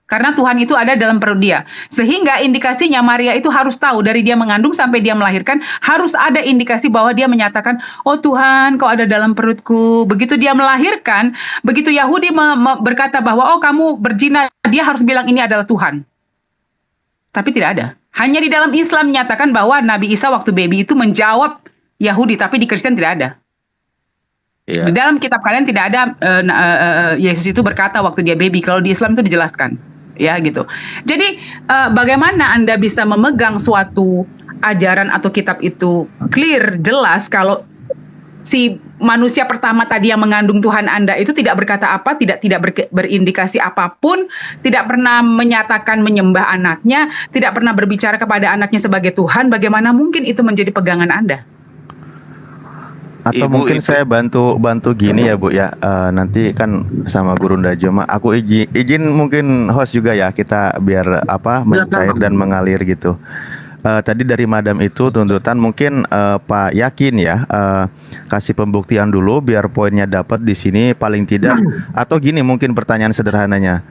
Karena Tuhan itu ada dalam perut dia. Sehingga indikasinya Maria itu harus tahu dari dia mengandung sampai dia melahirkan, harus ada indikasi bahwa dia menyatakan, oh Tuhan kau ada dalam perutku. Begitu dia melahirkan, begitu Yahudi berkata bahwa oh kamu berzina, dia harus bilang ini adalah Tuhan. Tapi tidak ada. Hanya di dalam Islam menyatakan bahwa Nabi Isa waktu baby itu menjawab Yahudi, tapi di Kristen tidak ada. Di dalam kitab kalian tidak ada Yesus itu berkata waktu dia baby. Kalau di Islam itu dijelaskan, ya gitu. Jadi bagaimana Anda bisa memegang suatu ajaran atau kitab itu clear, jelas kalau si manusia pertama tadi yang mengandung Tuhan Anda itu tidak berkata apa, tidak berindikasi apapun, tidak pernah menyatakan menyembah anaknya, tidak pernah berbicara kepada anaknya sebagai Tuhan. Bagaimana mungkin itu menjadi pegangan Anda? Atau mungkin saya bantu gini ya Bu ya. Nanti kan sama Guru Ndajoma, aku izin mungkin host juga ya, kita biar mencair dan mengalir gitu. Tadi dari Madam itu tuntutan mungkin Pak Yakin ya, kasih pembuktian dulu biar poinnya dapat di sini paling tidak. Atau gini mungkin pertanyaan sederhananya,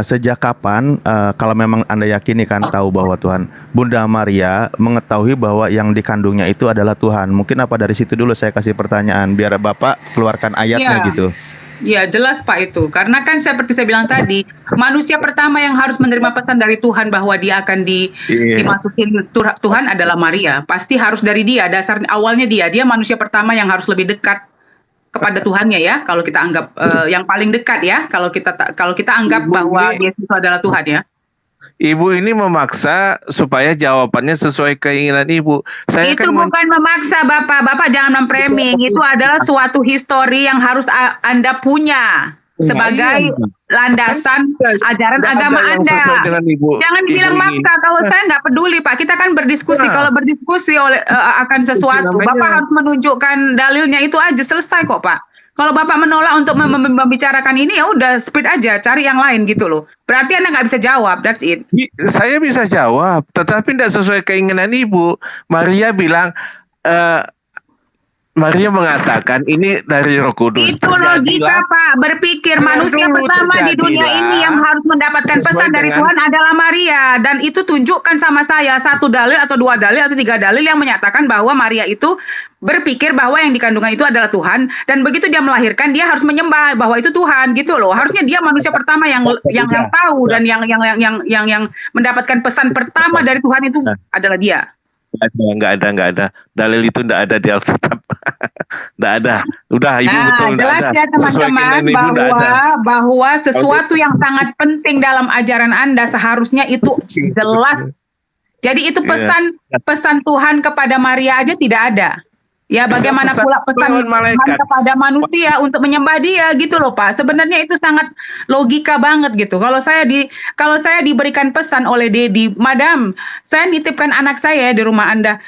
sejak kapan kalau memang Anda yakini kan tahu bahwa Tuhan, Bunda Maria mengetahui bahwa yang dikandungnya itu adalah Tuhan? Mungkin apa dari situ dulu saya kasih pertanyaan biar Bapak keluarkan ayatnya gitu. Ya jelas Pak itu, karena kan seperti saya bilang tadi, manusia pertama yang harus menerima pesan dari Tuhan bahwa dia akan dimasukin Tuhan adalah Maria. Pasti harus dari dia, dasar awalnya dia manusia pertama yang harus lebih dekat kepada Tuhannya ya. Kalau kita anggap yang paling dekat ya, kalau kita anggap bahwa Yesus itu adalah Tuhan ya. Ibu ini memaksa supaya jawabannya sesuai keinginan Ibu. Itu bukan memaksa Bapak jangan memframing. Itu adalah suatu histori yang harus Anda punya sebagai landasan ajaran agama Anda. Jangan bilang maksa. Kalau saya nggak peduli Pak, kita kan berdiskusi. Kalau berdiskusi akan sesuatu, Bapak harus menunjukkan dalilnya, itu aja, selesai kok Pak. Kalau Bapak menolak untuk membicarakan ini, ya udah speed aja, cari yang lain gitu loh. Berarti Anda nggak bisa jawab, that's it. Saya bisa jawab, tetapi tidak sesuai keinginan Ibu. Maria bilang, Maria mengatakan ini dari Roh Kudus. Itu logika Pak, berpikir manusia pertama di dunia ini yang harus mendapatkan pesan dari Tuhan adalah Maria. Dan itu tunjukkan sama saya satu dalil atau dua dalil atau tiga dalil yang menyatakan bahwa Maria itu berpikir bahwa yang dikandungan itu adalah Tuhan, dan begitu dia melahirkan dia harus menyembah bahwa itu Tuhan gitu loh. Harusnya dia manusia pertama yang tahu dan yang mendapatkan pesan pertama dari Tuhan itu adalah dia. Nggak ada. Dalil itu nggak ada di Alkitab. Nggak ada. Udah, Ibu betul nggak ada. Jelas ya teman-teman bahwa sesuatu yang sangat penting dalam ajaran Anda seharusnya itu jelas. Jadi itu pesan Tuhan kepada Maria aja tidak ada. Ya bagaimana pula pesan Tuhan kepada manusia untuk menyembah dia gitu loh Pak. Sebenarnya itu sangat logika banget gitu. Kalau saya diberikan pesan oleh Dedi, Madam, saya nitipkan anak saya di rumah Anda.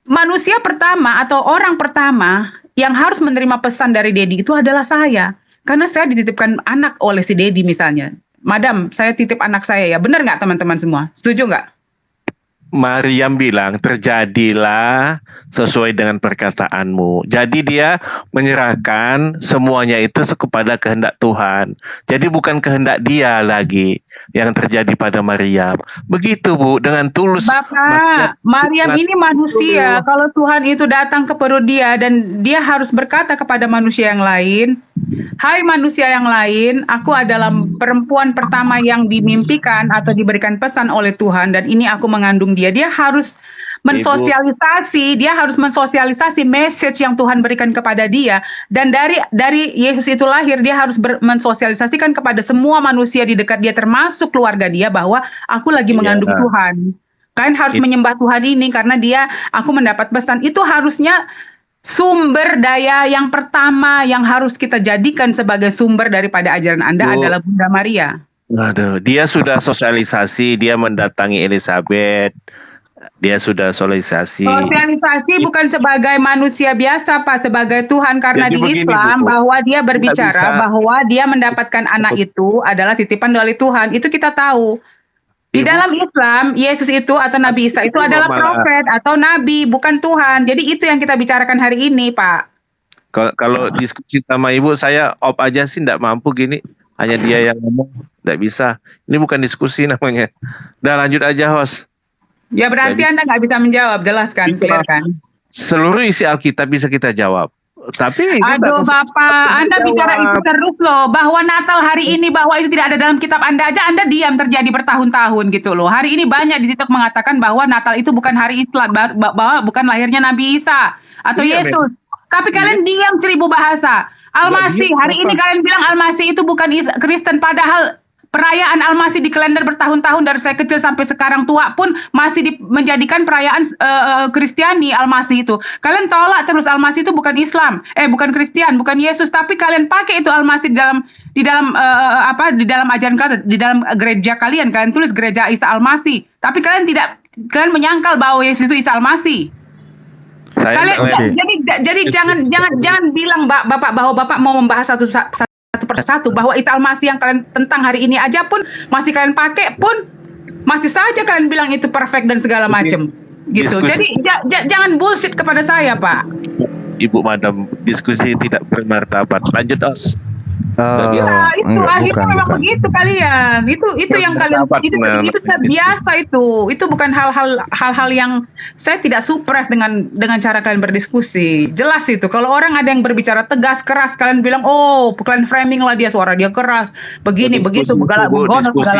Manusia pertama atau orang pertama yang harus menerima pesan dari Dedi itu adalah saya. Karena saya dititipkan anak oleh si Dedi misalnya. Madam, saya titip anak saya ya. Benar nggak teman-teman semua? Setuju nggak? Maryam bilang terjadilah sesuai dengan perkataanmu. Jadi dia menyerahkan semuanya itu kepada kehendak Tuhan. Jadi bukan kehendak dia lagi yang terjadi pada Maryam. Begitu Bu, dengan tulus. Bapak, Maryam ini manusia. Kalau Tuhan itu datang ke perut dia dan dia harus berkata kepada manusia yang lain, hai manusia yang lain, aku adalah perempuan pertama yang dimimpikan atau diberikan pesan oleh Tuhan dan ini aku mengandung dia. Dia harus mensosialisasi message yang Tuhan berikan kepada dia, dan dari Yesus itu lahir dia harus mensosialisasikan kepada semua manusia di dekat dia termasuk keluarga dia bahwa aku lagi mengandung Tuhan. Kalian harus menyembah Tuhan ini karena aku mendapat pesan. Itu harusnya sumber daya yang pertama yang harus kita jadikan sebagai sumber daripada ajaran Anda adalah Bunda Maria. Aduh, dia sudah sosialisasi, dia mendatangi Elizabeth, dia sudah sosialisasi. Sosialisasi bukan sebagai manusia biasa Pak, sebagai Tuhan, karena di Islam bahwa dia berbicara bahwa dia mendapatkan anak itu adalah titipan dari Tuhan, itu kita tahu. Di dalam Islam, Yesus itu atau Nabi Isa itu adalah profet atau nabi, bukan Tuhan. Jadi itu yang kita bicarakan hari ini Pak. Kalau diskusi sama Ibu, saya op aja sih, nggak mampu gini. Hanya dia yang ngomong, nggak bisa. Ini bukan diskusi namanya. Udah lanjut aja host. Ya berarti Anda nggak bisa menjawab, jelaskan, clearkan. Seluruh isi Alkitab bisa kita jawab. Tapi aduh Bapak, Anda bicara itu terus loh, bahwa Natal hari ini, bahwa itu tidak ada dalam kitab Anda aja, Anda diam terjadi bertahun-tahun gitu loh. Hari ini banyak di TikTok mengatakan bahwa Natal itu bukan hari Islam, bahwa bukan lahirnya Nabi Isa atau Yesus. Tapi kalian diam 1000 bahasa. Almasih, diam, hari ini siapa? kalian bilang Almasih itu bukan Kristen, padahal perayaan Almasih di kalender bertahun-tahun dari saya kecil sampai sekarang tua pun masih menjadikan perayaan Kristiani Almasih itu. Kalian tolak terus Almasih itu bukan Islam, bukan Kristen, bukan Yesus, tapi kalian pakai itu Almasih di dalam ajaran kalian, di dalam gereja kalian tulis gereja Isa Almasih. Tapi kalian menyangkal bahwa Yesus itu Isa Almasih. Jadi jangan bilang Bapak bahwa Bapak mau membahas satu persatu bahwa Isa Almasih yang kalian tentang hari ini aja pun masih kalian pakai pun masih saja kalian bilang itu perfect dan segala macam gitu. Jadi jangan bullshit kepada saya, Pak. Ibu Madam, diskusi tidak bermartabat. Lanjut, Os. Itu akhirnya memang begitu kalian. Itu yang kalian itu biasa itu. Itu bukan hal-hal yang saya tidak supres dengan cara kalian berdiskusi. Jelas itu. Kalau orang ada yang berbicara tegas, keras, kalian bilang, "Oh, kalian framing lah dia, suara dia keras." Begini, begitu, segala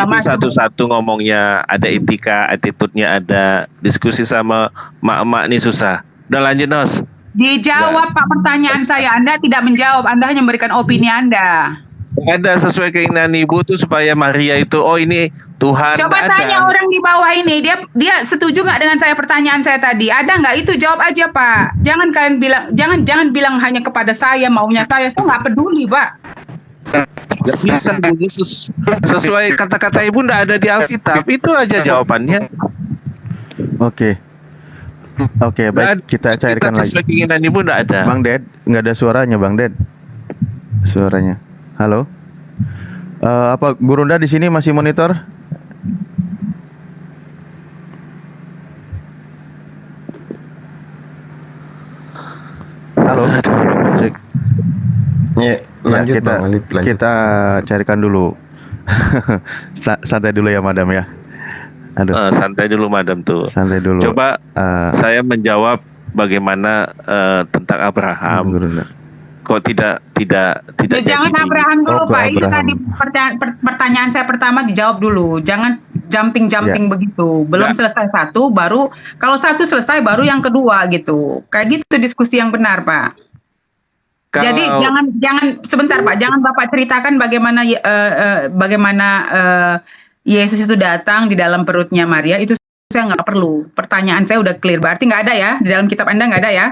macam. Satu-satu ngomongnya, ada etika, attitude-nya ada. Diskusi sama mak-mak nih susah. Udah lanjut, Nos. Dijawab Pak pertanyaan saya. Anda tidak menjawab. Anda hanya memberikan opini Anda. Ada sesuai keinginan Ibu tuh supaya Maria itu ini Tuhan. Coba tanya orang di bawah ini, dia setuju nggak dengan pertanyaan saya tadi? Ada nggak? Itu jawab aja, Pak. Jangan kalian bilang, jangan bilang hanya kepada saya maunya saya nggak peduli, Pak. Gak bisa, Bu. Sesuai kata-kata Ibu nggak ada di Alkitab. Itu aja jawabannya. Oke, baik, kita cairkan lagi. Sesuai keinginan Ibu nggak ada. Bang Ded, nggak ada suaranya, Bang Ded. Suaranya. Halo. Apa Gurunda di sini masih monitor? Halo. Cek. Lanjut, kita Bang Alip, lanjut. kita carikan dulu. Santai dulu ya, Madam ya. Aduh. Santai dulu, Madam tuh. Santai dulu. Coba saya menjawab bagaimana tentang Abraham. Kok tidak jangan Abraham dulu, Pak. Itu tadi pertanyaan saya pertama dijawab dulu. Jangan jumping begitu. Belum selesai satu, baru kalau satu selesai baru yang kedua gitu. Kayak gitu diskusi yang benar, Pak. Jadi jangan sebentar, Pak. Jangan Bapak ceritakan bagaimana Yesus itu datang di dalam perutnya Maria, itu saya nggak perlu. Pertanyaan saya udah clear. Berarti nggak ada ya? Di dalam kitab Anda nggak ada ya?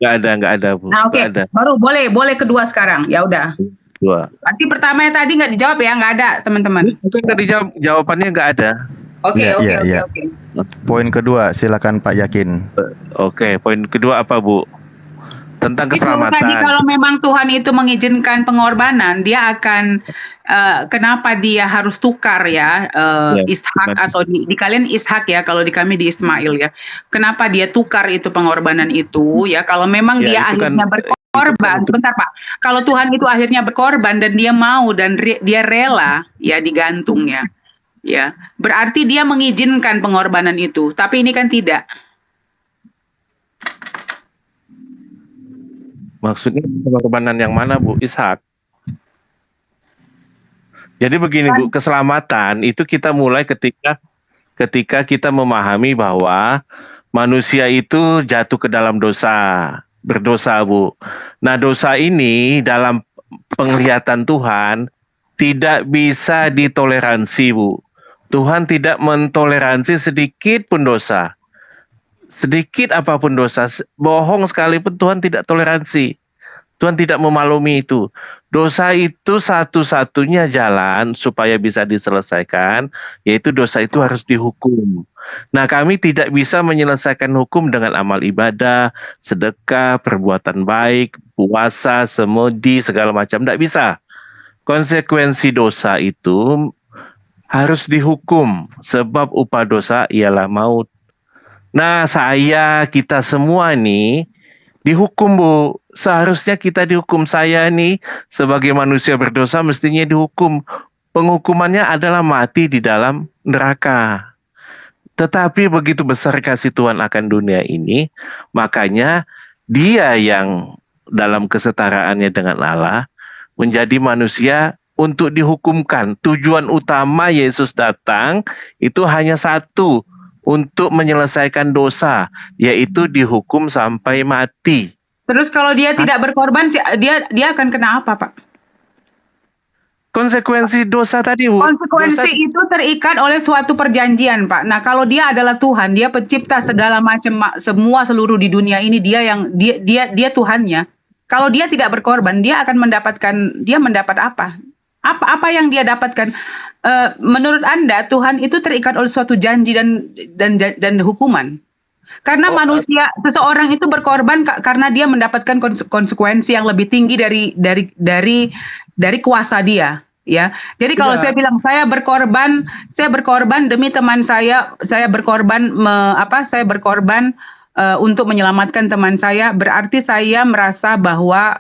Nggak ada, Bu. Nah, oke. Baru boleh kedua sekarang. Ya udah. Dua. Berarti pertamanya tadi nggak dijawab ya? Nggak ada, teman-teman. Bukan nggak dijawab, jawabannya nggak ada. Oke. Poin kedua, silakan Pak Yakin. Oke, poin kedua apa, Bu? Tentang keselamatan. Itu tadi kalau memang Tuhan itu mengizinkan pengorbanan, dia akan kenapa dia harus tukar ya, Ishak atau di kalian Ishak ya, kalau di kami di Ismail ya. Kenapa dia tukar itu pengorbanan itu ya? Kalau memang dia akhirnya berkorban, sebentar Pak. Kalau Tuhan itu akhirnya berkorban dan dia mau dan dia rela ya digantung ya. Ya, berarti dia mengizinkan pengorbanan itu. Tapi ini kan tidak. Maksudnya pengorbanan yang mana, Bu? Ishak. Jadi begini, Bu, keselamatan itu kita mulai ketika kita memahami bahwa manusia itu jatuh ke dalam dosa, berdosa, Bu. Nah, dosa ini dalam penglihatan Tuhan tidak bisa ditoleransi, Bu. Tuhan tidak mentoleransi sedikit pun dosa. Sedikit apapun dosa, bohong sekalipun Tuhan tidak toleransi. Tuhan tidak memaklumi itu. Dosa itu satu-satunya jalan supaya bisa diselesaikan, yaitu dosa itu harus dihukum. Nah, kami tidak bisa menyelesaikan hukum dengan amal ibadah, sedekah, perbuatan baik, puasa, semedi, segala macam. Tidak bisa. Konsekuensi dosa itu harus dihukum, sebab upah dosa ialah maut. Nah, kita semua nih dihukum, Bu. Seharusnya kita dihukum. Saya nih sebagai manusia berdosa mestinya dihukum. Penghukumannya adalah mati di dalam neraka. Tetapi begitu besar kasih Tuhan akan dunia ini, makanya Dia yang dalam kesetaraannya dengan Allah menjadi manusia untuk dihukumkan. Tujuan utama Yesus datang itu hanya satu, untuk menyelesaikan dosa, yaitu dihukum sampai mati. Terus kalau dia tidak berkorban, dia akan kena apa, Pak? Konsekuensi dosa tadi, Bu. Konsekuensi itu terikat oleh suatu perjanjian, Pak. Nah, kalau dia adalah Tuhan, dia pencipta segala macam semua seluruh di dunia ini, dia Tuhannya. Kalau dia tidak berkorban, dia mendapat apa? Apa yang dia dapatkan? Menurut Anda, Tuhan itu terikat oleh suatu janji dan hukuman. Karena manusia, seseorang itu berkorban karena dia mendapatkan konsekuensi yang lebih tinggi dari kuasa dia, ya. Jadi kalau saya bilang saya berkorban demi teman saya berkorban untuk menyelamatkan teman saya, berarti saya merasa bahwa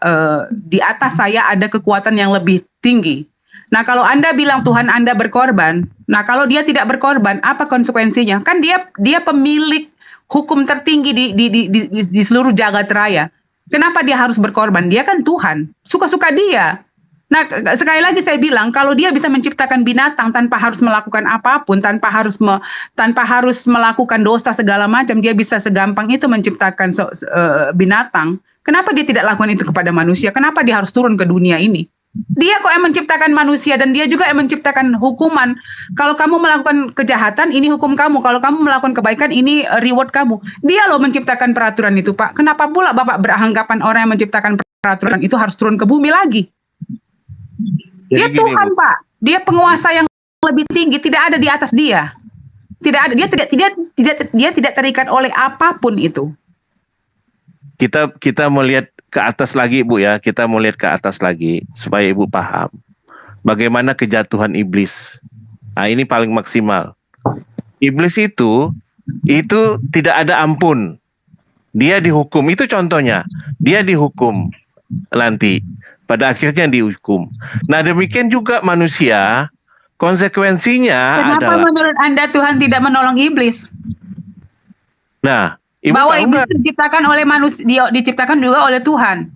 di atas saya ada kekuatan yang lebih tinggi. Nah, kalau Anda bilang Tuhan Anda berkorban, nah kalau dia tidak berkorban, apa konsekuensinya? Kan dia pemilik hukum tertinggi di seluruh jagat raya. Kenapa dia harus berkorban? Dia kan Tuhan, suka-suka dia. Nah, sekali lagi saya bilang, kalau dia bisa menciptakan binatang tanpa harus melakukan apapun, tanpa harus melakukan dosa segala macam, dia bisa segampang itu menciptakan binatang. Kenapa dia tidak lakukan itu kepada manusia? Kenapa dia harus turun ke dunia ini? Dia kok yang menciptakan manusia dan dia juga yang menciptakan hukuman. Kalau kamu melakukan kejahatan, ini hukum kamu. Kalau kamu melakukan kebaikan, ini reward kamu. Dia loh menciptakan peraturan itu, Pak. Kenapa pula Bapak beranggapan orang yang menciptakan peraturan itu harus turun ke bumi lagi? Dia Tuhan, Pak. Dia penguasa yang lebih tinggi, tidak ada di atas dia. Tidak ada, dia tidak terikat oleh apapun itu. Kita melihat ke atas lagi, Bu, ya. Kita mau lihat ke atas lagi supaya Ibu paham bagaimana kejatuhan iblis. Nah, ini paling maksimal. Iblis itu tidak ada ampun. Dia dihukum. Itu contohnya. Dia dihukum nanti. Pada akhirnya dihukum. Nah, demikian juga manusia, konsekuensinya Kenapa menurut Anda Tuhan tidak menolong iblis? Nah, Ibu bahwa tahu iblis diciptakan oleh manusia, diciptakan juga oleh Tuhan.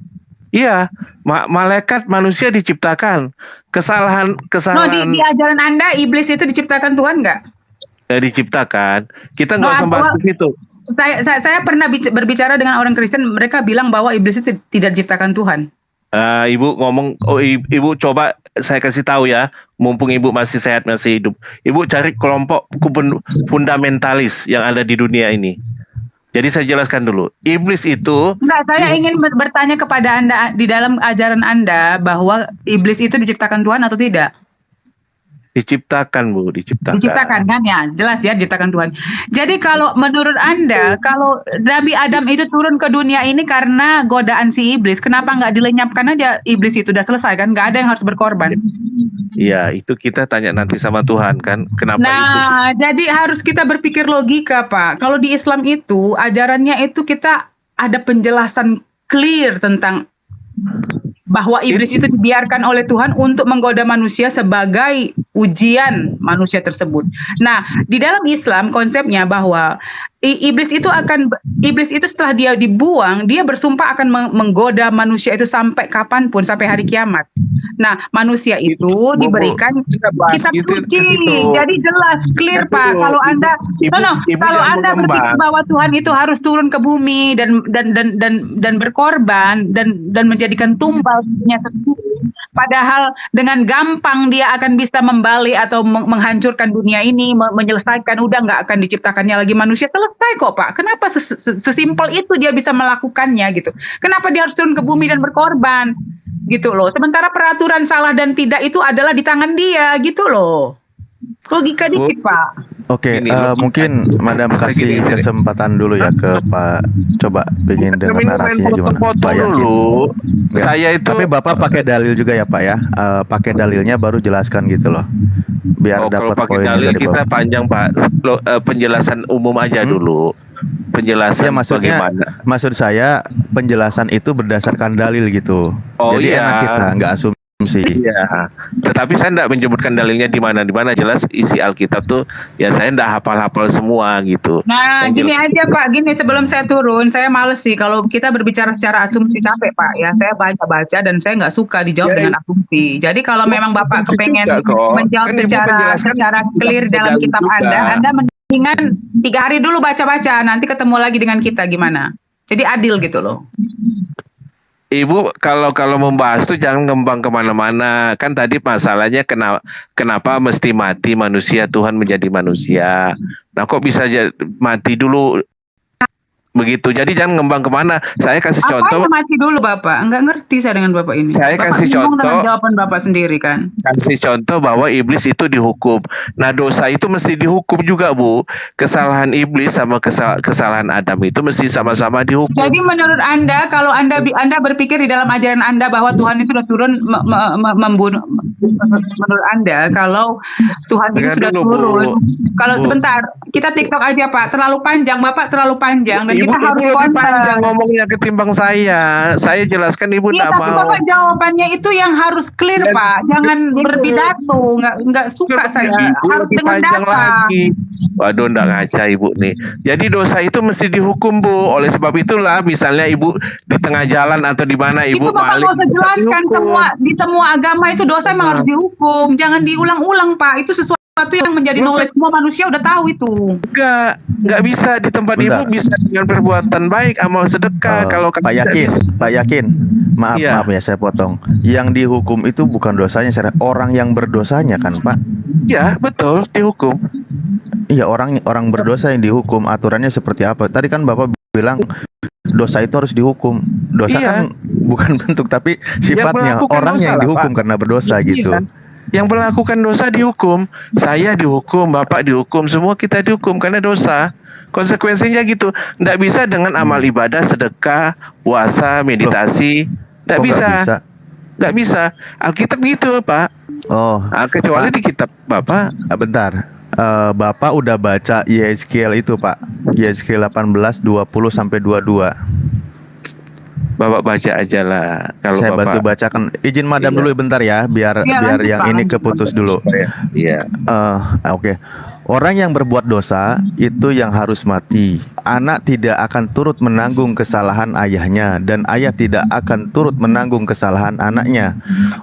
Iya, malaikat manusia diciptakan. Kesalahan. Di ajaran Anda iblis itu diciptakan Tuhan nggak? Diciptakan. Kita nggak usah bahas ke situ. Saya pernah berbicara dengan orang Kristen, mereka bilang bahwa iblis itu tidak diciptakan Tuhan. Ibu ngomong, Ibu coba saya kasih tahu ya, mumpung Ibu masih sehat, masih hidup. Ibu cari kelompok fundamentalis yang ada di dunia ini. Jadi saya jelaskan dulu. Iblis itu... Enggak, saya ingin bertanya kepada Anda, di dalam ajaran Anda, bahwa iblis itu diciptakan Tuhan atau tidak? Diciptakan, Bu, diciptakan. Diciptakan kan ya, jelas ya, diciptakan Tuhan. Jadi kalau menurut Anda, kalau Nabi Adam itu turun ke dunia ini karena godaan si iblis, kenapa nggak dilenyapkan aja iblis itu, udah selesai kan? Nggak ada yang harus berkorban. Iya, itu kita tanya nanti sama Tuhan kan, kenapa iblis. Jadi harus kita berpikir logika, Pak. Kalau di Islam itu, ajarannya itu kita ada penjelasan clear tentang bahwa iblis itu dibiarkan oleh Tuhan untuk menggoda manusia sebagai ujian manusia tersebut. Nah, di dalam Islam konsepnya bahwa iblis itu setelah dia dibuang, dia bersumpah akan menggoda manusia itu sampai kapanpun, sampai hari kiamat. Nah, manusia itu diberikan kitab suci. Jadi jelas, clear, Pak. Kalau Anda berpikir bahwa Tuhan itu harus turun ke bumi dan berkorban dan menjadikan tumbal sendiri, padahal dengan gampang dia akan bisa membalik atau menghancurkan dunia ini, menyelesaikan, udah nggak akan diciptakannya lagi manusia, selesai kok, Pak. Kenapa sesimpel itu dia bisa melakukannya gitu? Kenapa dia harus turun ke bumi dan berkorban? Gitu loh. Sementara peraturan salah dan tidak itu adalah di tangan dia, gitu loh. Logika dikit, Pak. Oke, mungkin Madam kasih kesempatan dulu ya ke Pak. Coba ingin dengar narasinya gimana. Pak Yakin. Ya. Saya itu. Tapi Bapak pakai dalil juga ya, Pak ya. Pakai dalilnya baru jelaskan gitu loh. Biar dapat poin dalil dari kita Bapak. Panjang, Pak. Penjelasan umum aja dulu. Penjelasan ya, bagaimana. Maksud saya penjelasan itu berdasarkan dalil gitu. Jadi enak kita nggak asumsi. Iya, tetapi saya tidak menyebutkan dalilnya di mana jelas isi Alkitab tuh ya saya tidak hafal semua gitu. Nah, gini aja Pak, sebelum saya turun, saya males sih kalau kita berbicara secara asumsi, capek Pak ya. Saya baca dan saya nggak suka dijawab dengan asumsi. Jadi kalau memang Bapak kepengen menjawab secara clear dalam kitab Anda mendingan 3 hari dulu baca-baca, nanti ketemu lagi dengan kita gimana. Jadi adil gitu loh. Ibu kalau membahas tuh jangan ngembang kemana-mana. Kan tadi masalahnya kenapa mesti mati manusia, Tuhan menjadi manusia. Nah kok bisa mati dulu begitu. Jadi jangan ngembang kemana. Saya kasih contoh. Apa mati dulu Bapak? Enggak ngerti saya dengan Bapak ini. Saya Bapak kasih bingung contoh. dengan jawaban Bapak sendiri kan. Kasih contoh bahwa iblis itu dihukum. Nah dosa itu mesti dihukum juga Bu. Kesalahan iblis sama kesalahan Adam itu mesti sama-sama dihukum. Jadi menurut Anda, kalau Anda berpikir di dalam ajaran Anda bahwa Tuhan itu sudah turun membunuh, menurut Anda kalau Tuhan itu sudah turun, kalau sebentar kita TikTok aja Pak, terlalu panjang, Bapak terlalu panjang dan kita harus lebih panjang ngomongnya ketimbang saya. Saya jelaskan Ibu Iya, tidak tapi mau. Bapak jawabannya itu yang harus clear Pak, jangan berpidato, nggak suka saya, harus Lebih dengan panjang data. lagi. Waduh, nggak ngaca Ibu nih. Jadi dosa itu mesti dihukum Bu. Oleh sebab itulah, misalnya Ibu di tengah jalan atau di mana Itu Ibu Bapak maling, nggak usah jelaskan, di semua agama itu dosa emang harus dihukum, jangan diulang-ulang Pak, itu sesuatu yang menjadi knowledge semua manusia udah tahu itu. nggak bisa di tempat Bentar. Ibu bisa dengan perbuatan baik, amal sedekah. Kalau Pak Yakin, maaf Iya. ya saya potong. Yang dihukum itu bukan dosanya, orang yang berdosanya kan Pak? Ya betul, dihukum. Iya, orang berdosa yang dihukum. Aturannya seperti apa? Tadi kan Bapak bilang dosa itu harus dihukum. Dosa Iya. kan bukan bentuk tapi sifatnya, melakukan orangnya dosa yang lah, dihukum Pak. karena berdosa Iya, gitu. kan? Yang melakukan dosa dihukum. Saya dihukum, Bapak dihukum, semua kita dihukum karena dosa. Konsekuensinya gitu. Nggak bisa dengan amal ibadah, sedekah, puasa, meditasi. Nggak Kok bisa. nggak bisa? Nggak bisa. Alkitab gitu, Pak. Oh, Kecuali di kitab Bapak. bentar. Bapak udah baca Yeskel itu Pak, Yeskel 18 20 sampai 22. Bapak baca aja lah. Kalau Saya Bapak bantu bacakan. Izin madam dulu bentar ya, biar Iya, biar lanjut, yang Pak, ini lanjut, keputus lanjut. dulu. Iya. Oke. Orang yang berbuat dosa itu yang harus mati. Anak tidak akan turut menanggung kesalahan ayahnya, dan ayah tidak akan turut menanggung kesalahan anaknya.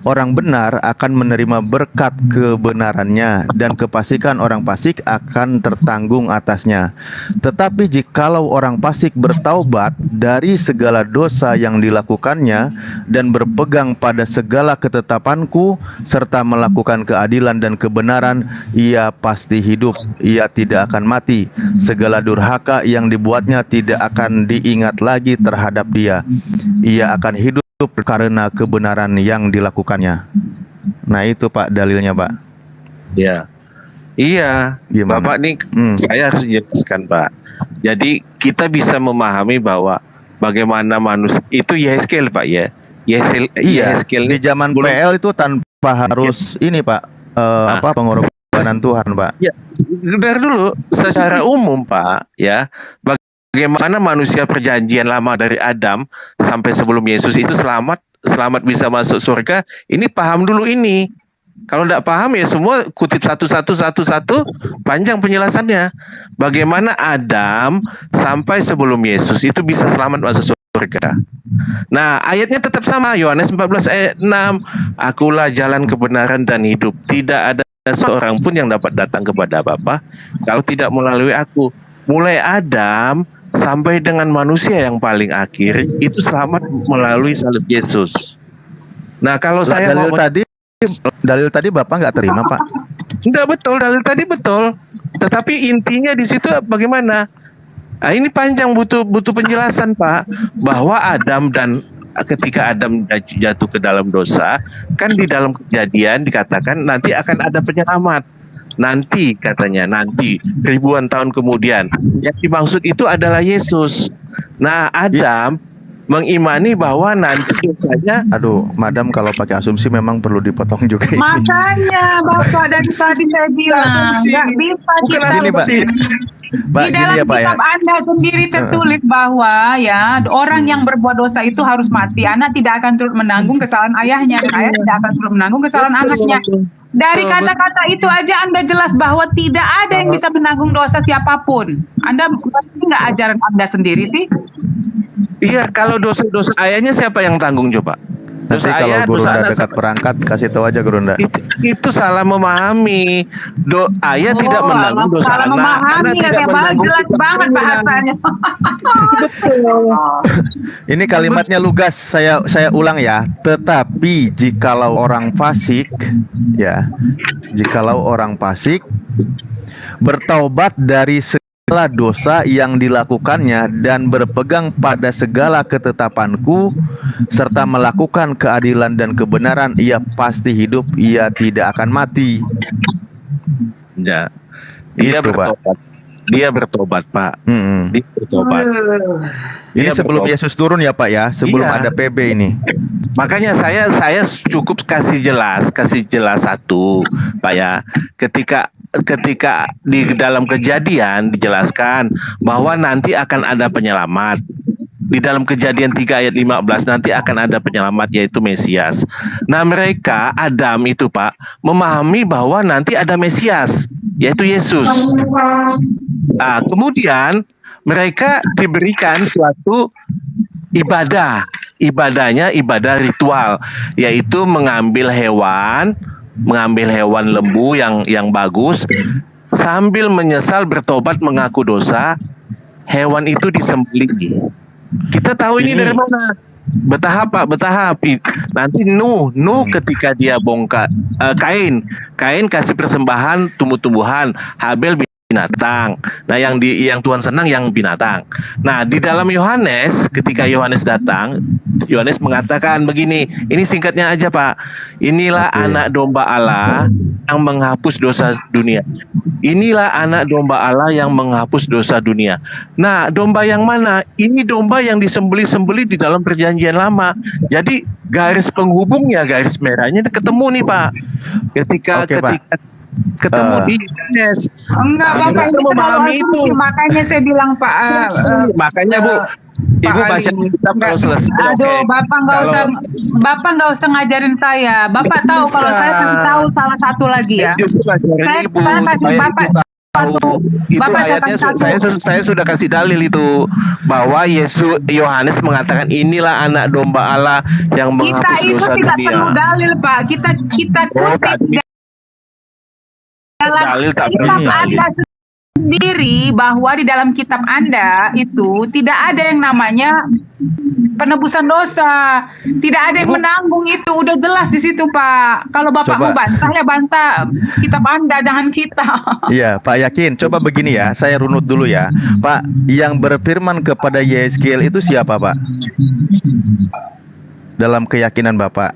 Orang benar akan menerima berkat kebenarannya, dan kepastikan orang fasik akan tertanggung atasnya. Tetapi jikalau orang fasik bertaubat dari segala dosa yang dilakukannya dan berpegang pada segala ketetapanku serta melakukan keadilan dan kebenaran, ia pasti hidup. Ia tidak akan mati. Segala durhaka yang dibuatnya tidak akan diingat lagi terhadap dia. Ia akan hidup karena kebenaran yang dilakukannya. Nah itu Pak dalilnya Pak. Iya. Iya. Gimana? Bapak nih saya harus jelaskan Pak. Jadi kita bisa memahami bahwa bagaimana manusia itu Yeskel Pak ya. Yeskel Di zaman PL itu tanpa harus ini Pak, pengorbanan Tuhan Pak. Ya, dari dulu secara umum Pak ya, bagaimana manusia perjanjian lama dari Adam sampai sebelum Yesus itu selamat bisa masuk surga, ini paham dulu ini. Kalau tidak paham ya semua kutip satu panjang penjelasannya. Bagaimana Adam sampai sebelum Yesus itu bisa selamat masuk surga. Nah, ayatnya tetap sama, Yohanes 14 ayat 6. Akulah jalan kebenaran dan hidup. Tidak ada seorang pun yang dapat datang kepada Bapa kalau tidak melalui aku. Mulai Adam sampai dengan manusia yang paling akhir itu selamat melalui salib Yesus. Nah, kalau saya dalil tadi Bapak nggak terima Pak? Enggak, betul, dalil tadi betul. Tetapi intinya di situ bagaimana? Nah, ini panjang, butuh penjelasan Pak, bahwa Adam dan ketika Adam jatuh ke dalam dosa, kan di dalam Kejadian dikatakan nanti akan ada penyelamat. Nanti katanya, nanti ribuan tahun kemudian. Yang dimaksud itu adalah Yesus. Nah, Adam mengimani bahwa nanti dosanya. Aduh, madam kalau pakai asumsi memang perlu dipotong juga. Makanya Bapak dari tadi saya bilang nggak bisa kita. Gini, Pak. Di dalam kitab Anda sendiri tertulis bahwa ya orang yang berbuat dosa itu harus mati. Anak tidak akan turut menanggung kesalahan ayahnya, dan ayah tidak akan turut menanggung kesalahan anaknya. Dari kata-kata itu aja Anda jelas bahwa tidak ada yang bisa menanggung dosa siapapun. Anda berarti nggak ajaran Anda sendiri sih? Iya, kalau dosa-dosa ayahnya siapa yang tanggung coba? Nanti Dosa kalau ayah, dosa Gurunda anak dekat perangkat, kasih tahu aja Gurunda. itu salah memahami. Ayah tidak menanggung dosa salah anak, anak memahami tidak ya, Bang. menanggung Jelas banget bahasanya. Ini kalimatnya lugas, saya ulang ya. Tetapi jikalau orang fasik, ya, jikalau orang fasik bertaubat dari segala dosa yang dilakukannya dan berpegang pada segala ketetapanku serta melakukan keadilan dan kebenaran, ia pasti hidup, ia tidak akan mati. Ya, dia Gitu, Pak. bertobat. Dia bertobat, Pak. Dia bertobat. Ini Dia sebelum bertobat. Yesus turun ya Pak ya, sebelum Iya. ada PB ini. Makanya saya cukup kasih jelas satu, Pak ya. Ketika di dalam Kejadian dijelaskan bahwa nanti akan ada penyelamat. Di dalam Kejadian 3 ayat 15 nanti akan ada penyelamat, yaitu Mesias. Nah, mereka Adam itu, Pak, memahami bahwa nanti ada Mesias, yaitu Yesus. Nah, kemudian mereka diberikan suatu ibadahnya ibadah ritual, yaitu mengambil hewan lembu yang bagus, sambil menyesal bertobat mengaku dosa, hewan itu disembelih. Kita tahu ini dari mana? Bertahap, Pak, bertahap. Nanti Nuh ketika dia bongkar Kain kasih persembahan tumbuh-tumbuhan, Habel binatang. Nah, yang Tuhan senang yang binatang. Nah, di dalam Yohanes, ketika Yohanes datang, Yohanes mengatakan begini, ini singkatnya aja, Pak. Inilah anak domba Allah yang menghapus dosa dunia. Inilah anak domba Allah yang menghapus dosa dunia. Nah, domba yang mana? Ini domba yang disembeli-sembeli di dalam Perjanjian Lama. Jadi garis penghubungnya, garis merahnya ketemu nih, Pak. Ketika ketemu di Yohanes. Enggak, Bapak, Kita ini memahami terlalu itu. asumsi. Makanya saya bilang, Pak. Makanya, Bu, Ibu baca kitab kalau selesai. Aduh, oke. Bapak nggak usah ngajarin saya. Bapak tahu kalau saya kasih tahu salah satu lagi ya. Justru ngajarin Ibu, Saya kasih supaya Bapak Ibu tahu. Itu Bapak ayatnya satu. saya sudah kasih dalil itu, bahwa Yohanes mengatakan inilah anak domba Allah yang Kita menghapus itu dosa tidak dunia. perlu dalil, Pak. Kita kutip dalam dalil tak perlu kitab dalil. Anda sendiri, bahwa di dalam kitab Anda itu tidak ada yang namanya penebusan dosa, tidak ada yang menanggung, itu udah jelas di situ, Pak. Kalau Bapak Coba. mau bantah ya bantah kitab Anda, jangan kita. Iya, Pak Yakin. Coba begini ya, saya runut dulu ya. Pak, yang berfirman kepada Yeskiel itu siapa, Pak? Dalam keyakinan Bapak.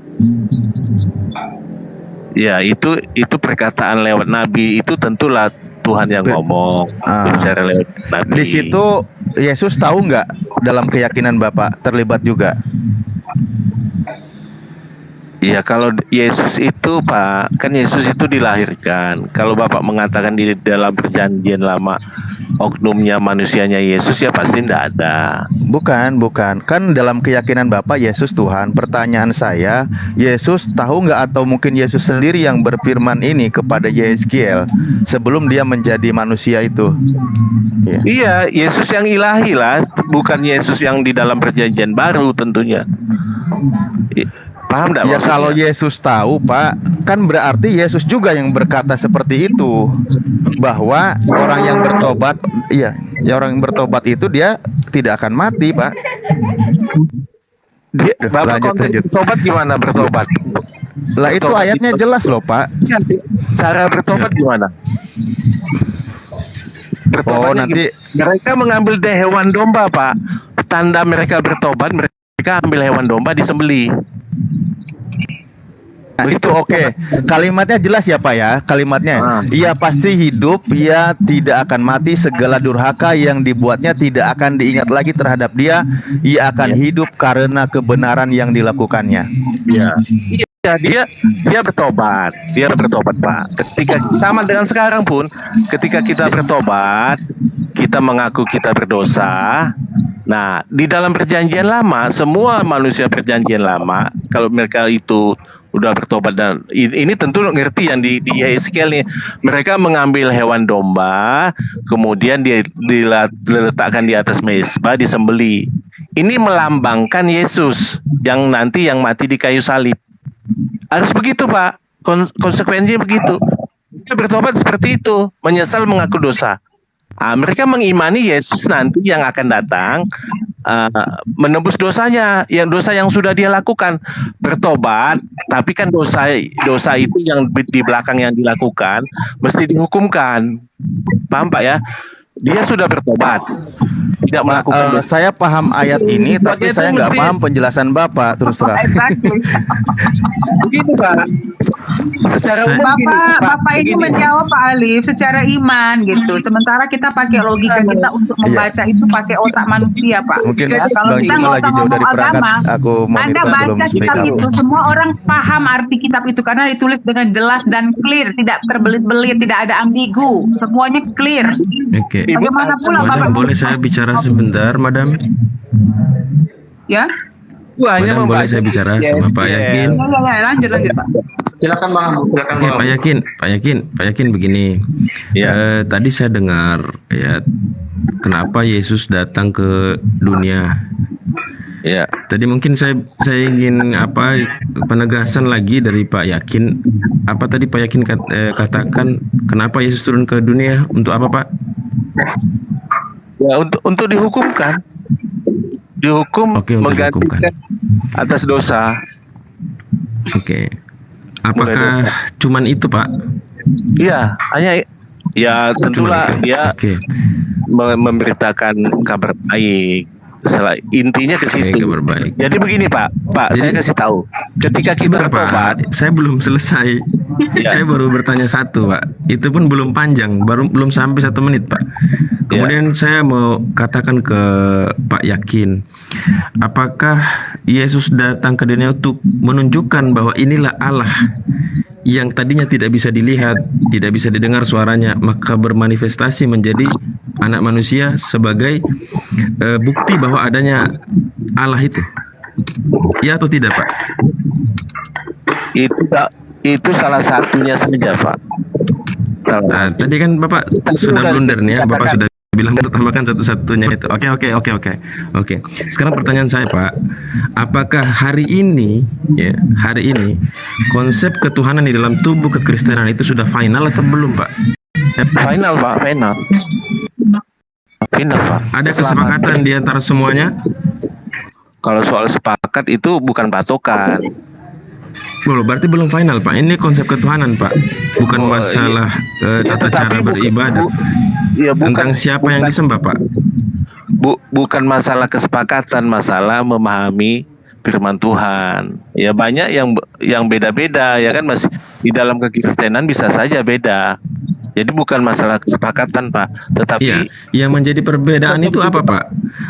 Ya, itu perkataan lewat nabi, itu tentulah Tuhan yang ngomong bicara lewat nabi. Di situ Yesus tahu nggak dalam keyakinan Bapak terlibat juga? Iya, kalau Yesus itu, Pak, kan Yesus itu dilahirkan. Kalau Bapak mengatakan di dalam Perjanjian Lama oknumnya manusianya Yesus, ya pasti tidak ada. Bukan. Kan dalam keyakinan Bapak Yesus Tuhan. Pertanyaan saya, Yesus tahu nggak atau mungkin Yesus sendiri yang berfirman ini kepada Yeskiel sebelum dia menjadi manusia itu? Iya, Yesus yang ilahi lah, bukan Yesus yang di dalam Perjanjian Baru tentunya. Paham enggak Ya maksudnya? kalau Yesus tahu, Pak, kan berarti Yesus juga yang berkata seperti itu, bahwa orang yang bertobat, orang yang bertobat itu dia tidak akan mati, Pak. Bapak konteks bertobat gimana bertobat? Lah itu ayatnya jelas loh, Pak. Cara bertobat gimana? Bertobatnya nanti mereka mengambil hewan domba, Pak. Tanda mereka bertobat, mereka ambil hewan domba disembelih. Nah, itu oke. Kalimatnya jelas ya, Pak ya. Kalimatnya, ia pasti hidup, ia tidak akan mati, segala durhaka yang dibuatnya tidak akan diingat lagi terhadap dia, ia akan hidup karena kebenaran yang dilakukannya. Iya. Iya, dia bertobat, Pak. Ketika sama dengan sekarang pun, ketika kita bertobat, kita mengaku kita berdosa. Nah, di dalam Perjanjian Lama, semua manusia Perjanjian Lama, kalau mereka itu udah bertobat, dan ini tentu ngerti yang di Yeskiel nih, mereka mengambil hewan domba, kemudian diletakkan di atas mezbah, disembeli. ini melambangkan Yesus yang nanti yang mati di kayu salib. Harus begitu, Pak. Konsekuensinya begitu. Kita bertobat seperti itu, menyesal mengaku dosa. Mereka mengimani Yesus nanti yang akan datang menebus dosanya, dosa yang sudah dia lakukan. Bertobat, tapi kan dosa itu yang di belakang yang dilakukan mesti dihukumkan. Paham Pak ya? Dia sudah bertobat, tidak melakukan dosa. Saya paham ayat ini, tapi saya nggak paham penjelasan Bapak terus terang. Begitu Pak. Secara umum Bapak ini menjawab Pak Alif secara iman gitu. Sementara kita pakai logika kita untuk membaca itu pakai otak manusia Pak. Mungkin Ya, kalau kita nggak usah ngomong agama, Anda baca kitab itu, semua orang paham arti kitab itu karena ditulis dengan jelas dan clear, tidak terbelit-belit, tidak ada ambigu, semuanya clear. Oke. Bagaimana pula Madam, Bapak? boleh saya bicara sebentar, Madam? Ya? Madam, boleh saya bicara sama Pak Yakin? Ya, lanjut Pak. Silakan Bang Abu, silakan Oke, Pak Yakin begini. Tadi saya dengar ya kenapa Yesus datang ke dunia. Ya. Tadi mungkin saya ingin penegasan lagi dari Pak Yakin. Apa tadi Pak Yakin katakan kenapa Yesus turun ke dunia untuk apa Pak? Ya untuk dihukumkan. Menggantikan atas dosa. Oke. Apakah cuman itu Pak? Iya, hanya ya tentulah dia memberitakan kabar baik. Intinya ke situ. Jadi begini Pak, saya kasih tahu. Ketika kita bertobat, saya belum selesai. Saya baru bertanya satu Pak. Itu pun belum panjang, belum sampai 1 menit Pak. Kemudian saya mau katakan ke Pak Yakin, apakah Yesus datang ke dunia untuk menunjukkan bahwa inilah Allah yang tadinya tidak bisa dilihat, tidak bisa didengar suaranya, maka bermanifestasi menjadi anak manusia sebagai bukti bahwa adanya Allah itu? Ya atau tidak Pak? Itu salah satunya saja Pak. Tadi kan Bapak sudah blunder nih ya, Bapak sudah bilang utamakan satu-satunya itu. Oke. Sekarang pertanyaan saya Pak, apakah hari ini konsep ketuhanan di dalam tubuh kekristenan itu sudah final atau belum Pak? Final Pak. Ada kesepakatan di antara semuanya? Kalau soal sepakat itu bukan patokan. Berarti belum final Pak. Ini konsep ketuhanan Pak, bukan masalah tata cara beribadah. Tentang siapa yang disembah Pak. Bukan masalah kesepakatan, masalah memahami firman Tuhan. Ya banyak yang beda-beda ya kan, masih di dalam kekristenan bisa saja beda. Jadi bukan masalah kesepakatan Pak, tetapi yang menjadi perbedaan itu apa Pak?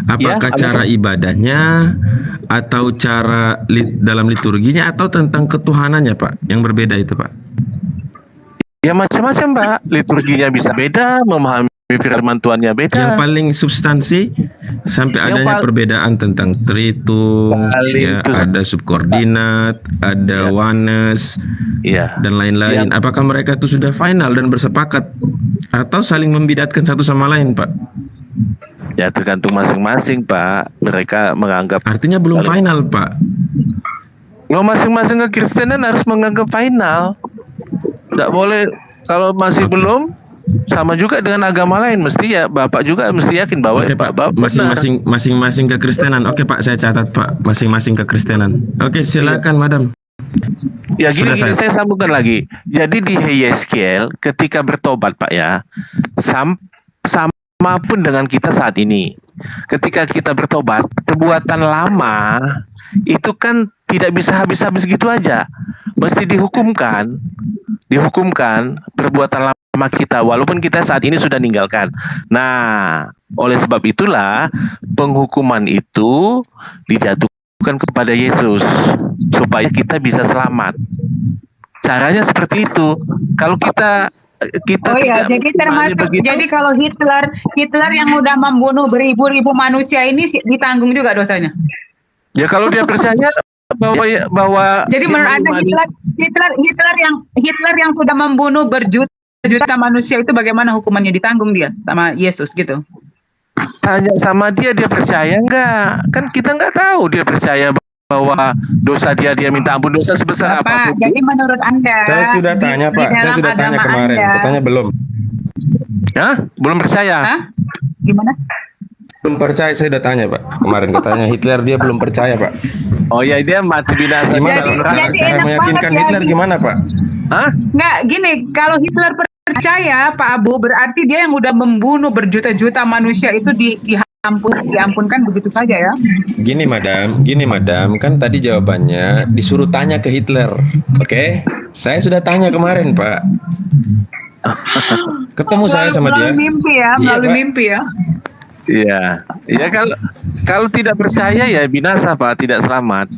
Apakah cara ibadahnya atau cara dalam liturginya atau tentang ketuhanannya Pak yang berbeda itu Pak? Ya macam-macam Pak, liturginya bisa beda, memahami firman Tuhannya beda. Yang paling substansi sampai adanya perbedaan tentang tritung, ada subkoordinat, ada oneness, dan lain-lain. Apakah mereka itu sudah final dan bersepakat atau saling membidatkan satu sama lain Pak? Ya tergantung masing-masing Pak. Mereka menganggap. Artinya belum final Pak. Masing-masing kekristenan harus menganggap final. Tidak boleh kalau masih belum. Sama juga dengan agama lain, mesti ya Bapak juga mesti yakin bahwa Bapak masing-masing kekristenan. Oke Pak, saya catat Pak, masing-masing kekristenan. Oke, silakan Madam. Ya gini saya sambungkan lagi. Jadi di Yeskiel ketika bertobat Pak ya, sama pun dengan kita saat ini. Ketika kita bertobat, perbuatan lama itu kan tidak bisa habis-habis gitu aja. Mesti dihukumkan perbuatan lama kita walaupun kita saat ini sudah ninggalkan. Nah, oleh sebab itulah penghukuman itu dijatuhkan kepada Yesus supaya kita bisa selamat. Caranya seperti itu. Kalau kita tidak jadi termasuk begitu, jadi kalau Hitler yang udah membunuh beribu-ribu manusia ini ditanggung juga dosanya. Ya kalau dia percaya bahwa jadi menurut Anda Hitler yang sudah membunuh berjuta manusia itu bagaimana hukumannya, ditanggung dia sama Yesus gitu? Tanya sama dia percaya nggak? Kan kita nggak tahu dia percaya bahwa dosa dia minta ampun dosa sebesar Bapak, apapun. jadi menurut Anda Saya sudah tanya, Pak. Saya dalam sudah tanya agama kemarin. Anda, Katanya belum. Hah? Belum percaya? Hah? Gimana? Belum percaya, saya sudah tanya, Pak. Kemarin katanya Hitler dia belum percaya, Pak. Oh ya, dia mati binasa. Gimana Jadi- cara, jadi cara enak meyakinkan banget ya. Hitler gimana, Pak? Hah? Nggak, gini, kalau Hitler percaya, Pak Abu, berarti dia yang udah membunuh berjuta-juta manusia itu diampunkan begitu saja ya? Gini, Madam, kan tadi jawabannya disuruh tanya ke Hitler. Oke? Saya sudah tanya kemarin, Pak. Ketemu saya sama dia. Melalui mimpi ya, Iya, melalui Pak. mimpi ya. Iya. Ya kalau tidak percaya ya binasa Pak, tidak selamat.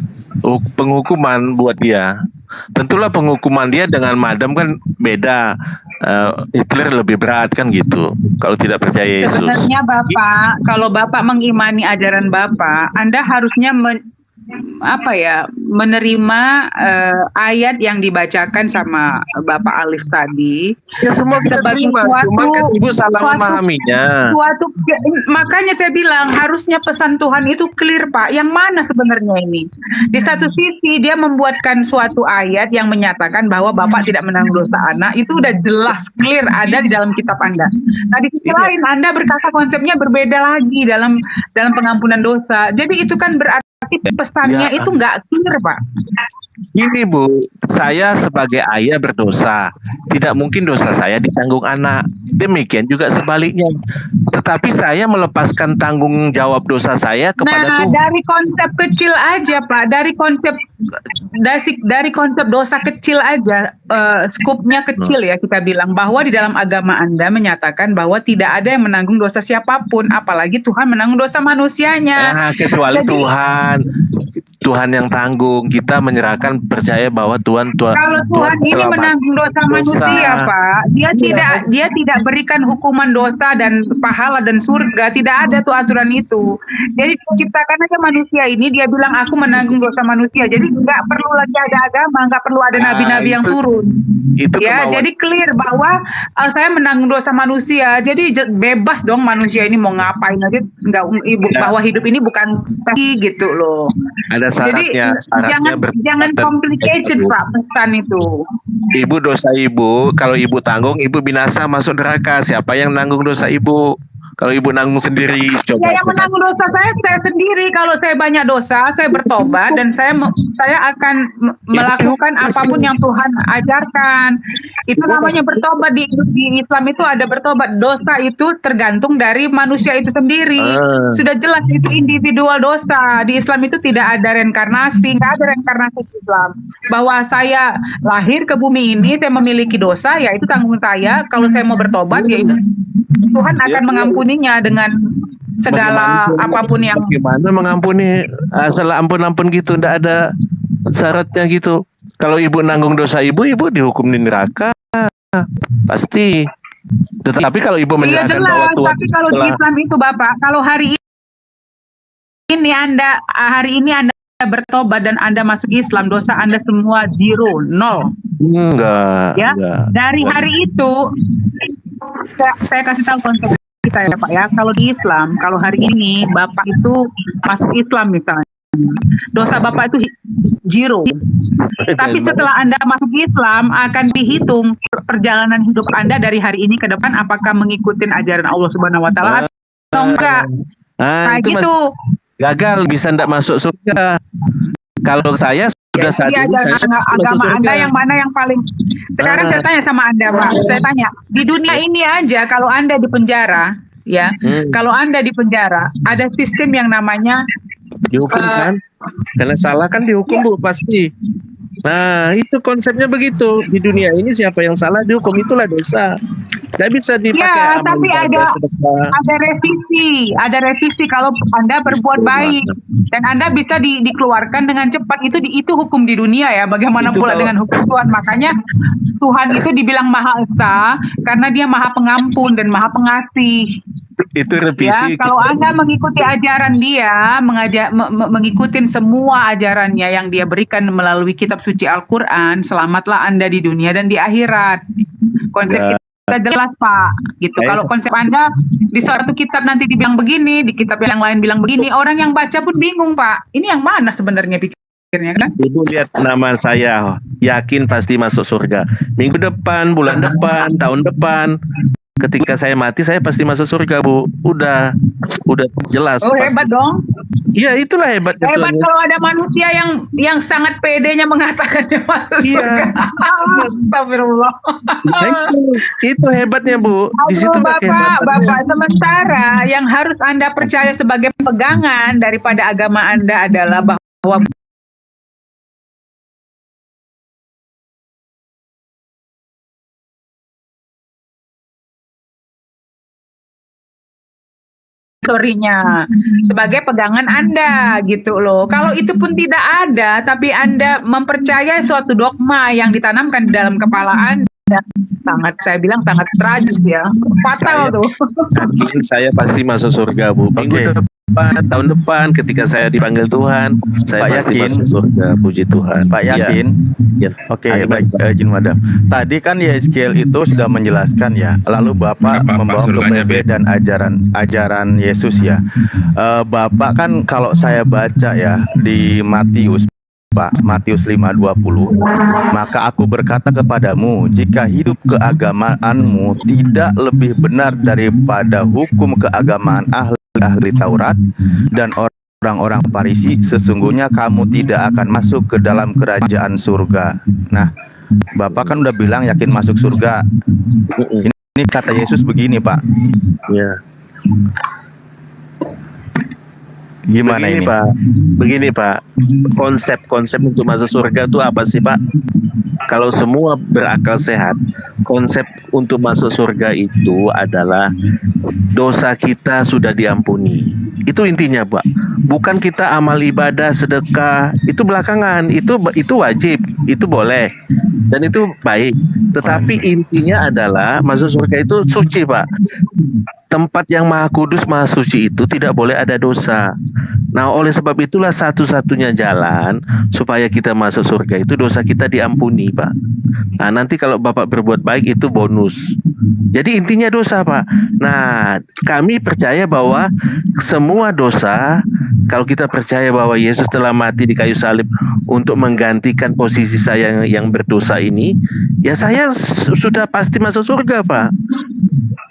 Penghukuman buat dia. Tentulah penghukuman dia dengan Madam kan beda. Hitler lebih berat kan gitu. Kalau tidak percaya Yesus. Sebenarnya Bapak, kalau Bapak mengimani ajaran Bapak, Anda harusnya menerima ayat yang dibacakan sama Bapak Alif tadi. Ya semua kita sebagai terima, cuma kan Ibu salah memahaminya. Makanya saya bilang harusnya pesan Tuhan itu clear, Pak. Yang mana sebenarnya ini? Di satu sisi dia membuatkan suatu ayat yang menyatakan bahwa Bapak tidak menanggung dosa anak, itu udah jelas clear ada di dalam kitab Anda. Nah di sisi lain Anda berkata konsepnya berbeda lagi dalam pengampunan dosa. Jadi itu kan berarti pesannya itu nggak clear, Pak. Gini Bu, saya sebagai ayah berdosa, tidak mungkin dosa saya ditanggung anak. Demikian juga sebaliknya. Tetapi saya melepaskan tanggung jawab dosa saya kepada Tuhan. Dari konsep kecil aja, Pak. Dari konsep dosa kecil aja, skupnya kecil ya kita bilang bahwa di dalam agama Anda menyatakan bahwa tidak ada yang menanggung dosa siapapun, apalagi Tuhan menanggung dosa manusianya. Nah, kecuali Tuhan yang tanggung. Kita menyerahkan percaya bahwa Tuhan Kalau Tuhan ini telah menanggung dosa manusia, Pak, dia tidak berikan hukuman dosa dan pahala dan surga, tidak ada tuh aturan itu. Jadi diciptakan aja manusia ini, dia bilang aku menanggung dosa manusia. Jadi nggak perlu lagi ada agama, nggak perlu ada nabi-nabi yang turun. Itu Ya, kemauan. jadi clear bahwa saya menanggung dosa manusia. Jadi bebas dong manusia ini mau ngapain aja, bahwa hidup ini bukan gitu loh. Ada syaratnya. Jangan complicated Pak pesan itu. Ibu dosa ibu, kalau ibu tanggung, ibu binasa masuk neraka. Siapa yang nanggung dosa ibu? Kalau ibu nanggung sendiri, coba. Ya, yang menanggung dosa saya sendiri. Kalau saya banyak dosa, saya bertobat dan saya akan melakukan apapun yang Tuhan ajarkan. Itu namanya bertobat. Di Islam itu ada bertobat. Dosa itu tergantung dari manusia itu sendiri. Sudah jelas itu individual dosa. Di Islam itu tidak ada reinkarnasi, nggak ada reinkarnasi di Islam. Bahwa saya lahir ke bumi ini, saya memiliki dosa, ya itu tanggung saya. Kalau saya mau bertobat, ya itu Tuhan akan mengampuninya dengan segala apapun yang. Gimana mengampuni asal ampun-ampun gitu, ndak ada syaratnya gitu. Kalau ibu nanggung dosa ibu dihukum di neraka pasti. Tetapi kalau ibu menyerahkan bahwa Tuhan, tapi kalau di Islam itu Bapak, kalau hari ini Anda bertobat dan Anda masuk Islam, dosa Anda semua 0, 0. Enggak. Ya, dari hari itu saya kasih tahu konsep kita ya Pak ya. Kalau di Islam, kalau hari ini Bapak itu masuk Islam misalnya, dosa Bapak itu 0. Tapi setelah Anda masuk Islam akan dihitung perjalanan hidup Anda dari hari ini ke depan, apakah mengikuti ajaran Allah Subhanahu Wa Taala atau enggak. Kayak itu gitu. Gagal, bisa ndak masuk surga. Kalau saya sudah saat ini saya agama Anda yang mana yang paling. Sekarang saya tanya sama Anda Pak, saya tanya di dunia ini aja kalau Anda di penjara ya, kalau Anda di penjara ada sistem yang namanya dihukum kan? Karena salah kan dihukum Bu pasti. Nah itu konsepnya begitu. Di dunia ini siapa yang salah dihukum, itulah dosa. Tidak bisa dipakai ya, tapi ada revisi kalau Anda berbuat baik dan Anda bisa dikeluarkan dengan cepat. Itu hukum di dunia ya. Bagaimana itu pula dengan hukum Tuhan? Makanya Tuhan itu dibilang Maha Esa karena Dia Maha Pengampun dan Maha Pengasih. Itu revisi. Ya, kalau Anda mengikuti ajaran Dia, mengikuti semua ajarannya yang Dia berikan melalui kitab suci Al-Quran, selamatlah Anda di dunia dan di akhirat. Konsep jelas Pak, gitu. Baik. Kalau konsep Anda di suatu kitab nanti dibilang begini, di kitab yang lain bilang begini, orang yang baca pun bingung Pak. Ini yang mana sebenarnya pikirnya kan? Ibu lihat nama saya, yakin pasti masuk surga. Minggu depan, bulan depan, tahun depan, ketika saya mati saya pasti masuk surga, Bu. Udah jelas. Oh pasti. hebat dong. Iya, itulah hebat. Hebat kalau ada manusia yang sangat pedenya mengatakan dia masuk surga. Astagfirullah. Itu hebatnya, Bu. Di situ Bapak, sementara yang harus Anda percaya sebagai pegangan daripada agama Anda adalah bahwa historinya sebagai pegangan Anda gitu loh. Kalau itu pun tidak ada, tapi Anda mempercayai suatu dogma yang ditanamkan di dalam kepala Anda, saya bilang sangat tragis ya, fatal tuh. Yakin saya pasti masuk surga, Bu. Minggu depan, tahun depan, ketika saya dipanggil Tuhan, saya Pak pasti yakin? masuk surga. Puji Tuhan. Pak yakin? Ya. Oke, baik, izin madam. Tadi kan Yeskiel itu sudah menjelaskan ya. Lalu Bapak membawa ke PB dan ajaran Yesus ya. Bapak kan kalau saya baca ya di Matius, Pak, Matius 5:20, maka aku berkata kepadamu, jika hidup keagamaanmu tidak lebih benar daripada hukum keagamaan ahli Taurat dan orang-orang Farisi, sesungguhnya kamu tidak akan masuk ke dalam kerajaan surga. Nah, Bapak kan udah bilang yakin masuk surga. Ini kata Yesus begini, Pak. Ya. Gimana begini, ini? Pak? Begini, Pak. Konsep untuk masuk surga itu apa sih, Pak? Kalau semua berakal sehat, konsep untuk masuk surga itu adalah dosa kita sudah diampuni. Itu intinya, Pak. Bukan kita amal ibadah, sedekah, itu belakangan, itu wajib, itu boleh, dan itu baik. Tetapi intinya adalah masuk surga itu suci, Pak. Tempat yang maha kudus, maha suci itu tidak boleh ada dosa. Nah, oleh sebab itulah satu-satunya jalan supaya kita masuk surga itu dosa kita diampuni, Pak. Nah, nanti kalau Bapak berbuat baik itu bonus. Jadi intinya dosa, Pak. Nah, kami percaya bahwa semua dosa, kalau kita percaya bahwa Yesus telah mati di kayu salib untuk menggantikan posisi saya yang berdosa ini, ya saya sudah pasti masuk surga, Pak.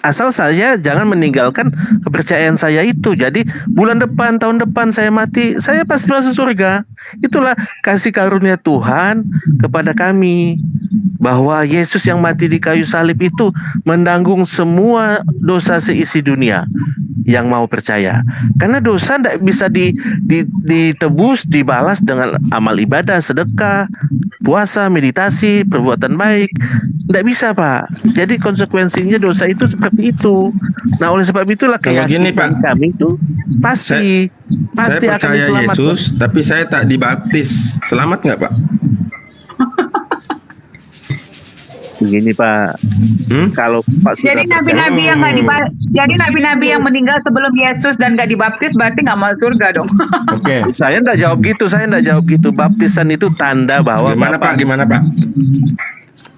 Asal saya jangan meninggalkan kepercayaan saya itu. Jadi bulan depan, tahun depan saya mati, saya pasti masuk surga. Itulah kasih karunia Tuhan kepada kami, bahwa Yesus yang mati di kayu salib itu menanggung semua dosa seisi dunia yang mau percaya. Karena dosa tidak bisa ditebus, dibalas dengan amal ibadah, sedekah, puasa, meditasi, perbuatan baik. Tidak bisa, Pak. Jadi konsekuensinya dosa itu seperti itu. Nah, oleh sebab itulah keyakinan kami itu pasti Saya akan percaya diselamatkan. Yesus, tapi saya tak dibaptis. Selamat nggak, Pak? Begini, Pak. Kalau Pak sudah Jadi nabi-nabi yang nggak jadi nabi-nabi yang meninggal sebelum Yesus dan nggak dibaptis berarti nggak masuk surga dong. Oke. Saya enggak jawab gitu. Baptisan itu tanda bahwa Gimana, Pak?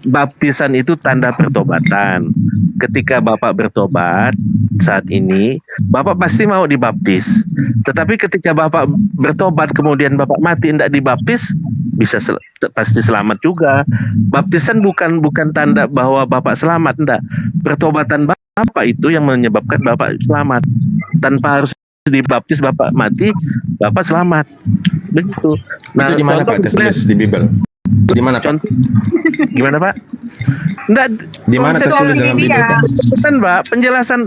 Baptisan itu tanda pertobatan. Ketika Bapak bertobat saat ini, Bapak pasti mau dibaptis. Tetapi ketika Bapak bertobat kemudian Bapak mati tidak dibaptis, bisa pasti selamat juga. Baptisan bukan tanda bahwa Bapak selamat, enggak. Pertobatan Bapak itu yang menyebabkan Bapak selamat. Tanpa harus dibaptis Bapak mati, Bapak selamat. Begitu. Nah, itu di mana, Pak? Tertulis di Bible. Di mana, Pak? Gimana, Pak? Enggak, di mana tertulis dalam Bible, Pak? Penjelasan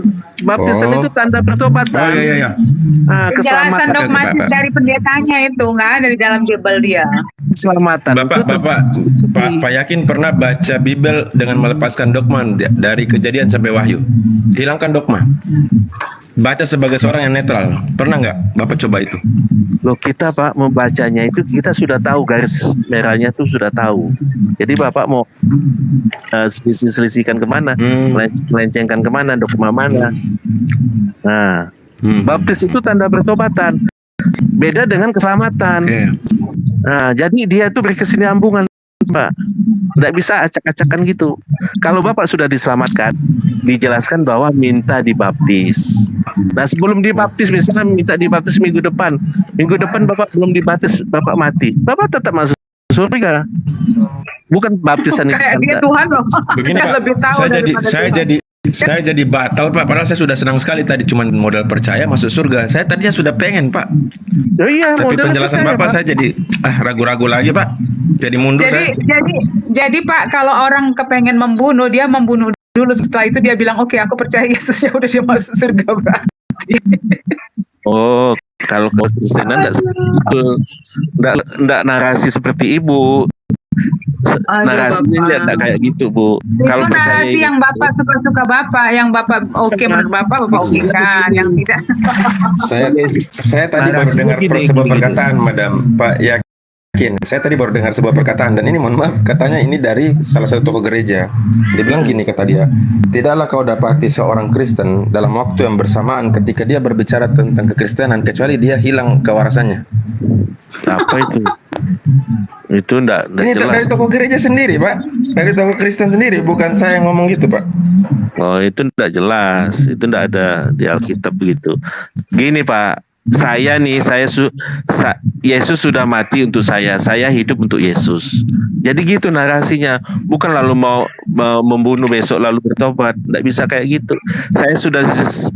baptisan itu tanda pertobatan. Oh, iya. Penjelasan Keselamatan. dogmatis dari pendetanya itu nggak ada di dalam Bible dia. Keselamatan. Pak Yakin pernah baca Bible dengan melepaskan dogma dari Kejadian sampai Wahyu. Hilangkan dogma. Baca sebagai seorang yang netral. Pernah nggak Bapak coba itu? Loh, kita, Pak, membacanya itu kita sudah tahu garis merahnya tuh sudah tahu. Jadi Bapak mau selisihkan kemana, melencengkan kemana, dogma mana. Nah, baptis itu tanda pertobatan. Beda dengan keselamatan. Nah, jadi dia itu berkesinambungan. Pak. Tidak bisa acak-acakan gitu. Kalau Bapak sudah diselamatkan, dijelaskan bahwa minta dibaptis. Nah, sebelum dibaptis, misalnya minta dibaptis minggu depan Bapak belum dibaptis, Bapak mati, Bapak tetap masuk surga. Bukan baptisan itu. Kayak dia Tuhan loh. Begini Dia Pak, lebih tahu daripada Tuhan. saya jadi batal Pak, padahal saya sudah senang sekali tadi, cuman modal percaya masuk surga. Saya tadinya sudah pengen Pak. Oh iya, Tapi modal penjelasan percaya, Bapak Pak. saya jadi ragu-ragu lagi Pak. Jadi mundur saya. Jadi Pak, kalau orang kepengen membunuh, dia membunuh dulu. Setelah itu dia bilang, oke, aku percaya Yesus, ya udah dia masuk surga berarti. Oh, kalau Kristenan enggak seperti itu. Enggak narasi seperti Ibu. Narasinya enggak kayak gitu, Bu. Kalau Itu percaya narasi yang Bapak suka-suka Bapak, yang Bapak oke menurut Bapak oke kan, yang tidak. Saya tadi baru dengar sebuah perkataan Madam Pak Yakin. Saya tadi baru dengar sebuah perkataan, dan ini mohon maaf, katanya ini dari salah satu tokoh gereja. Dia bilang gini, kata dia, tidaklah kau dapati seorang Kristen dalam waktu yang bersamaan ketika dia berbicara tentang kekristenan kecuali dia hilang kewarasannya. Apa itu? Itu enggak Ini jelas. dari tokoh gereja sendiri Pak, dari tokoh Kristen sendiri, bukan saya yang ngomong gitu Pak. Oh, itu enggak jelas. Itu enggak ada di Alkitab begitu. Gini Pak, saya nih, Yesus sudah mati untuk saya hidup untuk Yesus. Jadi gitu narasinya, bukan lalu mau membunuh besok lalu bertobat. Tidak bisa kayak gitu. Saya sudah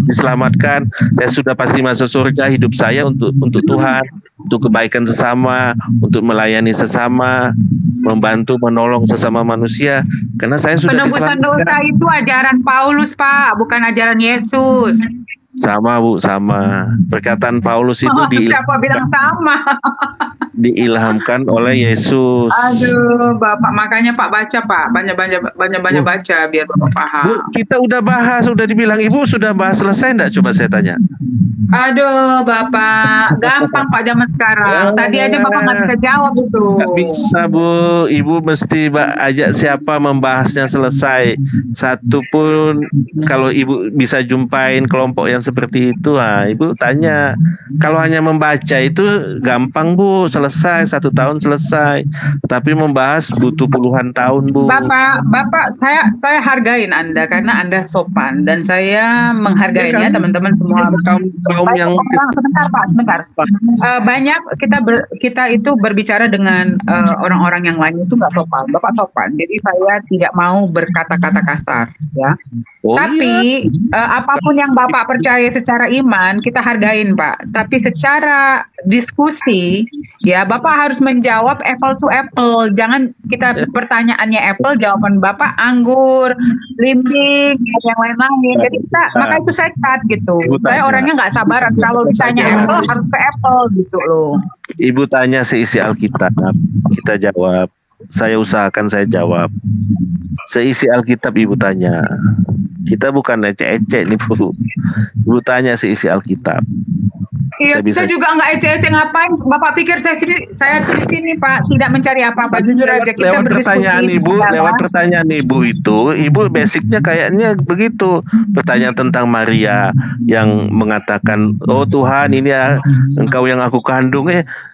diselamatkan, saya sudah pasti masuk surga. Hidup saya untuk Tuhan, untuk kebaikan sesama, untuk melayani sesama, membantu menolong sesama manusia. Karena saya sudah Penebusan diselamatkan. dosa itu ajaran Paulus, Pak, bukan ajaran Yesus. Sama Bu, sama. Perkataan Paulus itu Siapa bilang sama? diilhamkan oleh Yesus. Aduh, Bapak, makanya Pak baca, Pak. Banyak baca biar Bapak paham. Bu, kita udah bahas, udah dibilang Ibu sudah bahas selesai enggak? Coba saya tanya. Aduh, Bapak, gampang Pak zaman sekarang. Tadi aja Bapak nggak bisa jawab itu. Nggak bisa Bu, Ibu mesti ajak siapa membahasnya selesai. Satu pun kalau Ibu bisa jumpain kelompok yang seperti itu, Ibu tanya. Kalau hanya membaca itu gampang Bu, selesai 1 tahun selesai. Tapi membahas butuh puluhan tahun Bu. Bapak, saya hargain Anda karena Anda sopan dan saya menghargainya teman-teman semua. Kaum yang sebentar Pak, sebentar. Banyak kita itu berbicara dengan orang-orang yang lain itu nggak sopan. Bapak sopan, jadi saya tidak mau berkata-kata kasar, ya. Tapi apapun yang Bapak percaya secara iman kita hargain Pak. Tapi secara diskusi, ya Bapak harus menjawab apple to apple. Jangan kita pertanyaannya apple, jawaban Bapak anggur, limbing, yang lain-lain. Jadi maka itu saya cut gitu. Saya orangnya nggak sabaran kalau ditanya apple harus ke apple gitu loh. Ibu tanya seisi Alkitab, kita jawab. Saya usahakan saya jawab. Seisi Alkitab Ibu tanya. Kita bukan ecek-ecek nih Bu. Ibu tanya seisi Alkitab. Iya, saya juga nggak ecek-ecek, ngapain? Bapak pikir saya di sini Pak tidak mencari apa-apa. Jujur aja kita lewat berdiskusi. pertanyaan Ibu, lewat pertanyaan Ibu itu, Ibu basicnya kayaknya begitu. Pertanyaan tentang Maria yang mengatakan, oh Tuhan ini ya Engkau yang aku kandung.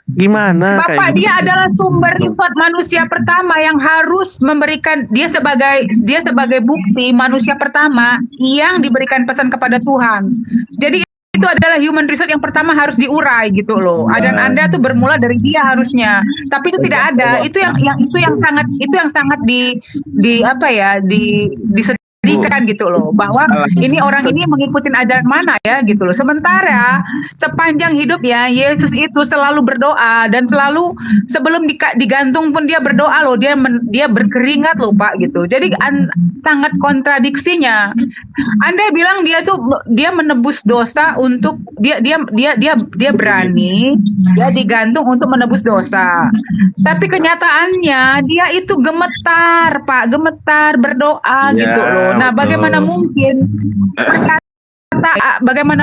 Gimana? Bapak, dia adalah sumber sifat manusia pertama yang harus memberikan dia sebagai bukti manusia pertama yang diberikan pesan kepada Tuhan. Jadi itu adalah human resource yang pertama harus diurai gitu loh. Ajaran Anda tuh bermula dari dia harusnya. Tapi itu tidak ada. Itu yang sangat disediakan gitu loh, bahwa ini orang ini mengikuti ajaran mana ya gitu loh. Sementara sepanjang hidupnya Yesus itu selalu berdoa dan selalu sebelum digantung pun dia berdoa loh, dia berkeringat loh Pak gitu. Jadi sangat kontradiksinya. Anda bilang dia menebus dosa untuk dia berani, dia digantung untuk menebus dosa. Tapi kenyataannya dia itu gemetar Pak, berdoa gitu loh. Nah, bagaimana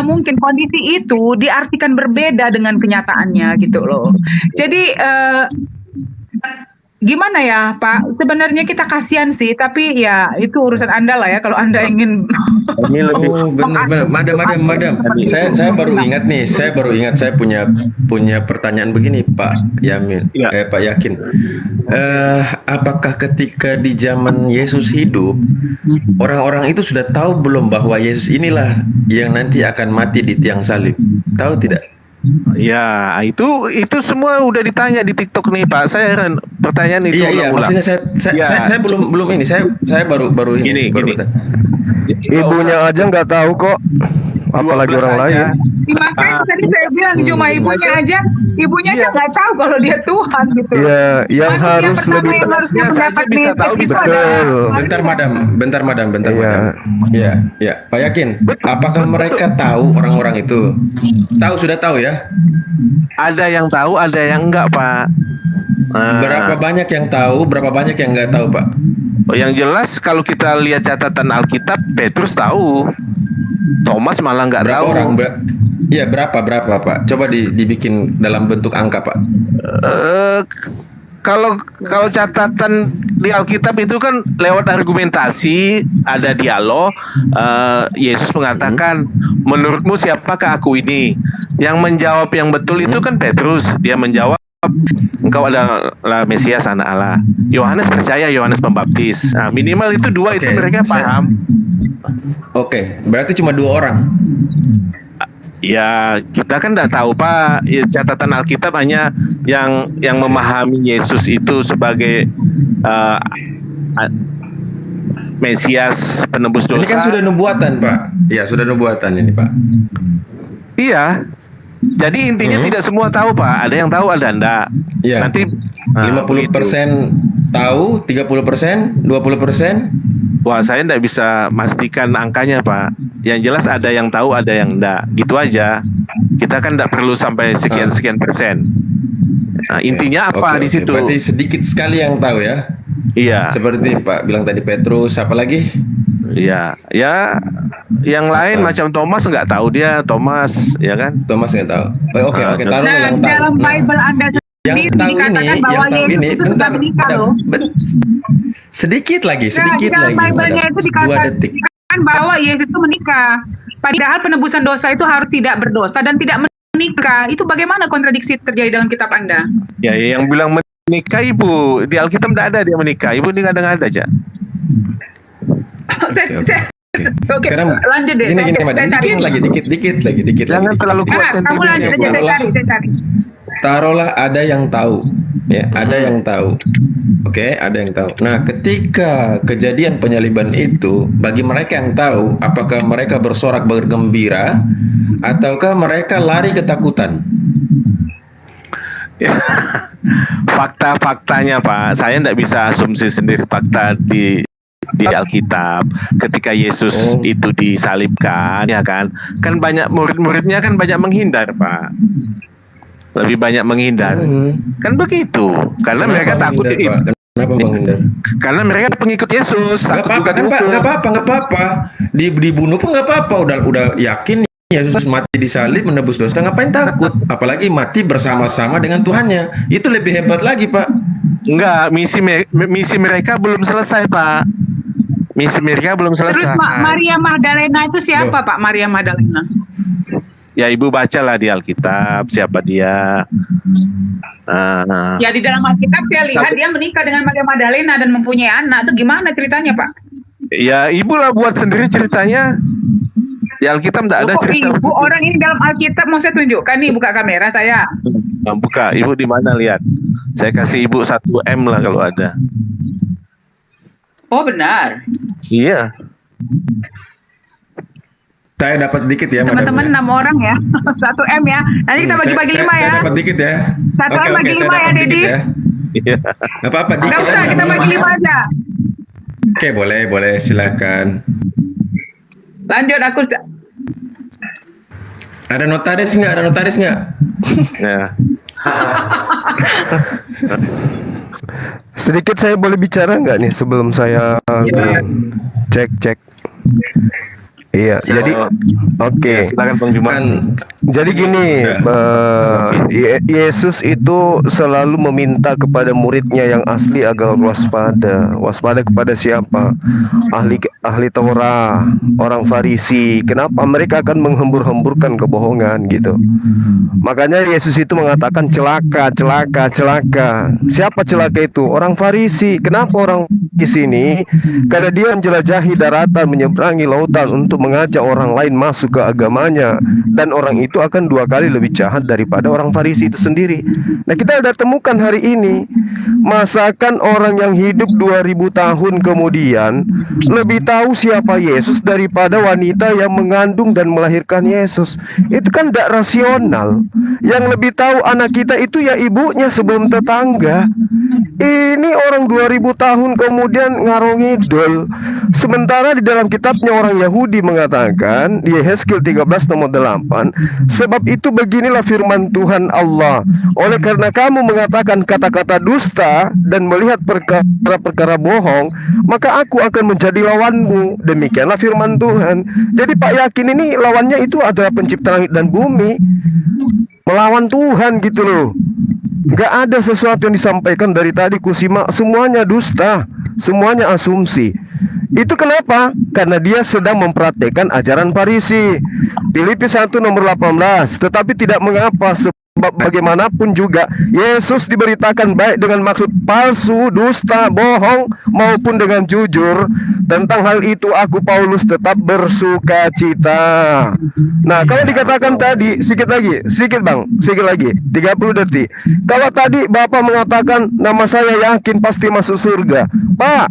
mungkin kondisi itu diartikan berbeda dengan kenyataannya gitu loh. Jadi gimana ya Pak? Sebenarnya kita kasihan sih, tapi ya itu urusan Anda lah ya. Kalau Anda ingin Oh, benar, madam. Saya baru ingat nih, saya punya pertanyaan begini, Pak Yamin, Pak Yakin. Apakah ketika di zaman Yesus hidup, orang-orang itu sudah tahu belum bahwa Yesus inilah yang nanti akan mati di tiang salib? Tahu tidak? Ya, itu semua udah ditanya di TikTok nih, Pak. Saya heran pertanyaan itu Iya, ulang-ulang. maksudnya saya belum ini, saya baru ini. Gini. Ibunya aja nggak tahu kok, apalagi orang lain. Makanya tadi saya bilang cuma ibunya aja nggak tahu kalau dia Tuhan gitu. Iya, yang harus lebih harusnya mendapat bisa tahu, bisa betul. Bentar, madam. Ya, Pak Yakin. Apakah mereka tahu orang-orang itu? Sudah tahu ya? Ada yang tahu, ada yang enggak, Pak. Berapa banyak yang tahu, berapa banyak yang nggak tahu, Pak? Yang jelas kalau kita lihat catatan Alkitab, Petrus tahu. Thomas malah nggak tahu. Iya, berapa, Pak? Coba dibikin dalam bentuk angka, Pak. Kalau catatan di Alkitab itu kan lewat argumentasi, ada dialog. Yesus mengatakan, menurutmu siapakah aku ini? Yang menjawab yang betul itu kan Petrus. Dia menjawab, engkau adalah Mesias, anak Allah. Yohanes percaya, Yohanes Pembaptis. Nah, minimal itu dua itu mereka paham. Oke, berarti cuma 2 orang. Ya, kita kan nggak tahu, Pak. Ya, catatan Alkitab hanya yang memahami Yesus itu sebagai Mesias, penebus dosa. Ini kan sudah nubuatan, Pak. Iya, sudah nubuatan ini, Pak. Iya. Jadi intinya tidak semua tahu, Pak. Ada yang tahu, ada enggak. Iya. Nanti 50% tahu, 30%, 20%. Wah, saya enggak bisa pastikan angkanya, Pak. Yang jelas ada yang tahu, ada yang enggak. Gitu aja. Kita kan enggak perlu sampai sekian persen. Nah, intinya apa di situ? Berarti sedikit sekali yang tahu ya. Iya. Seperti Pak bilang tadi, Petrus, apa lagi? Iya, ya yang lain macam Thomas nggak tahu dia Thomas, ya kan? Thomas nggak tahu. Oke, taruhlah yang tahu. Dalam Bible Anda Yang sendiri tahu dikatakan ini, bahwa Yesus itu sudah menikah loh. Sedikit lagi, Dalam Bible-nya itu 2 detik. dikatakan bahwa Yesus itu menikah. Padahal penebusan dosa itu harus tidak berdosa dan tidak menikah. Itu bagaimana kontradiksi terjadi dalam kitab Anda? Ya, yang bilang menikah Ibu di Alkitab tidak ada dia menikah. Ibu ini ngada-ngada aja. Oke, Sekarang lanjut deh. Gini, madam. Dikit lagi. Jangan terlalu kuat Kamu lanjut aja, saya cari. Taruhlah ada yang tahu, ya, ada yang tahu. Oke, ada yang tahu. Nah, ketika kejadian penyaliban itu, bagi mereka yang tahu, apakah mereka bersorak bergembira ataukah mereka lari ketakutan? Fakta-faktanya, Pak, saya tidak bisa asumsi sendiri fakta di Alkitab. Ketika Yesus itu disalibkan, ya kan banyak murid-muridnya kan banyak menghindar, Pak. Lebih banyak menghindar. Kan begitu. Karena mereka takut. Kenapa menghindar? Karena mereka pengikut Yesus. Gak apa-apa. Dibunuh pun gak apa-apa. Udah yakin Yesus mati disalib menebus dosa, ngapain takut? Apalagi mati bersama-sama dengan Tuhannya. Itu lebih hebat lagi, Pak. Enggak, misi mereka belum selesai, Pak. Misi mereka belum selesai. Terus Maria Magdalena itu siapa, Pak? Maria Magdalena? Ya, Ibu bacalah di Alkitab siapa dia. Ya, di dalam Alkitab saya lihat dia menikah dengan Maria Magdalena dan mempunyai anak. Itu gimana ceritanya, Pak? Ya, Ibu lah buat sendiri ceritanya. Di Alkitab tidak ada cerita. Ibu orang ini dalam Alkitab mau saya tunjukkan nih, buka kamera saya. Buka, Ibu di mana lihat? Saya kasih Ibu 1M lah kalau ada. Oh, benar. Iya. Saya dapat dikit ya, teman-teman, 6 orang ya. 1M ya. Nanti kita bagi-bagi 5 ya. Saya dapat dikit ya. 1M bagi 5 ya, Dedi. Iya. Gak apa-apa, dikit. Gak usah, kita bagi 5 aja. Oke, boleh, silakan. Lanjut, aku ada notaris nggak? Ya. Sedikit saya boleh bicara nggak nih sebelum saya cek. Iya, jadi oke. Silakan Bang Juma. Jadi gini, Yesus itu selalu meminta kepada muridnya yang asli agar waspada. Waspada kepada siapa? Ahli Taurat, orang Farisi. Kenapa? Mereka akan menghembur-hemburkan kebohongan gitu. Makanya Yesus itu mengatakan celaka, celaka, celaka. Siapa celaka itu? Orang Farisi. Kenapa orang di sini? Karena dia menjelajahi daratan, menyeberangi lautan untuk mengajak orang lain masuk ke agamanya, dan orang itu akan 2 kali lebih jahat daripada orang Farisi itu sendiri. Nah, kita sudah temukan hari ini, masakan orang yang hidup 2000 tahun kemudian lebih tahu siapa Yesus daripada wanita yang mengandung dan melahirkan Yesus. Itu kan tidak rasional. Yang lebih tahu anak kita itu ya ibunya sebelum tetangga. Ini orang 2000 tahun kemudian ngarung ngidul. Sementara di dalam kitabnya orang Yahudi mengatakan di Yehezkiel 13 nomor 8, sebab itu beginilah firman Tuhan Allah, oleh karena kamu mengatakan kata-kata dusta dan melihat perkara-perkara bohong, maka aku akan menjadi lawanmu. Demikianlah firman Tuhan. Jadi Pak Yakin ini lawannya itu adalah pencipta langit dan bumi, melawan Tuhan gitu loh. Gak ada sesuatu yang disampaikan dari tadi kusimak, semuanya dusta, semuanya asumsi. Itu kenapa? Karena dia sedang mempraktekkan ajaran Farisi. Filipi 1 nomor 18. Tetapi tidak mengapa, sebab bagaimanapun juga Yesus diberitakan baik dengan maksud palsu, dusta, bohong maupun dengan jujur. Tentang hal itu aku Paulus tetap bersuka cita. Nah, kalau dikatakan tadi, sedikit lagi, sedikit Bang, sedikit lagi, 30 detik. Kalau tadi Bapak mengatakan nama saya yakin pasti masuk surga, Pak,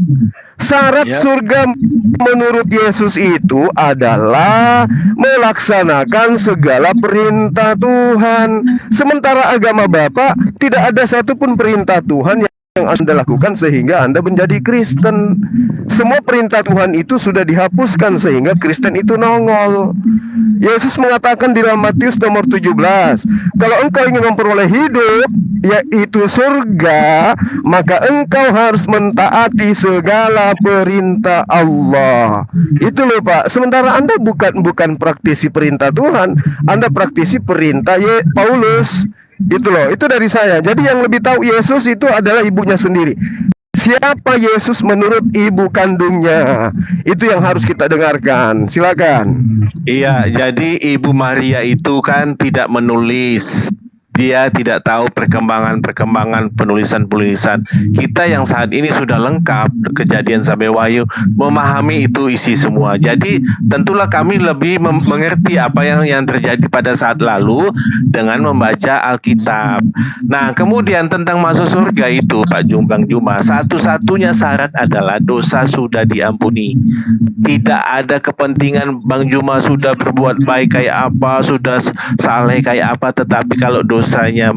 syarat surga menurut Yesus itu adalah melaksanakan segala perintah Tuhan. Sementara agama Bapak tidak ada satupun perintah Tuhan yang Anda lakukan sehingga Anda menjadi Kristen. Semua perintah Tuhan itu sudah dihapuskan sehingga Kristen itu nongol. Yesus mengatakan di dalam Matius nomor 17, kalau engkau ingin memperoleh hidup, yaitu surga, maka engkau harus mentaati segala perintah Allah. Itu loh Pak. Sementara Anda bukan praktisi perintah Tuhan, Anda praktisi perintah Paulus. Itu loh, itu dari saya. Jadi yang lebih tahu Yesus itu adalah ibunya sendiri. Siapa Yesus menurut ibu kandungnya? Itu yang harus kita dengarkan. Silakan. Iya, jadi Ibu Maria itu kan tidak menulis. Dia tidak tahu perkembangan penulisan-penulisan. Kita yang saat ini sudah lengkap, Kejadian sampai Wahyu, memahami itu isi semua. Jadi tentulah kami lebih mengerti apa yang terjadi pada saat lalu dengan membaca Alkitab. Nah, kemudian tentang masuk surga itu, Pak Bang Juma, satu-satunya syarat adalah dosa sudah diampuni. Tidak ada kepentingan Bang Juma sudah berbuat baik kayak apa, sudah saleh kayak apa, tetapi kalau dosanya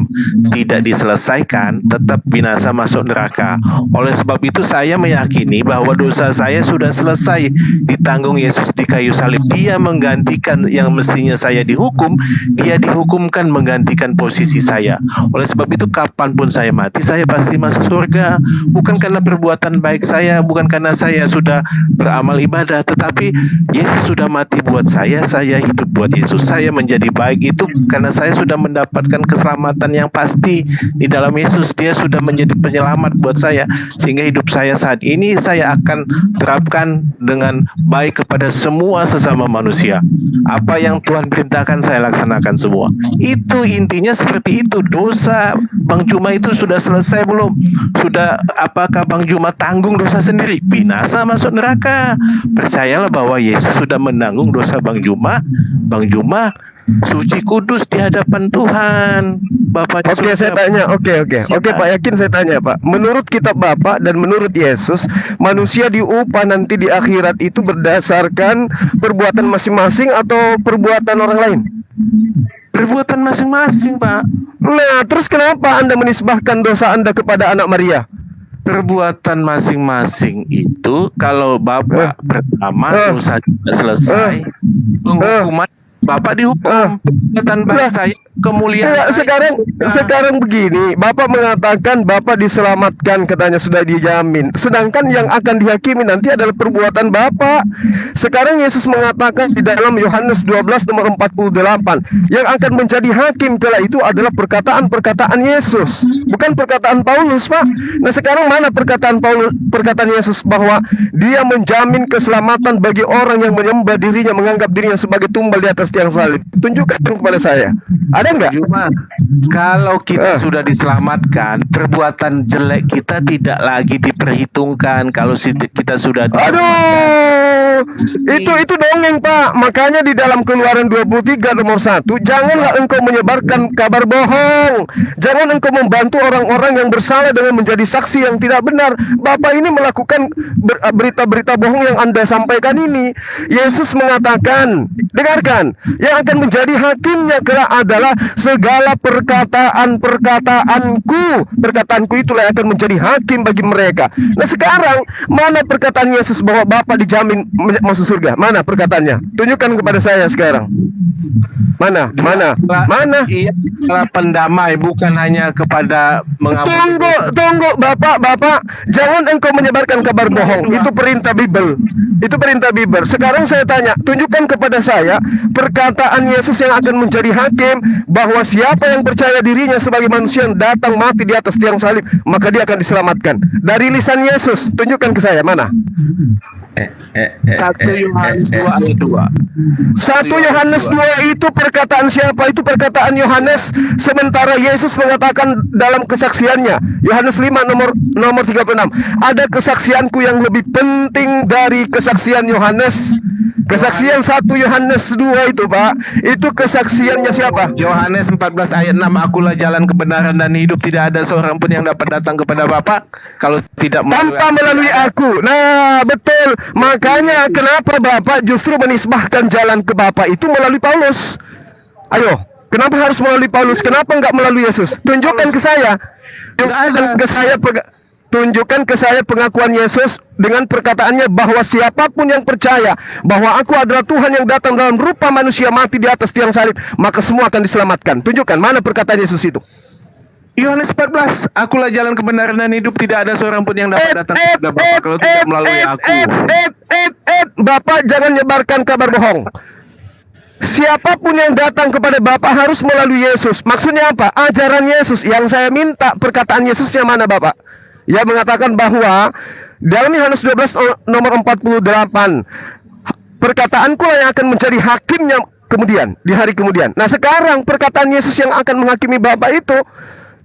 tidak diselesaikan, tetap binasa masuk neraka. Oleh sebab itu saya meyakini bahwa dosa saya sudah selesai ditanggung Yesus di kayu salib. Dia menggantikan yang mestinya saya dihukum, dia dihukumkan menggantikan posisi saya. Oleh sebab itu kapanpun saya mati, saya pasti masuk surga. Bukan karena perbuatan baik saya, bukan karena saya sudah beramal ibadah, tetapi Yesus sudah mati buat saya hidup buat Yesus. Saya menjadi baik itu karena saya sudah mendapatkan keselamatan yang pasti di dalam Yesus. Dia sudah menjadi penyelamat buat saya, sehingga hidup saya saat ini saya akan terapkan dengan baik kepada semua sesama manusia. Apa yang Tuhan perintahkan saya laksanakan semua. Itu intinya seperti itu. Dosa Bang Juma itu sudah selesai belum? Sudah, apakah Bang Juma tanggung dosa sendiri? Binasa masuk neraka. Percayalah bahwa Yesus sudah menanggung dosa Bang Juma. Bang Juma suci kudus di hadapan Tuhan. Bapak. Oke, saya tanya. Oke Pak Yakin, saya tanya Pak. Menurut kitab Bapak dan menurut Yesus, manusia diupah nanti di akhirat itu berdasarkan perbuatan masing-masing atau perbuatan orang lain? Perbuatan masing-masing, Pak. Nah, terus kenapa Anda menisbahkan dosa Anda kepada anak Maria? Perbuatan masing-masing itu kalau Bapak pertama dosa tidak selesai, penghukuman Bapak dihukum. Perbuatan baik saya kemuliaan Ya, saya. sekarang begini, Bapak mengatakan Bapak diselamatkan, katanya sudah dijamin. Sedangkan yang akan dihakimi nanti adalah perbuatan Bapak. Sekarang Yesus mengatakan di dalam Yohanes 12 nomor 48, yang akan menjadi hakim kala itu adalah perkataan-perkataan Yesus, bukan perkataan Paulus, Pak. Nah, sekarang mana perkataan Paulus, perkataan Yesus bahwa dia menjamin keselamatan bagi orang yang menyembah dirinya, menganggap dirinya sebagai tumbal di atas tiang salib? Tunjukkan kepada saya. Ada enggak? Cuma kalau kita sudah diselamatkan, perbuatan jelek kita tidak lagi diperhitungkan. Kalau kita sudah Aduh, itu dongeng, Pak. Makanya di dalam Keluaran 23 nomor 1, janganlah engkau menyebarkan kabar bohong. Jangan engkau membantu orang-orang yang bersalah dengan menjadi saksi yang tidak benar. Bapak ini melakukan berita-berita bohong yang Anda sampaikan ini. Yesus mengatakan, dengarkan, yang akan menjadi hakimnya kelak adalah segala perkataanku. Perkataanku itulah yang akan menjadi hakim bagi mereka. Nah, sekarang mana perkataan Yesus bahwa Bapak dijamin masuk surga? Mana perkataannya? Tunjukkan kepada saya sekarang. Mana? Ia adalah pendamai, bukan hanya kepada mengampuni. Tunggu, Bapak, jangan engkau menyebarkan kabar bohong. Itu perintah Bible. Sekarang saya tanya, tunjukkan kepada saya perkataan Yesus yang akan menjadi hakim, bahwa siapa yang percaya dirinya sebagai manusia yang datang mati di atas tiang salib, maka dia akan diselamatkan. Dari lisan Yesus, tunjukkan ke saya, mana? 1 Yohanes 2 ayat 2. 1 Yohanes 2 itu perkataan siapa? Itu perkataan Yohanes, sementara Yesus mengatakan dalam kesaksiannya, Yohanes 5 nomor 36, ada kesaksianku yang lebih penting dari kesaksian Yohanes. Kesaksian 1 Yohanes 2 itu, Pak, itu kesaksiannya siapa? Yohanes 14 ayat 6, akulah jalan kebenaran dan hidup, tidak ada seorang pun yang dapat datang kepada Bapa kalau tidak melalui aku. Nah, betul. Makanya kenapa Bapak justru menisbahkan jalan ke Bapa itu melalui Paulus? Ayo, kenapa harus melalui Paulus? Kenapa enggak melalui Yesus? Tunjukkan ke saya. Tunjukkan ke saya pengakuan Yesus dengan perkataannya bahwa siapapun yang percaya bahwa aku adalah Tuhan yang datang dalam rupa manusia mati di atas tiang salib, maka semua akan diselamatkan. Tunjukkan mana perkataan Yesus itu. Yohanes 14, akulah jalan kebenaran dan hidup, tidak ada seorang pun yang dapat datang kepada Bapa kalau tidak melalui aku. Bapak jangan nyebarkan kabar bohong. Siapapun yang datang kepada Bapa harus melalui Yesus. Maksudnya apa? Ajaran Yesus. Yang saya minta perkataan Yesusnya mana, Bapak? Ia mengatakan bahwa dalam Yohanes 12 nomor 48, perkataanku lah yang akan menjadi hakimnya kemudian, di hari kemudian. Nah, sekarang perkataan Yesus yang akan menghakimi Bapa itu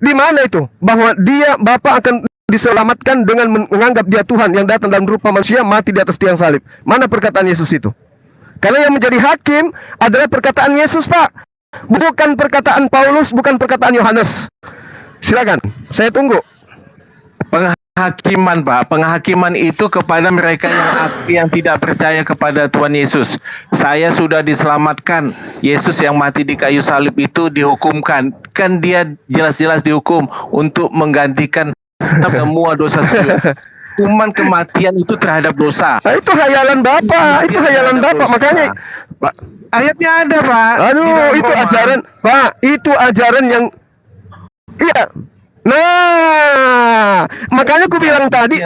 di mana itu? Bahwa Bapa akan diselamatkan dengan menganggap dia Tuhan yang datang dalam rupa manusia mati di atas tiang salib. Mana perkataan Yesus itu? Karena yang menjadi hakim adalah perkataan Yesus, Pak. Bukan perkataan Paulus, bukan perkataan Yohanes. Silakan, saya tunggu. Penghakiman, Pak. Penghakiman itu kepada mereka yang tidak percaya kepada Tuhan Yesus. Saya sudah diselamatkan. Yesus yang mati di kayu salib itu dihukumkan. Kan dia jelas-jelas dihukum untuk menggantikan semua dosa. Hukuman kematian itu terhadap dosa. Itu hayalan Bapak. Makanya ayatnya ada, Pak. Aduh, itu ajaran, Pak. Itu ajaran yang iya. Nah, makanya aku bilang tadi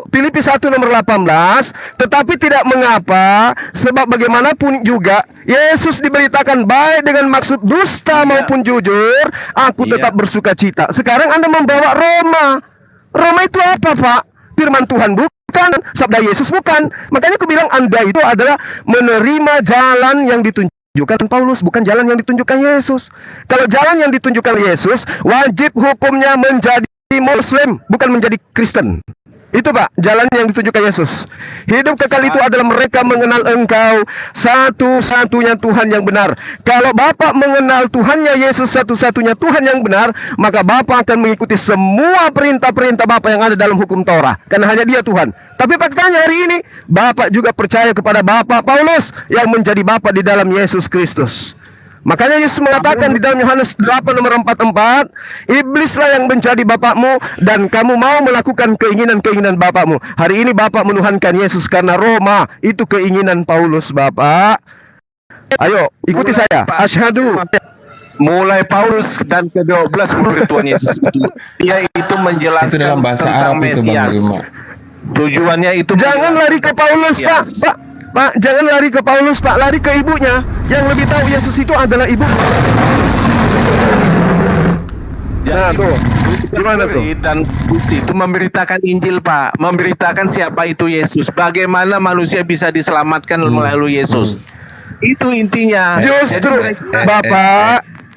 Filipi 1 nomor 18, tetapi tidak mengapa, sebab bagaimanapun juga Yesus diberitakan baik dengan maksud dusta maupun jujur, aku tetap bersuka cita. Sekarang Anda membawa Roma. Roma itu apa, Pak? Firman Tuhan bukan, sabda Yesus bukan. Makanya aku bilang Anda itu adalah menerima jalan yang ditunjukkan Paulus, bukan jalan yang ditunjukkan Yesus. Kalau jalan yang ditunjukkan Yesus, wajib hukumnya menjadi Muslim, bukan menjadi Kristen. Itu, Pak, jalan yang ditunjukkan Yesus. Hidup kekal itu adalah mereka mengenal Engkau satu-satunya Tuhan yang benar. Kalau Bapak mengenal Tuhannya Yesus satu-satunya Tuhan yang benar, maka Bapak akan mengikuti semua perintah-perintah Bapak yang ada dalam hukum Torah, karena hanya Dia Tuhan. Tapi faktanya hari ini Bapak juga percaya kepada Bapak Paulus yang menjadi Bapak di dalam Yesus Kristus. Makanya Yesus mengatakan di dalam Yohanes 8 nomor 44, iblislah yang menjadi bapakmu dan kamu mau melakukan keinginan-keinginan bapakmu. Hari ini Bapak menuhankan Yesus karena Roma itu keinginan Paulus, Bapak. Ayo, ikuti saya. Asyhadu. Mulai Paulus dan ke-12 murid Tuhan Yesus itu, dia itu menjelaskan Itu dalam bahasa tentang Arab itu, Bang Mesias. Bima. Tujuannya itu Jangan lari ke Paulus, Pak. Pak, jangan lari ke Paulus, Pak. Lari ke ibunya. Yang lebih tahu Yesus itu adalah ibu. Nah, tuh. Gimana tuh? Dan itu memberitakan Injil, Pak, memberitakan siapa itu Yesus, bagaimana manusia bisa diselamatkan melalui Yesus. Itu intinya. Justru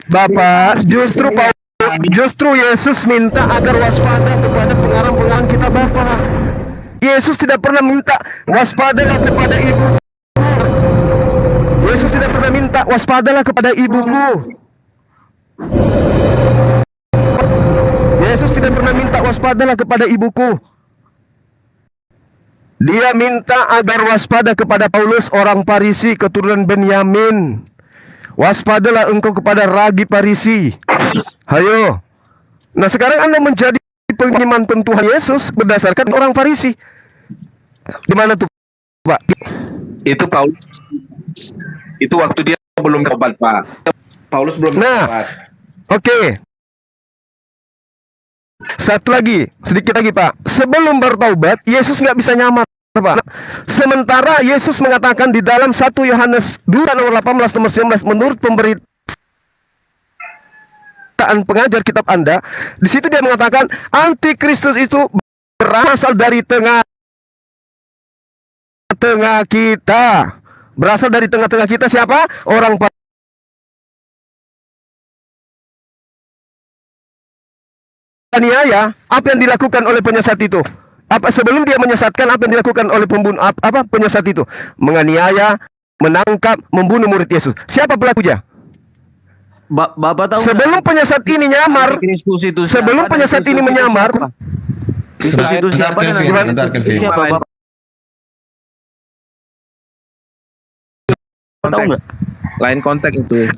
Bapak, justru Yesus minta agar waspada kepada pengarang-pengarang kita, Bapak. Yesus tidak pernah minta waspadalah kepada ibu. Yesus tidak pernah minta waspadalah kepada ibuku. Yesus tidak pernah minta waspadalah kepada ibuku. Dia minta agar waspada kepada Paulus, orang Farisi keturunan Benyamin. Waspadalah engkau kepada ragi Farisi. Hayo. Nah, sekarang Anda menjadi pengiman Tuhan Yesus berdasarkan orang Farisi. Di mana tuh, Pak? Itu Paulus. Itu waktu dia belum tobat, Pak. Paulus belum tobat. Oke. Satu lagi, sedikit lagi, Pak. Sebelum bertaubat, Yesus nggak bisa nyamar, Pak. Sementara Yesus mengatakan di dalam 1 Yohanes 2 nomor 18 nomor 19 menurut pemberitaan pengajar kitab Anda, di situ dia mengatakan antikristus itu berasal dari tengah-tengah kita. Berasal dari tengah-tengah kita siapa? Orang aniaya. Apa yang dilakukan oleh penyesat itu? Sebelum dia menyesatkan, apa yang dilakukan oleh pembunuh penyesat itu? Menganiaya, menangkap, membunuh murid Yesus. Siapa pelakunya? Bapak tahu sebelum penyesat ini nyamar, sebelum penyesat ini menyamar, Kristus itu siapa? Bentar, Kelvin. Siapa, Bapak? Tahu nggak? Lain konteks itu.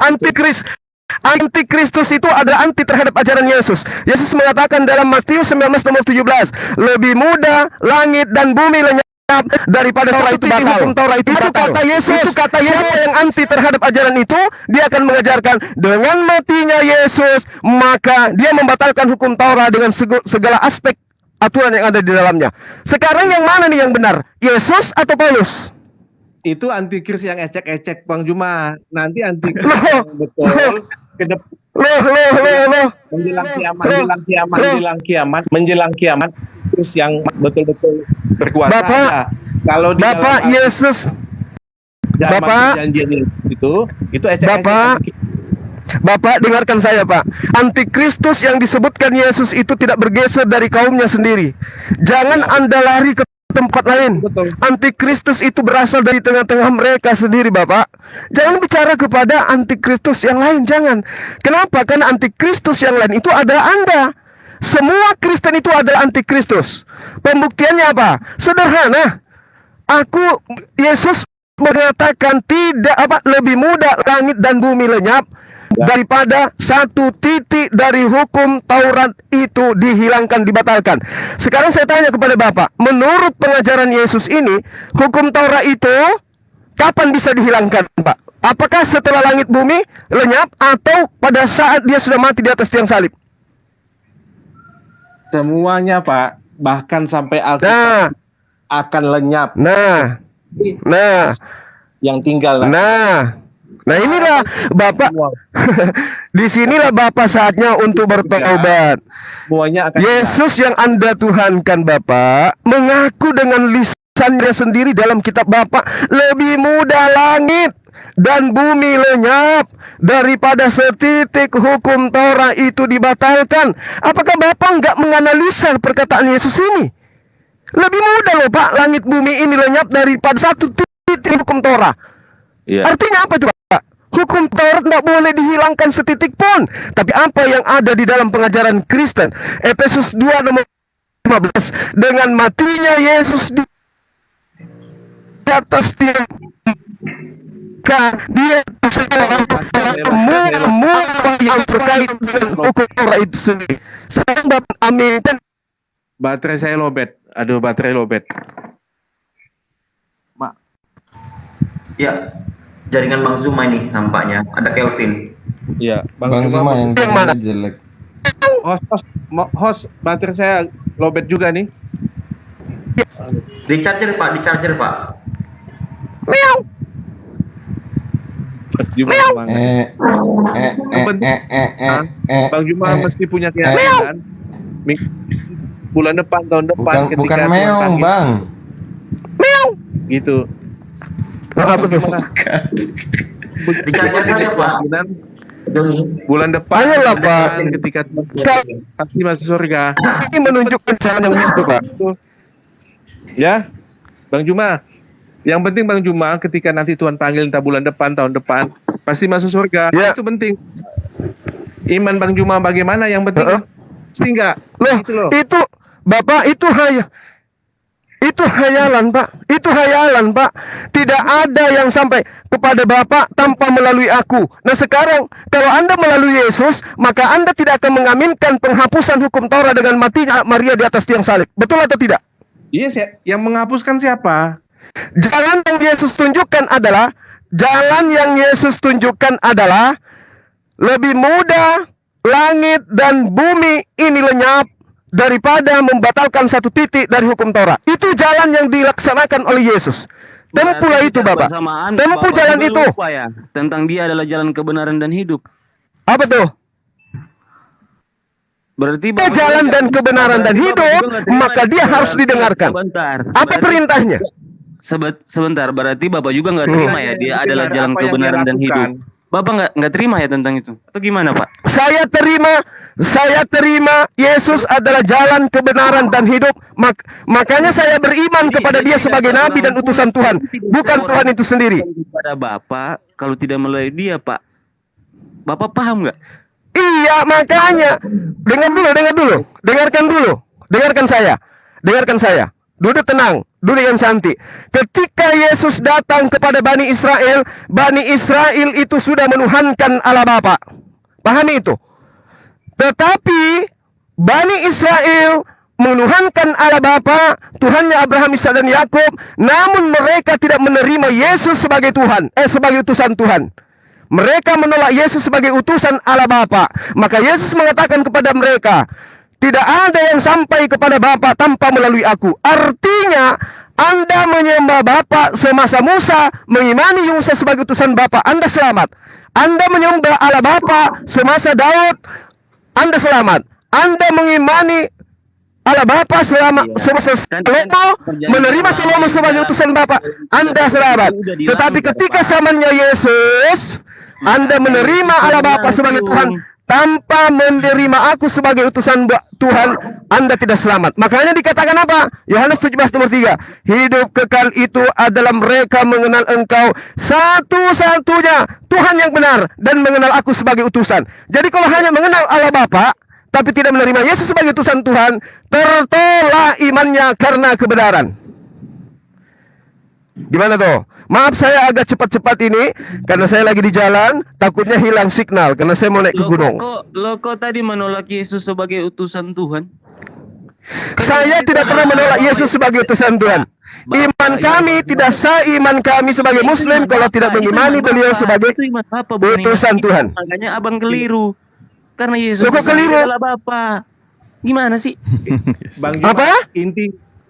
Antikristus itu adalah anti terhadap ajaran Yesus. Yesus mengatakan dalam Matius 19 nomor 17, lebih mudah langit dan bumi lenyap daripada satu titik hukum Taurat itu batal. Itu kata Yesus yang anti terhadap ajaran itu, dia akan mengajarkan dengan matinya Yesus, maka dia membatalkan hukum Taurat dengan segala aspek aturan yang ada di dalamnya. Sekarang yang mana nih yang benar? Yesus atau Paulus? Itu antikris yang ecek-ecek, Bang Juma. Nanti antikris yang betul ke depan. Menjelang kiamat, terus yang betul-betul berkuasa. Kalau di Bapak Yesus, Bapak perjanjian itu ecek-ecek. Bapak dengarkan saya, Pak. Antikristus yang disebutkan Yesus itu tidak bergeser dari kaumnya sendiri. Jangan Anda lari ke tempat lain. Antikristus itu berasal dari tengah-tengah mereka sendiri, Bapak. Jangan bicara kepada antikristus yang lain, jangan. Kenapa? Karena antikristus yang lain itu adalah Anda. Semua Kristen itu adalah antikristus. Pembuktiannya apa? Sederhana. Yesus mengatakan lebih mudah langit dan bumi lenyap daripada satu titik dari hukum Taurat itu dihilangkan, dibatalkan. Sekarang saya tanya kepada Bapak, menurut pengajaran Yesus ini, hukum Taurat itu kapan bisa dihilangkan, Pak? Apakah setelah langit bumi lenyap atau pada saat dia sudah mati di atas tiang salib? Semuanya, Pak, bahkan sampai Alkitab akan lenyap. Yang tinggal. Nah inilah Bapak, disinilah Bapak saatnya untuk bertobat. Yesus yang Anda tuhankan, Bapak, mengaku dengan lisannya sendiri dalam kitab Bapak, lebih mudah langit dan bumi lenyap daripada setitik hukum Taurat itu dibatalkan. Apakah Bapak nggak menganalisa perkataan Yesus ini? Lebih mudah loh, Pak, langit bumi ini lenyap daripada satu titik hukum Taurat. Artinya apa itu, Pak? Hukum Taurat tidak boleh dihilangkan setitik pun. Tapi apa yang ada di dalam pengajaran Kristen? Efesus 2 nomor 15. Dengan matinya Yesus di atas tiang, dia semua yang terkait dengan hukum Taurat itu sendiri. Saya aminkan. Baterai saya lobet. Aduh, baterai lobet. Ya. Jaringan Bang Zuma ini nampaknya. Ada Kelvin. Iya, Bang Zuma yang mana jelek. Host, baterai saya lowbat juga nih. Di charger Pak, di charger Pak. Juma Bang Juma mesti punya keyakinan. Bulan depan, tahun depan, Bukan meong, Bang. Gitu. Apa tuh? Di charger saja Pak. Bulan depan, Ayolah, Pak. ketika pasti masuk surga. Ini menunjukkan jalan yang itu, Pak. Ya, Bang Juma. Yang penting Bang Juma, ketika nanti Tuhan panggil entah bulan depan, tahun depan, pasti masuk surga. Ya. Itu penting. Iman Bang Juma bagaimana? Yang penting pasti enggak. Loh, Gitu loh. itu Bapak itu hayalan, Pak. Itu hayalan, Pak. Tidak ada yang sampai kepada Bapak tanpa melalui aku. Nah, sekarang kalau Anda melalui Yesus, maka Anda tidak akan mengaminkan penghapusan hukum Taurat dengan matinya Maria di atas tiang salib. Betul atau tidak? Iya, yang menghapuskan siapa? Jalan yang Yesus tunjukkan adalah lebih mudah langit dan bumi ini lenyap daripada membatalkan satu titik dari hukum Taurat. Itu jalan yang dilaksanakan oleh Yesus. Tempulah itu, Bapak. Tempuh jalan itu. Ya, tentang dia adalah jalan kebenaran dan hidup. Apa tuh? Berarti jalan dan kebenaran dan hidup, maka dia harus didengarkan. Apa perintahnya? Sebentar, berarti Bapak juga nggak terima ya dia adalah jalan kebenaran dan hidup. Bapak nggak terima ya tentang itu? Atau gimana, Pak? Saya terima Yesus adalah jalan kebenaran dan hidup. Makanya saya beriman kepada dia sebagai nabi dan utusan Tuhan, bukan Tuhan itu sendiri. Kepada Bapak, kalau tidak melalui dia, Pak, Bapak paham nggak? Iya, makanya dengarkan saya. Duduk tenang, duduk yang cantik. Ketika Yesus datang kepada Bani Israel itu sudah menuhankan Allah Bapa. Pahami itu. Tetapi Bani Israel menuhankan Allah Bapa, Tuhannya Abraham, Ishak dan Yakub, namun mereka tidak menerima Yesus sebagai Tuhan, sebagai utusan Tuhan. Mereka menolak Yesus sebagai utusan Allah Bapa. Maka Yesus mengatakan kepada mereka, tidak ada yang sampai kepada Bapa tanpa melalui aku. Artinya, Anda menyembah Bapa semasa Musa, mengimani Musa sebagai utusan Bapa, Anda selamat. Anda menyembah Allah Bapa semasa Daud, Anda selamat. Anda mengimani Allah Bapa semasa Salomo, menerima Salomo sebagai utusan Bapa, Anda selamat. Tetapi ketika zamannya Yesus, Anda menerima Allah Bapa sebagai Tuhan tanpa menerima aku sebagai utusan Tuhan, Anda tidak selamat. Makanya dikatakan apa? Yohanes 17 nomor 3. Hidup kekal itu adalah mereka mengenal engkau satu-satunya Tuhan yang benar dan mengenal aku sebagai utusan. Jadi kalau hanya mengenal Allah Bapa tapi tidak menerima Yesus sebagai utusan Tuhan, tertolak imannya karena kebenaran. Gimana tuh? Maaf saya agak cepat-cepat ini karena saya lagi di jalan, takutnya hilang signal karena saya mau naik ke gunung. Kok tadi menolak Yesus sebagai utusan Tuhan? Saya tidak pernah menolak Yesus sebagai utusan Tuhan. Iman kami tidak sah, iman kami sebagai Muslim kalau tidak mengimani beliau sebagai utusan Tuhan. Makanya abang keliru. Karena Yesus adalah Bapa. Gimana sih? Bang Juma, apa?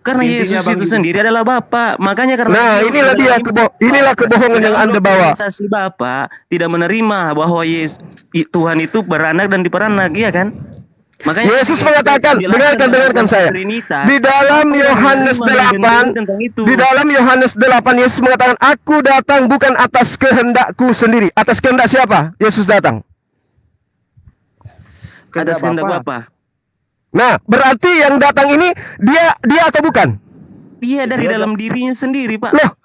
Karena Yesus itu sendiri adalah Bapa. Makanya karena inilah kebohongan yang Anda bawa. Organisasi Bapa tidak menerima bahwa Tuhan itu beranak dan diperanak, iya kan? Makanya Yesus mengatakan, dengarkan saya. Di dalam Yohanes 8, Yesus mengatakan, aku datang bukan atas kehendakku sendiri. Atas kehendak siapa? Yesus datang. Atas kehendak Bapa. Nah, berarti yang datang ini dia atau bukan? Dia dari dalam dirinya sendiri, Pak. Loh,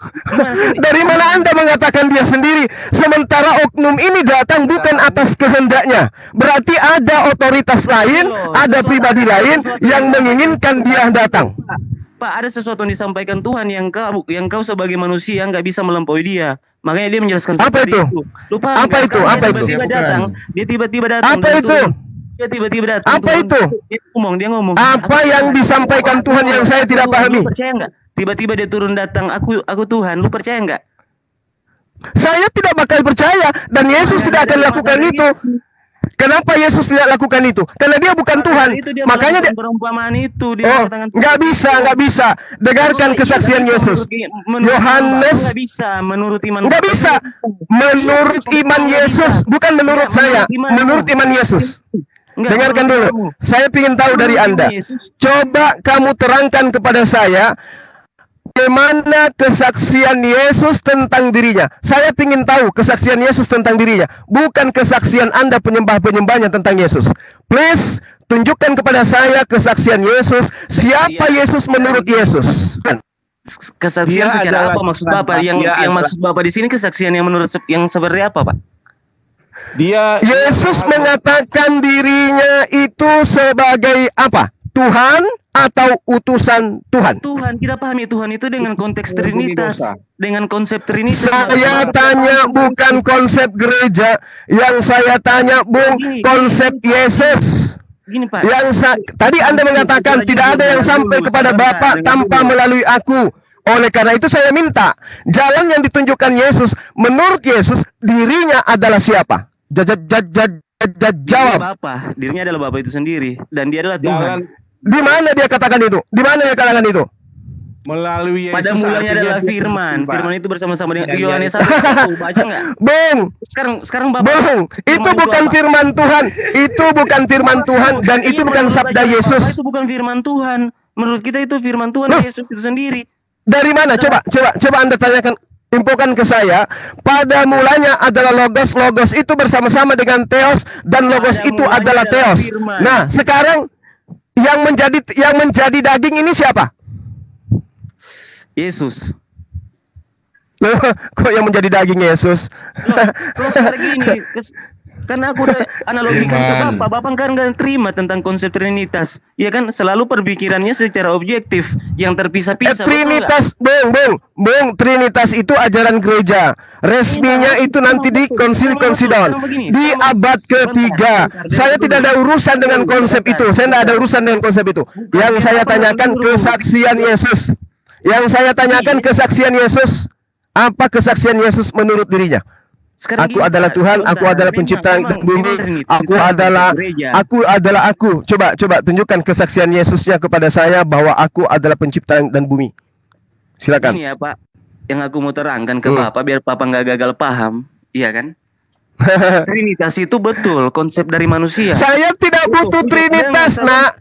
dari mana Anda mengatakan dia sendiri? Sementara oknum ini datang bukan atas kehendaknya. Berarti ada otoritas lain, ada pribadi lain yang menginginkan dia datang. Pak, ada sesuatu yang disampaikan Tuhan yang kau sebagai manusia nggak bisa melampaui dia. Makanya dia menjelaskan seperti itu. Lupa apa itu? Dia tiba-tiba datang. Apa itu? Dia tiba-tiba datang. Apa itu? Dia ngomong. Apa yang disampaikan Tuhan yang saya tidak pahami? Lu percaya nggak? Tiba-tiba dia turun datang. Aku Tuhan. Lu percaya nggak? Saya tidak bakal percaya dan Yesus tidak akan lakukan itu. Kenapa Yesus tidak lakukan itu? Karena dia bukan Tuhan. Makanya dia perumpamaan itu dia Oh, katakan nggak bisa. Dengarkan kesaksian Yesus. Yohanes nggak bisa menurut iman. nggak bisa. Menurut iman Yesus, bukan menurut saya. Menurut iman Yesus. Dengarkan dulu. Saya ingin tahu dari Anda. Coba kamu terangkan kepada saya bagaimana kesaksian Yesus tentang dirinya. Saya ingin tahu kesaksian Yesus tentang dirinya, bukan kesaksian Anda penyembah-penyembahnya tentang Yesus. Please, tunjukkan kepada saya kesaksian Yesus. Siapa Yesus menurut Yesus? Kesaksian Dia secara adalah apa maksud Tuhan, Bapak? Pak. Yang Dia adalah- maksud Bapak di sini kesaksian yang menurut yang seperti apa, Pak? Yesus mengatakan dirinya itu sebagai apa? Tuhan atau utusan Tuhan? Tuhan, kita pahami Tuhan itu dengan konteks Trinitas, dengan konsep Trinitas. Saya tanya bukan konsep gereja, yang saya tanya Bung konsep Yesus. Gini, Pak. Tadi Anda mengatakan tidak ada yang sampai kepada Bapa tanpa melalui aku. Oleh karena itu saya minta jalan yang ditunjukkan Yesus. Menurut Yesus dirinya adalah siapa? Jawab. Bapa, dirinya adalah Bapa itu sendiri dan dia adalah Tuhan. Di mana dia katakan itu? Di mana dia katakan itu? Melalui Yesus. Pada mulanya artinya adalah dia firman. Tuhan, Pak. Firman itu bersama-sama dengan Bisa Yohanes jadi. 1. Baca enggak? Bung, Sekarang Bapak. Bung, itu bukan firman Tuhan. Itu bukan firman Tuhan dan itu bukan sabda Yesus. Itu bukan firman Tuhan. Menurut kita itu firman Tuhan, Yesus itu sendiri. Dari mana? Coba Anda tanyakan, infokan ke saya. Pada mulanya adalah logos. Logos itu bersama-sama dengan theos dan logos itu adalah theos. Nah, sekarang yang menjadi daging ini siapa? Yesus. Loh, kok yang menjadi daging Yesus? Terus sekarang gini, karena aku udah analogikan ke Bapak kan nggak terima tentang konsep Trinitas. Ya kan, selalu perpikirannya secara objektif, yang terpisah-pisah. Trinitas, Bung, Trinitas itu ajaran gereja. Resminya itu nanti di Konsil Konsidon di abad ketiga. Saya tidak ada urusan dengan konsep itu. Saya tidak ada urusan dengan konsep itu. Yang saya tanyakan kesaksian Yesus. Yang saya tanyakan kesaksian Yesus. Apa kesaksian Yesus menurut dirinya? Aku adalah Tuhan, aku adalah pencipta bumi, aku adalah aku. Coba tunjukkan kesaksian Yesusnya kepada saya bahwa aku adalah pencipta dan bumi. Silakan. Ini ya Pak, yang aku mau terangkan ke Bapak biar Bapak nggak gagal paham, iya kan? Trinitas itu betul konsep dari manusia. Saya tidak butuh Trinitas, nak.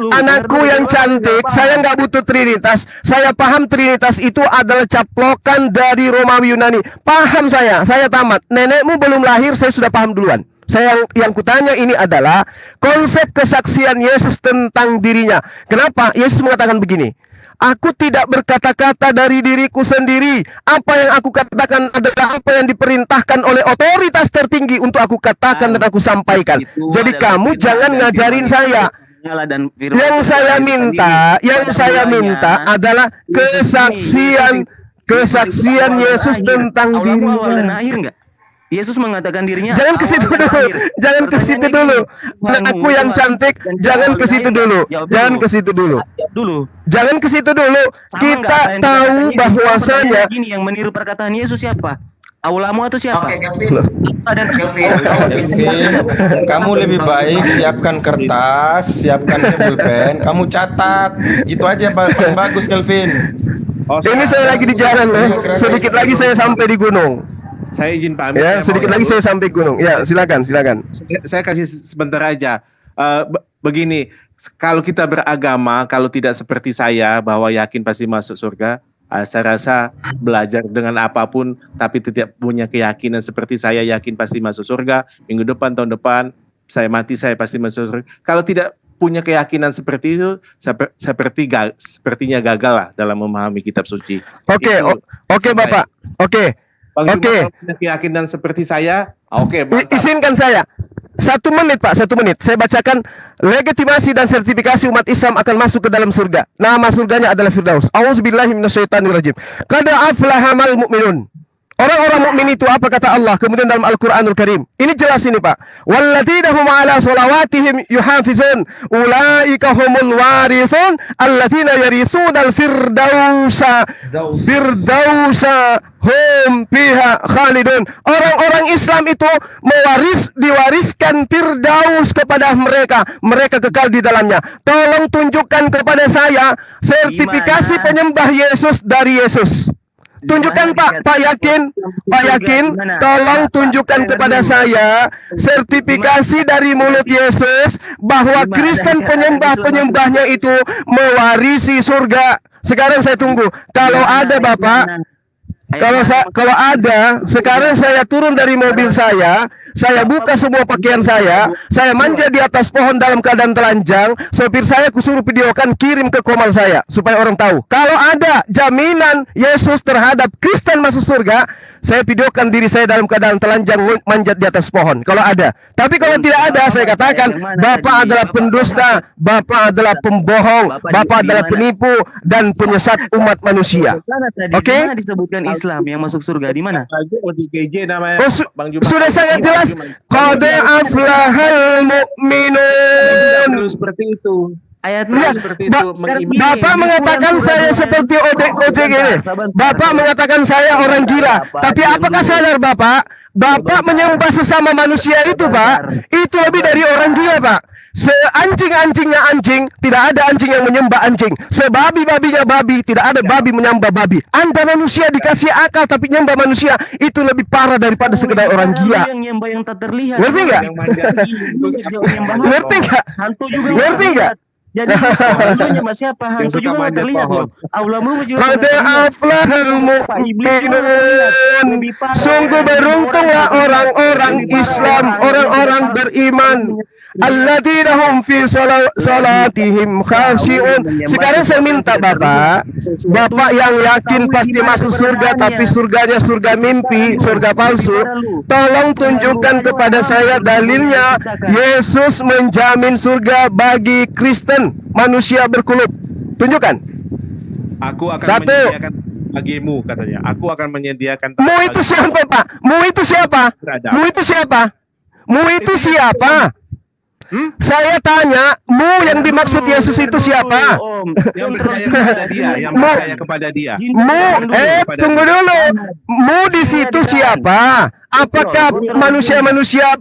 Anakku yang cantik, saya nggak butuh Trinitas. Saya paham Trinitas itu adalah caplokan dari Romawi Yunani. Paham saya tamat. Nenekmu belum lahir, saya sudah paham duluan. Saya yang kutanya ini adalah konsep kesaksian Yesus tentang dirinya. Kenapa? Yesus mengatakan begini. Aku tidak berkata-kata dari diriku sendiri. Apa yang aku katakan adalah apa yang diperintahkan oleh otoritas tertinggi untuk aku katakan dan aku sampaikan. Jadi kamu jangan ngajarin saya. Yang saya minta adalah kesaksian Yesus tentang dirinya. Yesus mengatakan dirinya. Jangan ke situ dulu. Anakku yang cantik, jangan ke situ dulu. Jangan ke situ dulu. Kita tahu bahwasanya gini, yang meniru perkataan Yesus siapa? Aulamu atau siapa? Kelvin, kamu lebih baik siapkan kertas, siapkan pulpen, kamu catat. Itu aja paling bagus, Kelvin. Ini saya lagi di jalan loh. Sedikit lagi saya sampai di gunung. Saya izin pamit. Ya, sedikit lagi saya sampai gunung. Ya, silakan. Saya kasih sebentar aja. Begini, kalau kita beragama, kalau tidak seperti saya bahwa yakin pasti masuk surga, saya rasa belajar dengan apapun tapi tidak punya keyakinan seperti saya yakin pasti masuk surga, minggu depan, tahun depan, saya mati saya pasti masuk surga. Kalau tidak punya keyakinan seperti itu, sepertinya gagal lah dalam memahami kitab suci. Oke, Bapak. Oke. Punya keyakinan seperti saya, Izinkan saya 1 menit, Pak, 1 menit. Saya bacakan legitimasi dan sertifikasi umat Islam akan masuk ke dalam surga. Nama surganya adalah Firdaus. Auzubillahi minasyaitonirrajim. Qad aflahamal mu'minun. Orang-orang mukmin itu apa kata Allah kemudian dalam Al-Qur'anul Karim? Ini jelas ini, Pak. Walladzina hum 'ala sholawatihim yuhafizun ulaika humul warithun alladzina yarithunal firdausa hum fiha khalidun. Orang-orang Islam itu diwariskan firdaus kepada mereka. Mereka kekal di dalamnya. Tolong tunjukkan kepada saya sertifikasi penyembah Yesus dari Yesus. Tunjukkan Pak Yakin, tolong tunjukkan kepada saya sertifikasi dari mulut Yesus bahwa Kristen penyembah-penyembahnya itu mewarisi surga. Sekarang saya tunggu. Kalau ada Bapak, kalau ada, sekarang saya turun dari mobil saya buka semua pakaian saya manjat di atas pohon dalam keadaan telanjang, sopir saya kusuruh videokan, kirim ke komal saya supaya orang tahu. Kalau ada jaminan Yesus terhadap Kristen masuk surga, saya videokan diri saya dalam keadaan telanjang manjat di atas pohon. Kalau ada. Tapi kalau tidak ada, saya katakan Bapak adalah pendusta, Bapak adalah pembohong, Bapak adalah penipu dan penyesat umat manusia. Oke? Di mana disebutkan Islam yang masuk surga di mana? Sudah sangat jelas. Qad aflahal mu'minun. Seperti itu. Ayatnya seperti itu. Bapak mengatakan saya seperti OJG. Bapak mengatakan saya orang gila. Tapi apakah sadar Bapak menyembah sesama manusia itu, Pak? Itu lebih dari orang gila, Pak. Seanjing-anjingnya anjing, tidak ada anjing yang menyembah anjing. Sebabi-babinya babi, tidak ada babi menyembah babi. Anda manusia dikasih akal tapi nyembah manusia, itu lebih parah daripada sekedar orang gila. Yang tak terlihat. Ngerti nggak? Ngerti nggak? Hantu juga. Ngerti nggak? Jadi hantunya mas siapa? Hantu juga nggak terlihat loh. Aulamu juga. Qad aflahal mu'minun. Sungguh beruntunglah orang-orang Islam, orang-orang beriman. Alladzina hum fi salatihim khashi'un. Sekarang saya minta Bapak yang yakin pasti masuk surga tapi surganya surga mimpi, surga palsu, tolong tunjukkan kepada saya dalilnya Yesus menjamin surga bagi Kristen manusia berkulit. Tunjukkan. Aku akan Satu. menyediakan bagimu, katanya. Aku akan menyediakan. Mu itu siapa, Pak? Mu itu siapa? Mu itu siapa? Mu itu siapa? Saya tanya, mu yang dimaksud Yesus itu siapa? Yang percaya kepada dia, yang percaya kepada dia. Tunggu dulu. Mu di situ siapa? Apakah manusia-manusia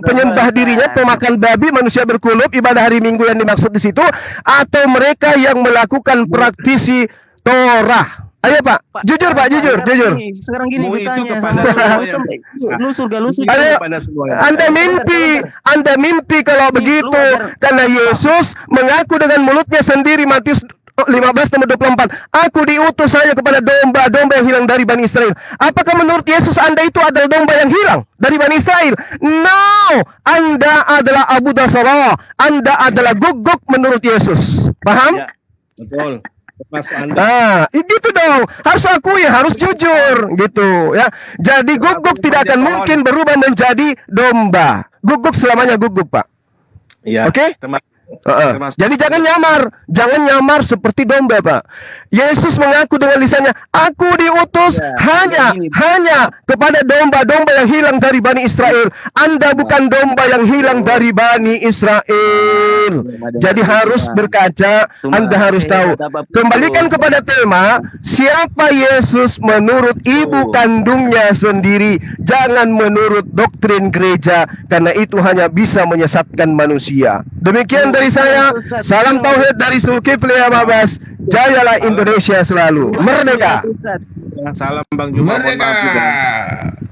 penyembah dirinya, pemakan babi, manusia berkulup, ibadah hari Minggu yang dimaksud di situ, atau mereka yang melakukan praktisi Torah? Ayo Pak, jujur Pak, jujur. Sekarang gini gue tanya lu surga. Ayo, Anda mimpi kalau begitu, karena Yesus mengaku dengan mulutnya sendiri, Matius 15:24, aku diutus hanya kepada domba-domba yang hilang dari Bani Israel. Apakah menurut Yesus Anda itu adalah domba yang hilang dari Bani Israel? No, Anda adalah Abu Dasara, Anda adalah guguk menurut Yesus. Paham? Ya, betul. Gitu dong. Harus akui, harus jujur gitu ya. Jadi guguk tidak akan mungkin berubah menjadi domba. Guguk selamanya guguk, Pak. Iya. Oke? Jadi jangan nyamar seperti domba, Pak. Yesus mengaku dengan lisannya, aku diutus hanya kepada domba-domba yang hilang dari Bani Israel. Anda bukan domba yang hilang dari Bani Israel. Jadi harus berkaca, Anda harus tahu. Kembalikan kepada tema, siapa Yesus menurut ibu kandungnya sendiri, jangan menurut doktrin gereja, karena itu hanya bisa menyesatkan manusia. Demikian dari saya, salam tauhid dari Zulkifli Amabas. Jayalah Indonesia selalu. Merdeka. Salam Bang Juma.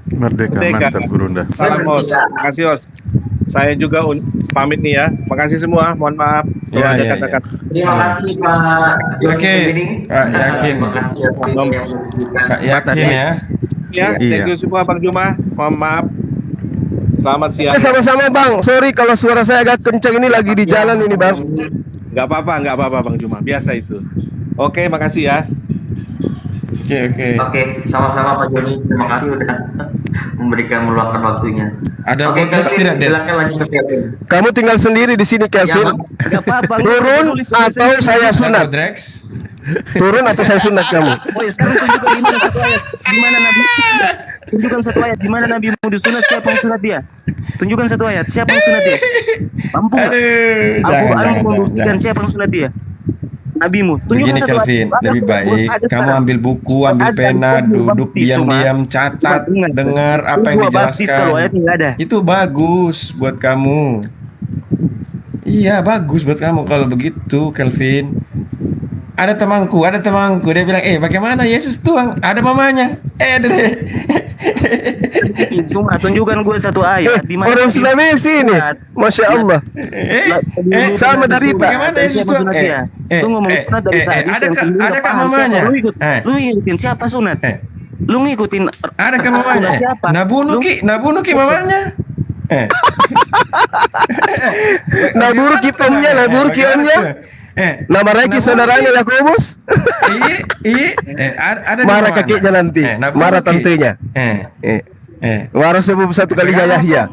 Merdeka. Mantap Gurunda. Salam Os. Makasih Os. Saya juga pamit nih ya. Makasih semua. Mohon maaf. Ya, ada ya, kata-kata. Terima kasih Pak. Oke, Pak Yakin. Pak Yakin ya. Ya, thank you semua Bang Juma. Mohon maaf. Selamat siang. Sama-sama Bang. Sorry kalau suara saya agak kencang, ini lagi di jalan ini Bang. Nggak apa-apa Bang Juma. Biasa itu. Oke, makasih ya. Oke, sama-sama Pak Joni. Terima kasih udah memberikan meluangkan waktunya. Ada podcast tidak? Silakan lanjut ke Kevin. Kamu tinggal sendiri di sini Kevin. Gak apa-apa. Turun atau saya sunat. Turun atau saya sunat kamu? Oh, ya, sekarang tunjukkan di mana satu ayat. Di mana Nabi? Tunjukkan satu ayat di mana Nabi mau disunat, siapa yang sunat dia? Tunjukkan satu ayat, siapa yang sunat dia? Mampu nggak? Al-Quran membuktikan siapa yang sunat dia? Nabimu. Tunjukkan Begini satu Kelvin, ayat. lebih baik kamu ambil buku, ambil Ada pena, buku duduk baptis, diam-diam, cuma catat, ingat, dengar apa yang gua baptis kalau ayatnya nggak ada. dijelaskan. Itu bagus buat kamu. Iya, bagus buat kamu kalau begitu, Kelvin. Ada temanku, dia bilang, bagaimana Yesus Tuhan? Ada mamanya. Deh. Cuma tunjukkan gue satu ayat di mana Orang Sulawesi ini, Masya Allah. Sama dari Pak. Bagaimana Yesus Tuhan? Lu ngomong sunat dari tadi. Adakah mamanya? Lu ngikutin siapa sunat? Lu ngikutin Adakah mamanya? siapa? Nabunuh ki mamanya. Naburu kipomnya, naburu kiomnya. Nama Reki saudaranya Yakobus. Ada Marah kakeknya nanti, marah tantenya. Marah sebab satu kali Yahya.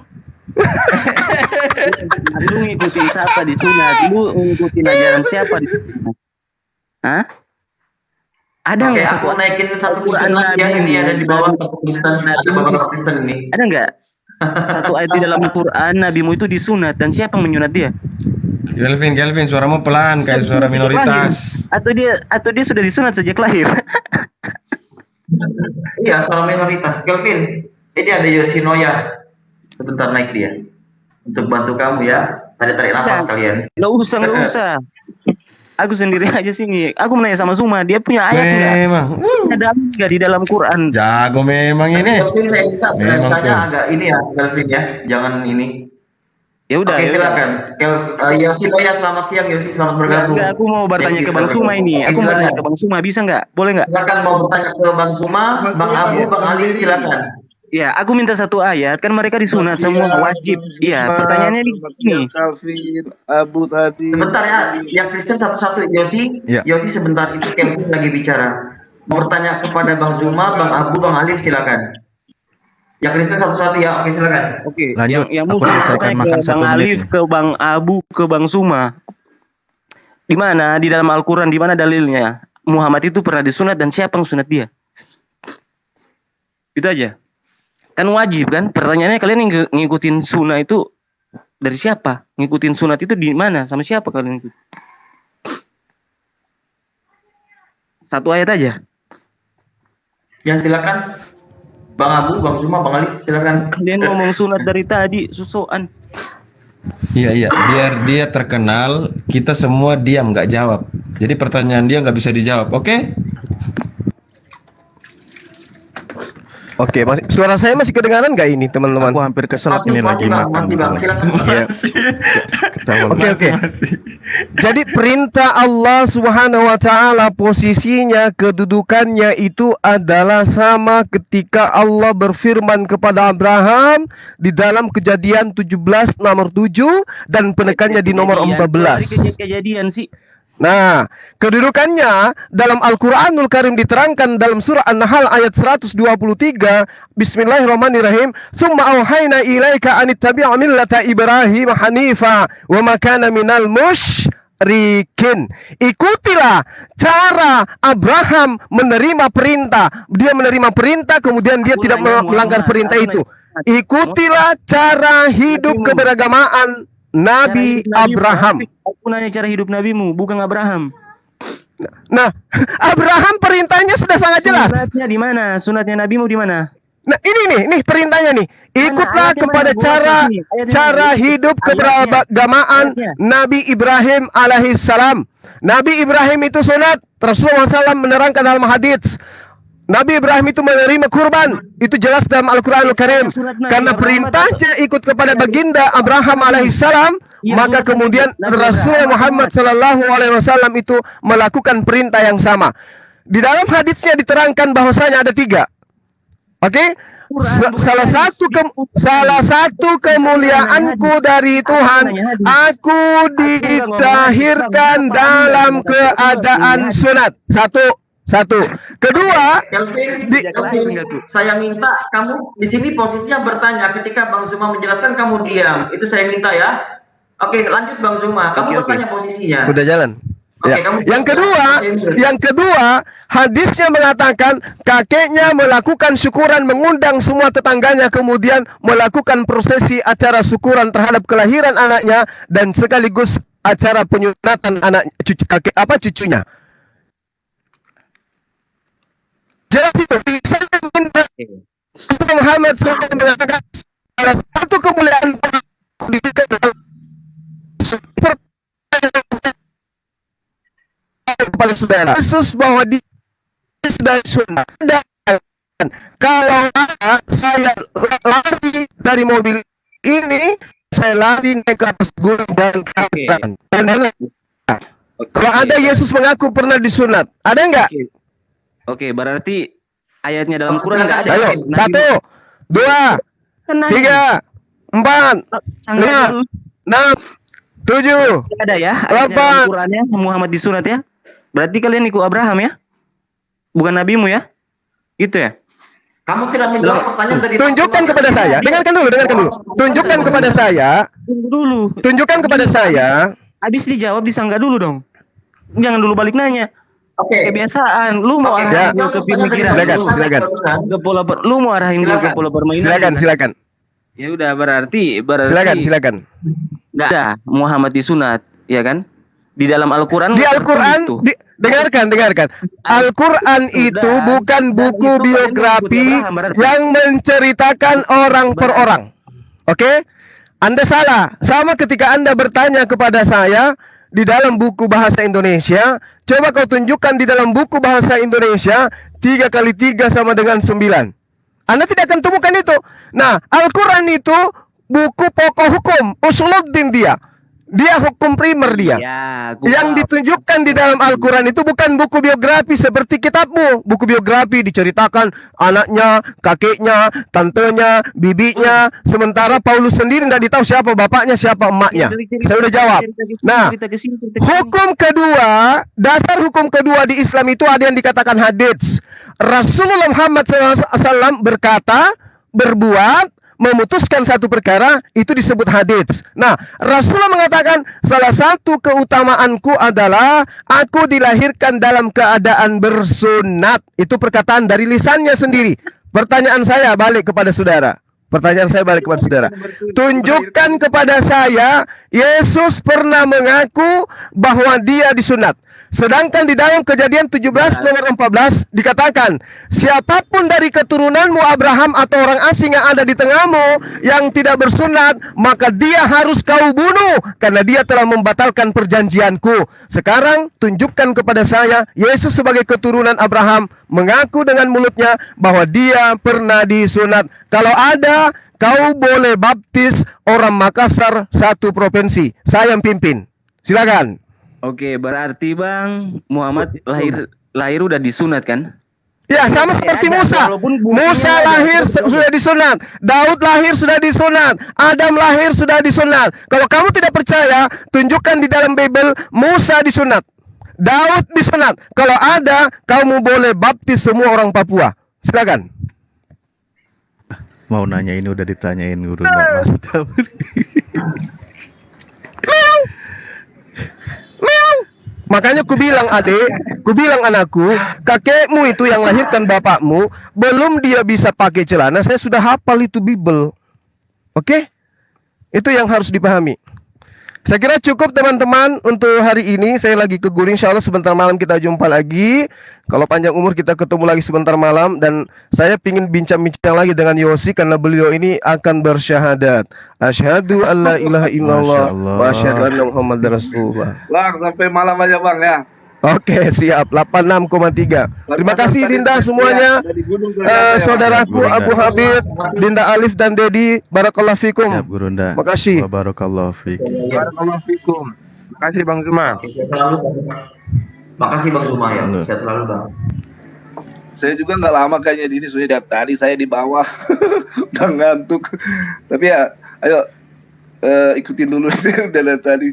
Lu ngikutin siapa di sunat? Lu ngikutin ajaran siapa di sunat? Hah? Ada nggak Oke, aku naikin satu Quran ya, ini ada di bawah Kristen ini. Ada nggak satu ayat di dalam Quran Nabimu itu disunat dan siapa yang menyunat dia? Kelvin, suaramu pelan kayak suara minoritas. Atau dia sudah disunat sejak lahir? Iya, suara minoritas. Kelvin, ini ada Yoshinoya. Sebentar naik dia. Untuk bantu kamu ya. Tadi tarik nafas kalian. Nggak usah. Aku sendiri aja sini. Aku menanya sama Zuma, dia punya ayat nggak? Memang. Ada nggak di dalam Quran? Jago memang ini. Memang tuh. Agak ini ya, Kelvin ya. Jangan ini. Ya udah. Oke, silakan. Yoshinoya, selamat siang Yosi, selamat bergabung. Enggak, aku mau bertanya ke Bang Suma ini. Aku mau bertanya ke Bang Suma, bisa nggak? Boleh nggak? Silakan mau bertanya ke Bang Suma, Bang Abu, Bang Ali, silakan. Ya, aku minta satu ayat, kan mereka disunat semua wajib. Iya, pertanyaannya di sini. Abu tadi. Sebentar ya, yang Kristen satu-satu. Yosi sebentar, itu Kelvin lagi bicara. Mau bertanya kepada Bang Zuma, Bang Abu, Bang Ali, silakan. Yang Kristen satu-satu ya, oke silakan. Oke, Lanjut, yang aku Muslim selesaikan ke makan Bang 1 menit Alif, nih. ke Bang Abu, ke Bang Suma. Di mana di dalam Al-Quran, di mana dalilnya Muhammad itu pernah disunat dan siapa yang sunat dia? Itu aja. Kan wajib kan? Pertanyaannya kalian ngikutin sunnah itu dari siapa? Ngikutin sunat itu di mana? Sama siapa kalian ikut? Satu ayat aja. Yang silakan. Bang Abu, Bang Suma, Bang Ali, silakan. Kalian ngomong sunat dari tadi, susoan. Iya, biar dia terkenal, kita semua diam nggak jawab. Jadi pertanyaan dia nggak bisa dijawab, oke? Oke, suara saya masih kedengaran nggak ini teman-teman? Aku hampir keselak ini lagi makan. Iya. Oke. Jadi perintah Allah Subhanahu wa taala, posisinya, kedudukannya itu adalah sama ketika Allah berfirman kepada Abraham di dalam Kejadian 17 nomor 7 dan penekannya di nomor 14. Kejadian sih. Nah, kedudukannya dalam Al-Quranul Karim diterangkan dalam surah An-Nahl ayat 123. Bismillahirrahmanirrahim. Tsumma auhayna ilaika an ittabi'a millata Ibrahim hanifa wa ma kana minal musyrikin. Ikutilah cara Abraham menerima perintah. Dia menerima perintah, kemudian dia tidak melanggar perintah itu. Ikutilah cara hidup keberagamaan Nabi Abraham. Aku nanya cara hidup nabimu, bukan Abraham. Nah, Abraham perintahnya sudah sangat jelas. Sunatnya di mana? Sunatnya nabimu di mana? Nah, ini nih perintahnya nih. Ikutlah kepada cara hidup keberagamaan Nabi Ibrahim alaihissalam. Nabi Ibrahim itu sunat. Rasulullah SAW menerangkan dalam hadits. Nabi Ibrahim itu menerima kurban. Itu jelas dalam Al-Quranul Karim. Karena perintahnya ikut kepada baginda Abraham alaihissalam, maka kemudian Rasulullah Muhammad SAW itu melakukan perintah yang sama. Di dalam haditsnya diterangkan bahwasanya ada 3. Oke? Salah satu kemuliaanku dari Tuhan, aku dilahirkan dalam keadaan sunat. Satu. Kedua, saya minta kamu di sini posisinya bertanya. Ketika Bang Zuma menjelaskan kamu diam. Itu saya minta ya. Oke, lanjut Bang Zuma. Kamu bertanya posisinya. Udah jalan. Ya. Yang kedua, hadisnya mengatakan kakeknya melakukan syukuran, mengundang semua tetangganya, kemudian melakukan prosesi acara syukuran terhadap kelahiran anaknya dan sekaligus acara penyunatan anak cucunya. Jelas itu. Muhammad SAW mengatakan salah satu kemuliaan kepada saudara khusus bahwa di sudah sunnah. Dan kalau saya lari dari mobil ini, saya lari naik ke atas gunung dan katakan. Kalau ada Yesus mengaku pernah disunat, ada enggak? Oke, berarti ayatnya dalam Quran enggak ada. Ayo, 1, 2, 3, 4, 5, 6, 7. Ada ya ayatnya dalam Qurannya Muhammad disunat ya. Berarti kalian ikut Abraham ya? Bukan nabimu ya? Gitu ya? Kamu tidak menjawab pertanyaan dari Tunjukkan kepada saya. Dengarkan dulu. Tunjukkan kepada saya. Tunjukkan kepada saya. Habis dijawab disangka dulu dong. Jangan dulu balik nanya. Oke. Kebiasaan. Lu mau arahin gue ke pemikiran. Silakan. Lu mau arahin gue ke pola permainan. Silakan. Ya udah berarti. Silakan. Nggak ada Muhammad disunat, ya kan? Di dalam Al-Quran. Di Al-Quran, dengarkan. Al-Quran itu bukan buku biografi yang menceritakan orang per orang. Oke? Anda salah. Sama ketika Anda bertanya kepada saya di dalam buku bahasa Indonesia, coba kau tunjukkan di dalam buku bahasa Indonesia 3 kali 3 sama dengan 9. Anda tidak akan temukan itu. Nah, Al-Quran itu buku pokok hukum, usuluddin dia. Dia hukum primer dia. Yang ditunjukkan di dalam Al-Quran itu bukan buku biografi seperti kitabmu. Buku biografi diceritakan anaknya, kakeknya, tantenya, bibinya. Sementara Paulus sendiri tidak tahu siapa bapaknya, siapa emaknya. Saya udah jawab. Nah, hukum kedua, dasar hukum kedua di Islam itu ada yang dikatakan hadits. Rasulullah Muhammad SAW berkata, berbuat, memutuskan satu perkara, itu disebut hadits. Nah, Rasulullah mengatakan salah satu keutamaanku adalah aku dilahirkan dalam keadaan bersunat. Itu perkataan dari lisannya sendiri. Pertanyaan saya balik kepada saudara. Tunjukkan kepada saya Yesus pernah mengaku bahwa dia disunat. Sedangkan di dalam Kejadian 17 nomor 14 dikatakan, siapapun dari keturunanmu Abraham atau orang asing yang ada di tengahmu yang tidak bersunat, maka dia harus kau bunuh karena dia telah membatalkan perjanjianku. Sekarang tunjukkan kepada saya Yesus sebagai keturunan Abraham mengaku dengan mulutnya bahwa dia pernah disunat. Kalau ada, kau boleh baptis orang Makassar satu provinsi. Saya yang pimpin. Silakan. Oke, berarti Bang Muhammad lahir udah disunat kan? Ya, sama seperti Musa. Musa lahir sudah disunat, Daud lahir sudah disunat, Adam lahir sudah disunat. Kalau kamu tidak percaya, tunjukkan di dalam Bible Musa disunat, Daud disunat. Kalau ada, kamu boleh baptis semua orang Papua. Silakan. Mau nanya ini udah ditanyain guru mantap. Makanya ku bilang ku bilang anakku, kakekmu itu yang lahirkan bapakmu, belum dia bisa pakai celana, saya sudah hafal itu Bible. Oke? Itu yang harus dipahami. Saya kira cukup teman-teman untuk hari ini. Saya lagi ke Guru, insya Allah sebentar malam kita jumpa lagi. Kalau panjang umur kita ketemu lagi sebentar malam. Dan saya ingin bincang-bincang lagi dengan Yosi karena beliau ini akan bersyahadat. Asyhadu an la ilaha illallah wa asyhadu anna Muhammadar Rasulullah. Bang, sampai malam aja Bang ya. Oke, siap. 86,3. Terima kasih Dinda semuanya. Saudaraku Abu Habib, Dinda Alif dan Dedi, barakallahu fikum. Siap, Gurunda. Makasih. Barakallahu fik. Barakallahu fikum. Makasih Bang Zuma. Makasih Bang Zuma ya. Sehat selalu Bang. Saya juga nggak lama kayaknya di ini, sudah tadi saya di bawah udah ngantuk. Tapi ya, ayo ikutin dulu udah dari tadi.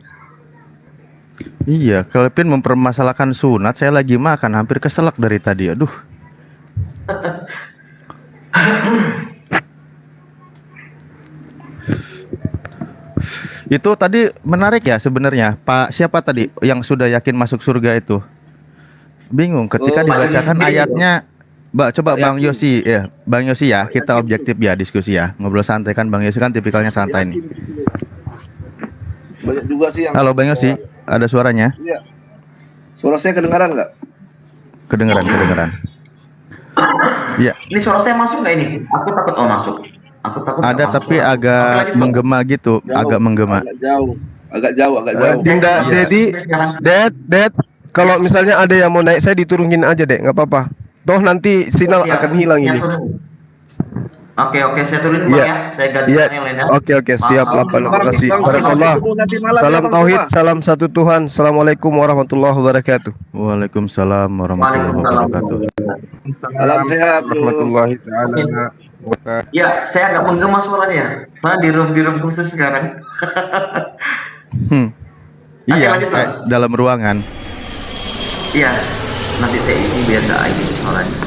Iya, Kelvin mempermasalahkan sunat. Saya lagi makan, hampir keselak dari tadi. Aduh. Itu tadi menarik ya sebenarnya. Pak siapa tadi yang sudah yakin masuk surga itu? Bingung ketika dibacakan ayatnya. Mbak, coba Bang Yosi ya. Bang Yosi ya, kita objektif ya diskusi ya. Ngobrol santai kan Bang Yosi kan tipikalnya santai nih. Banyak juga sih yang Halo Bang Yosi, ada suaranya? Iya. Suara saya kedengaran nggak? Kedengaran. Iya. Ini suara saya masuk nggak ini? Aku takut masuk. Aku takut nggak Ada masuk tapi suara. agak Oke, lanjut, Bang. menggema gitu, agak menggema. Agak jauh. Tidak, Dedi, Ded, kalau misalnya ada yang mau naik, saya diturunin aja deh, nggak apa-apa. Toh nanti sinyal Siap. akan hilang Saya ini. turun. Oke, saya turunin Bang Iya. ya. Saya ganti Iya. yang lain ya. Oke, siap. Maaf. Terima kasih. Barakallah. Salam tauhid, salam satu Tuhan. Assalamualaikum warahmatullahi wabarakatuh. Waalaikumsalam warahmatullahi wabarakatuh. Salam sehat. Warahmatullahi taala. Ya, saya agak menggema suaranya. Soalnya di room khusus sekarang. Iya, lanjut, Bang. dalam ruangan. Iya. Nanti saya isi biar nggak ini suaranya.